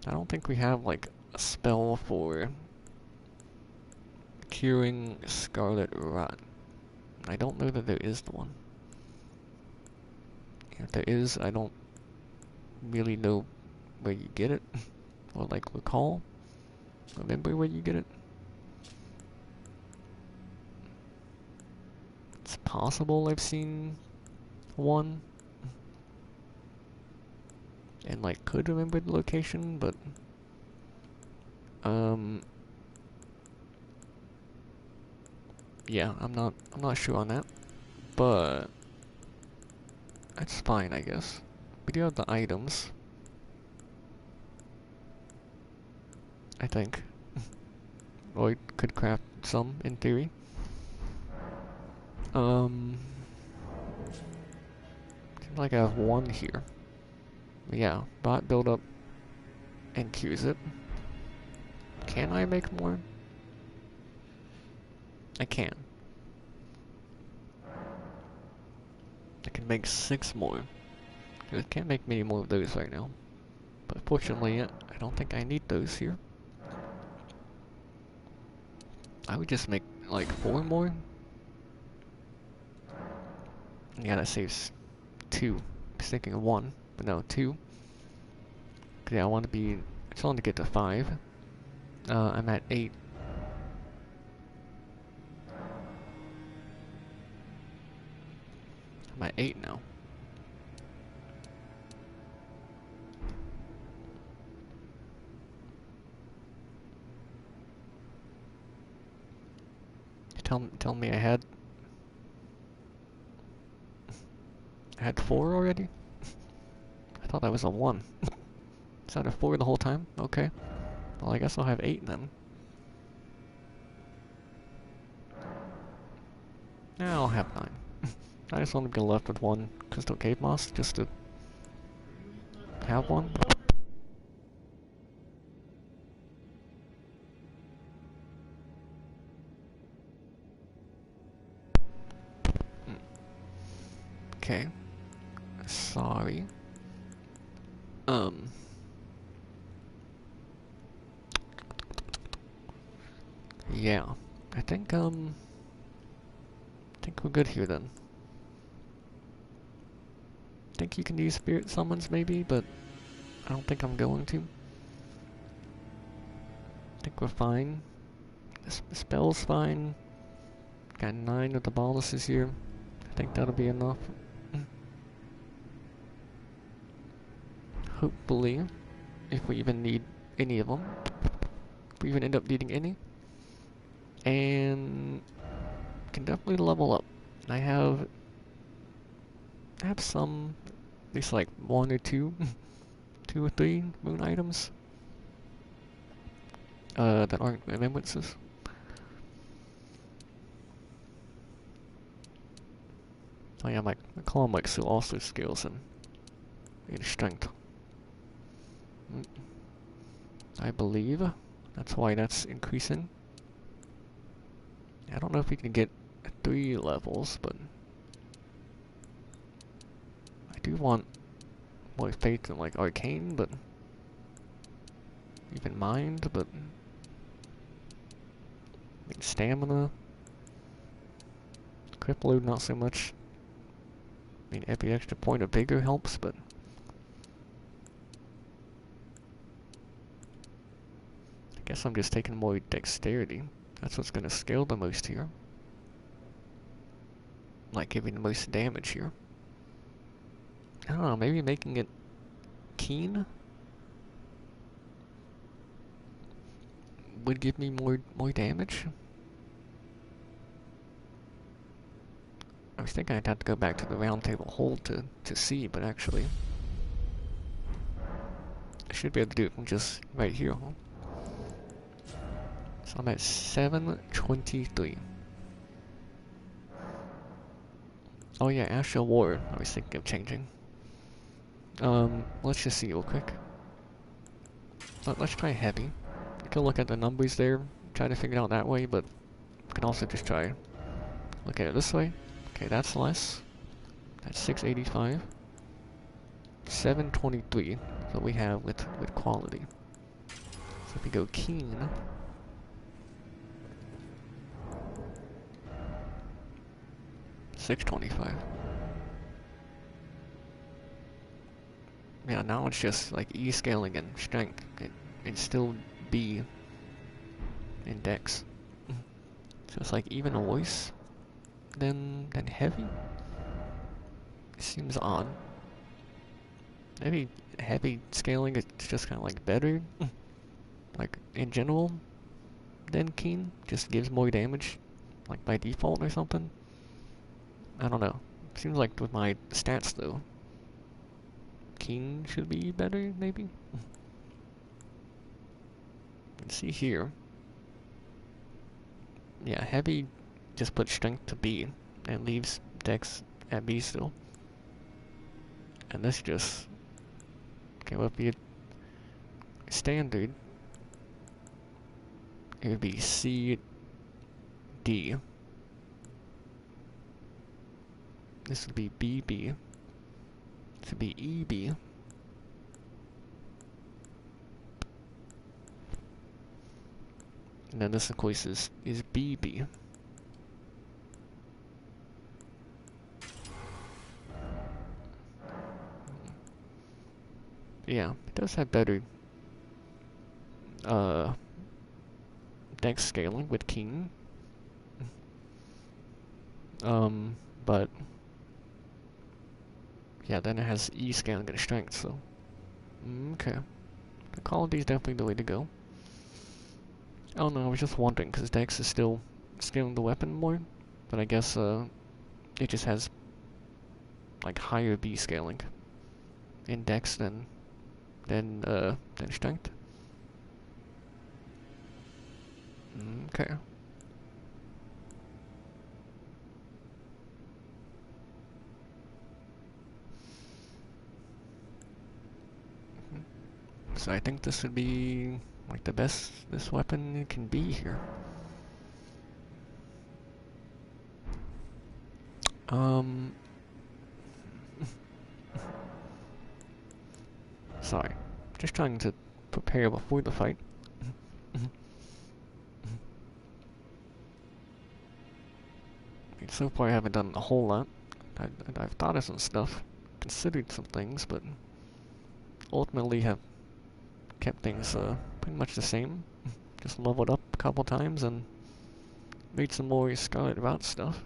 I don't think we have like a spell for curing Scarlet Rot. I don't know that there is the one. If there is, I don't really know where you get it, or like remember where you get it. It's possible I've seen 1 and like could remember the location, but yeah, I'm not sure on that, but that's fine, I guess. We do have the items, I think. Or we could craft some in theory. Seems like I have 1 here. But yeah, bot build up and use it. Can I make more? I can. I can make 6 more. I can't make many more of those right now. But fortunately, I don't think I need those here. I would just make like 4 more. Yeah, that saves 2. I was thinking of 1, but no, 2. Cause yeah, I want to be. I just want to get to 5. I'm at 8. I'm at 8 now. Tell me I had 4 already? I thought that was a 1. Is that a 4 the whole time? Okay. Well, I guess I'll have 8 then. Now I'll have 9. I just want to be left with 1 crystal cave moss just to have 1. Okay. Sorry. Yeah. I think we're good here then. I think you can use spirit summons maybe, but I don't think I'm going to. I think we're fine. The spell's fine. Got 9 of the boluses here. I think that'll be enough. Hopefully, if we even need any of them. If we even end up needing any. And can definitely level up. I have some, at least like 1 or 2, 2 or 3 moon items that aren't remembrances. Oh yeah, my column like still also skills and strength. I believe that's why that's increasing. I don't know if we can get 3 levels, but I do want more faith in like arcane, but even mind, but stamina, crit load not so much. I mean, every extra point of vigor helps, but I guess I'm just taking more dexterity. That's what's gonna scale the most here. Like giving the most damage here. I don't know, maybe making it keen would give me more damage. I was thinking I'd have to go back to the round table hold to see, but actually I should be able to do it from just right here. So I'm at 723. Oh yeah, Astral Ward, I was thinking of changing. Let's just see real quick. Let's try heavy. You can look at the numbers there, try to figure it out that way, but you can also just try look at it this way. Okay, that's less. That's 685. 723 is what we have with quality. So if we go keen, $625. Yeah, now it's just like E scaling and strength. It'd still be in dex. So it's like even worse than heavy. It seems odd. Maybe heavy scaling is just kind of like better, like in general, than keen. Just gives more damage, like by default or something. I don't know. Seems like with my stats though, keen should be better maybe. Let's see here. Yeah, heavy just puts strength to B and leaves dex at B still. And this just okay, what would be a standard? It would be C D. This would be BB. This would be EB. And then this of course is BB. Yeah, it does have better dex scaling with King. But yeah, then it has E scaling and strength, so okay. The quality is definitely the way to go. Oh no, I was just wondering, because Dex is still scaling the weapon more, but I guess it just has like higher B scaling in Dex than strength. Okay. So I think this would be like the best this weapon can be here. Sorry. Just trying to prepare before the fight. So far I haven't done a whole lot. I've thought of some stuff, considered some things, but ultimately have kept things pretty much the same. Just leveled up a couple times and made some more Scarlet Route stuff.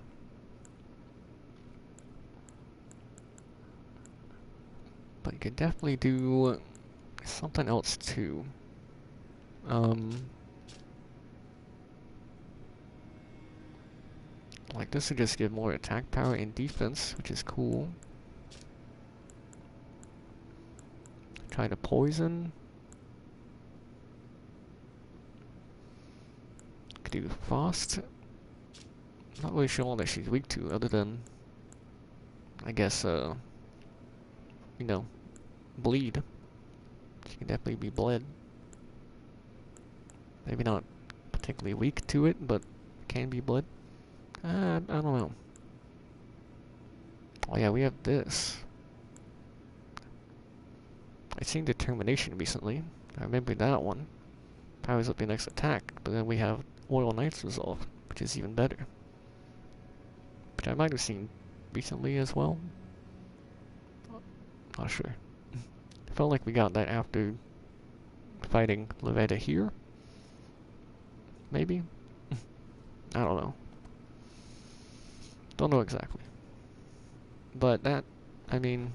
But you could definitely do something else too. Like this would just give more attack power and defense, which is cool. Try to poison. Could do frost. Not really sure what she's weak to, other than I guess you know, bleed. She can definitely be bled. Maybe not particularly weak to it, but can be bled. I don't know. Oh yeah, we have this. I've seen Determination recently. I remember that one. Powers up your next attack, but then we have Oil Knight's Resolve, which is even better. Which I might have seen recently as well. Not sure. Felt like we got that after fighting Levetta here. Maybe? I don't know. Don't know exactly. But that, I mean,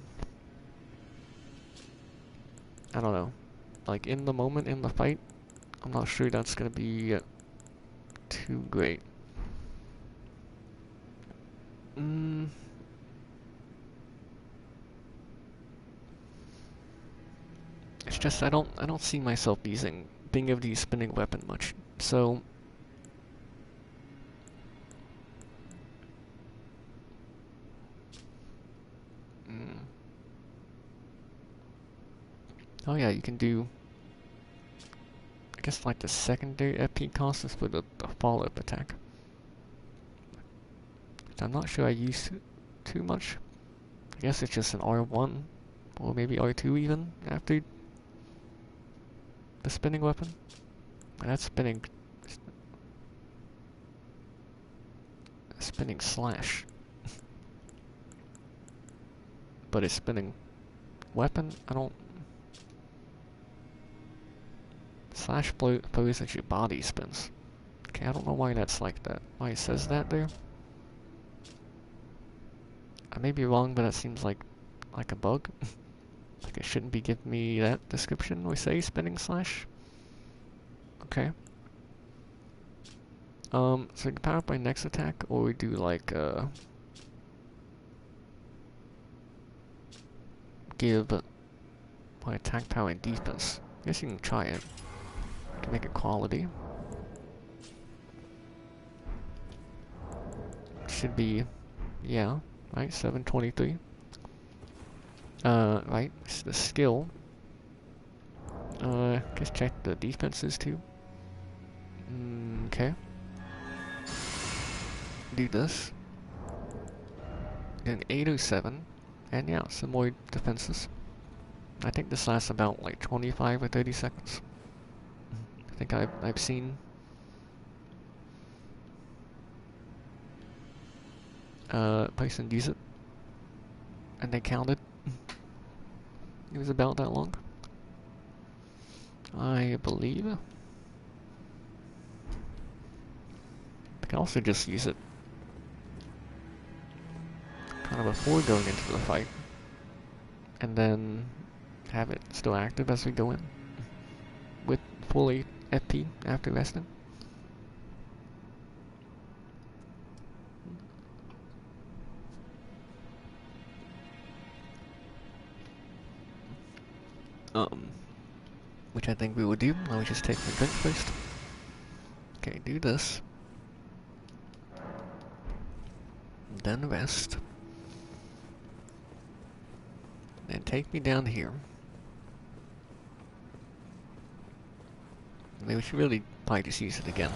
I don't know. Like in the moment, in the fight, I'm not sure that's gonna be too great. It's just I don't see myself being able to use spinning weapon much. So oh yeah, you can do I guess like the secondary FP cost is for the follow-up attack. I'm not sure I use too much. I guess it's just an R1 or maybe R2 even after the spinning weapon. And that's spinning slash. But it's spinning weapon. I don't slash blows at your body spins. Okay, I don't know why that's like that. Why it says that there. I may be wrong, but that seems like a bug. Like it shouldn't be giving me that description. We say spinning slash. Okay. So we can power up my next attack, or we do like give my attack power and defense. I guess you can try it to make it quality. Should be, yeah, right, 723. Right, it's the skill. Just check the defenses too. Okay. Do this. Then 807. And yeah, some more defenses. I think this lasts about like 25 or 30 seconds. I think I've seen person use it, and they counted. It was about that long, I believe. I can also just use it kind of before going into the fight, and then have it still active as we go in, with fully FP after resting. Which I think we will do. Let me just take my drink first. Okay, do this. Then rest. Then take me down here. Maybe we should really probably just use it again.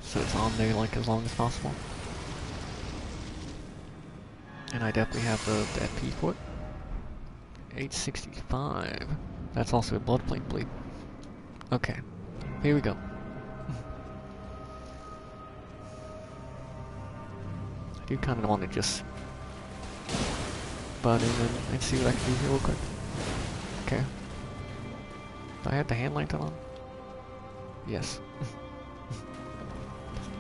So it's on there like as long as possible. And I definitely have the FP for it. 865. That's also a blood plate bleed. Okay, here we go. I do kind of want to just butt in and see what I can do here real quick. Okay. Do I have the hand light on? Yes.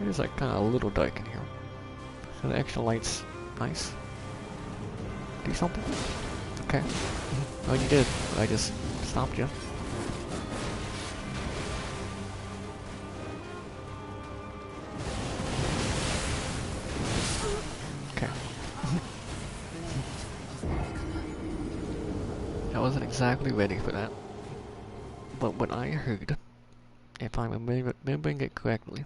It is like kind of a little dark in here. So the extra light's nice. Do something? Okay. Oh, you did. I just stopped you. Okay. I wasn't exactly ready for that. But what I heard, if I'm remembering it correctly,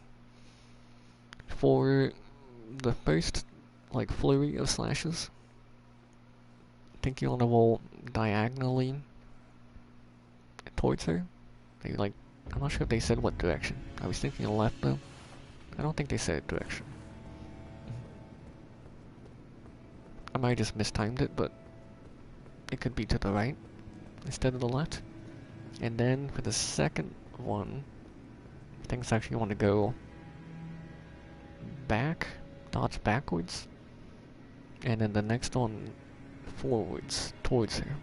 for the first, like, flurry of slashes, I think you want to roll diagonally towards her. They, like, I'm not sure if they said what direction. I was thinking left though. I don't think they said direction. I might have just mistimed it, but it could be to the right instead of the left. And then for the second one, I think it's actually you want to go back, dodge backwards, and then the next one forwards towards her.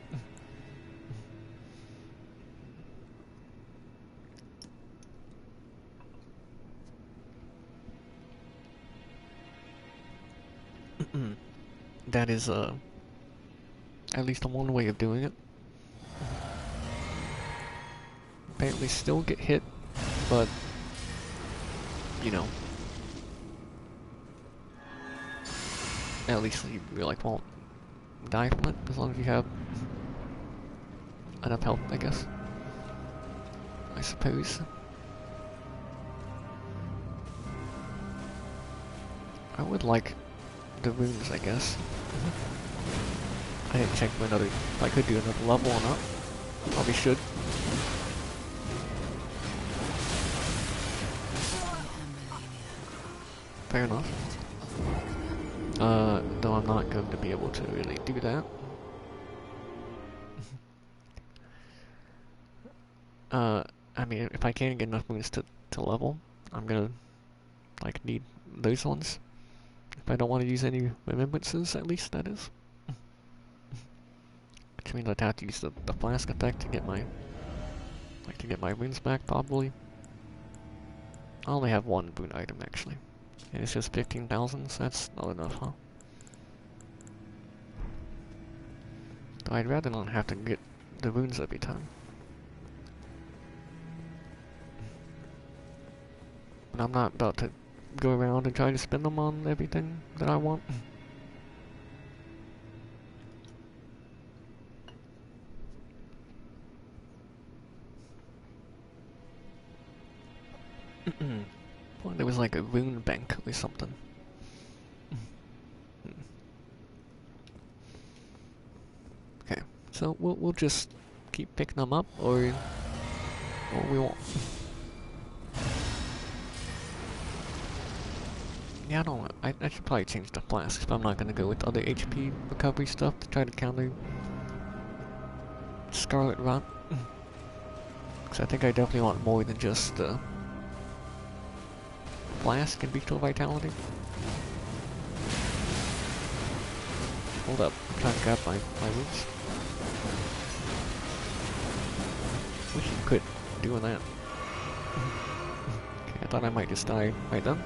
That is at least one way of doing it. Apparently still get hit, but you know, at least you like won't die from it as long as you have enough health, I guess. I suppose. I would like the runes, I guess. I didn't check for another, if I could do another level or not. Probably should. Fair enough. Though I'm not going to be able to really do that. I mean, if I can't get enough moons to level, I'm gonna, like, need those ones. If I don't want to use any remembrances, at least, that is. Which means I'd have to use the flask effect to get my, runes back, probably. I only have one boon item, actually. And it's just 15,000, so that's not enough, huh? Though I'd rather not have to get the runes every time. But I'm not about to go around and try to spend them on everything that I want. Well, there was like a rune bank or something. Okay, so we'll just keep picking them up, or we won't. Yeah, I don't know. I should probably change the flasks, but I'm not gonna go with other HP recovery stuff to try to counter Scarlet Rot. Because I think I definitely want more than just Flask and Vital Vitality. Hold up, I'm trying to grab my roots. Wish you quit doing that. Okay, I thought I might just die right then.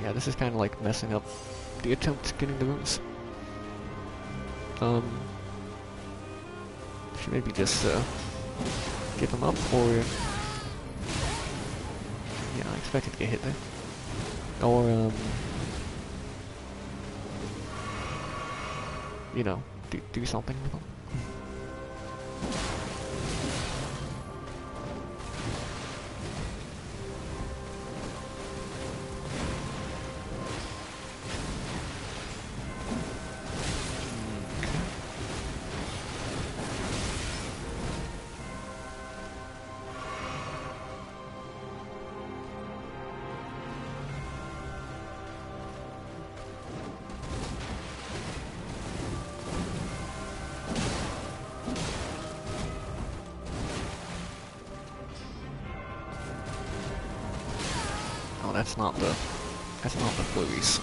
Yeah, this is kind of like messing up the attempt at getting the runes. Should maybe just give them up, or yeah, I expected to get hit there, or you know, do something with them. Oh, that's not the flurries.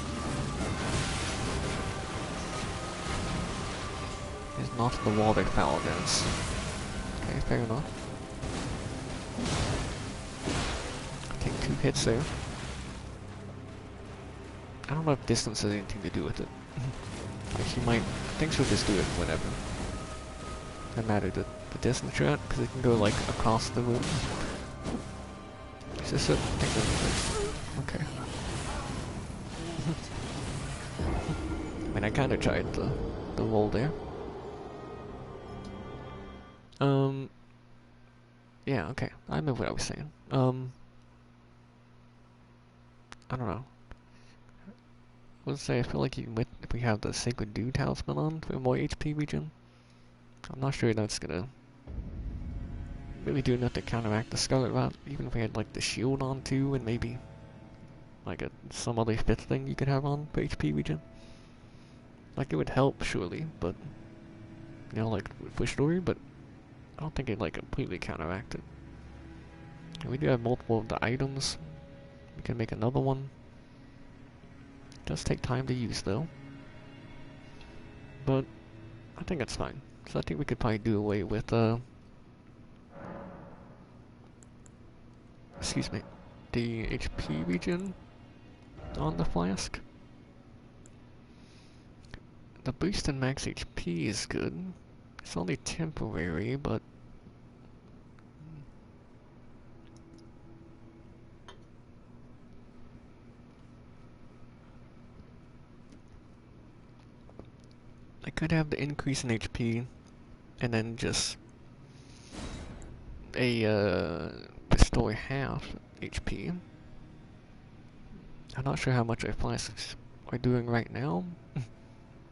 It's not the water paladins. Okay, fair enough. Take 2 hits there. I don't know if distance has anything to do with it. Like she might, I think she'll just do it whenever. No matter the distance you're at, because it can go like across the room. Is this it? I think that's it. Okay. I mean, I kind of tried the roll there. Yeah, okay. I remember what I was saying. I don't know. I would say I feel like even if we have the Sacred Dew Talisman on for more HP regen, I'm not sure that's gonna really do enough to counteract the Scarlet Rot, even if we had like the shield on too, and maybe like some other 5th thing you could have on for HP regen. Like it would help surely, but you know, like for story, but I don't think it like completely counteract it. And we do have multiple of the items. We can make another one. It does take time to use though, but I think it's fine. So I think we could probably do away with excuse me, the HP regen on the flask. The boost in max HP is good. It's only temporary, but I could have the increase in HP and then just restore half HP. I'm not sure how much our flasks are doing right now.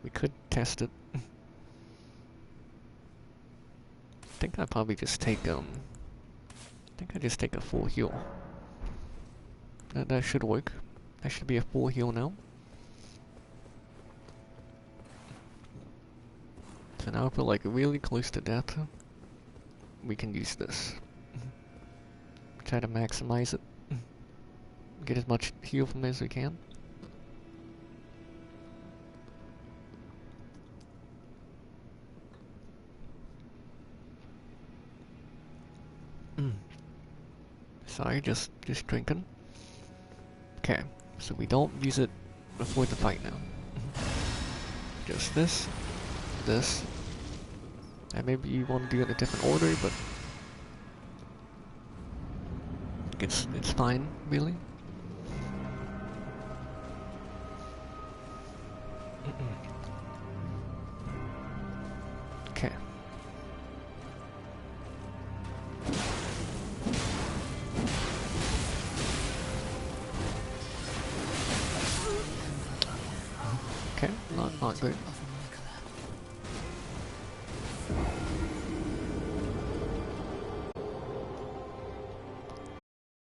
We could test it. I think I'd probably just take I think I just take a full heal. That should work. That should be a full heal now. So now if we're like really close to death, we can use this. Try to maximize it. Get as much heal from it as we can. Sorry, just drinking. Okay, So we don't use it before the fight now. Just this, this, and maybe you want to do it in a different order, but it's fine, really. Okay. Okay, not good.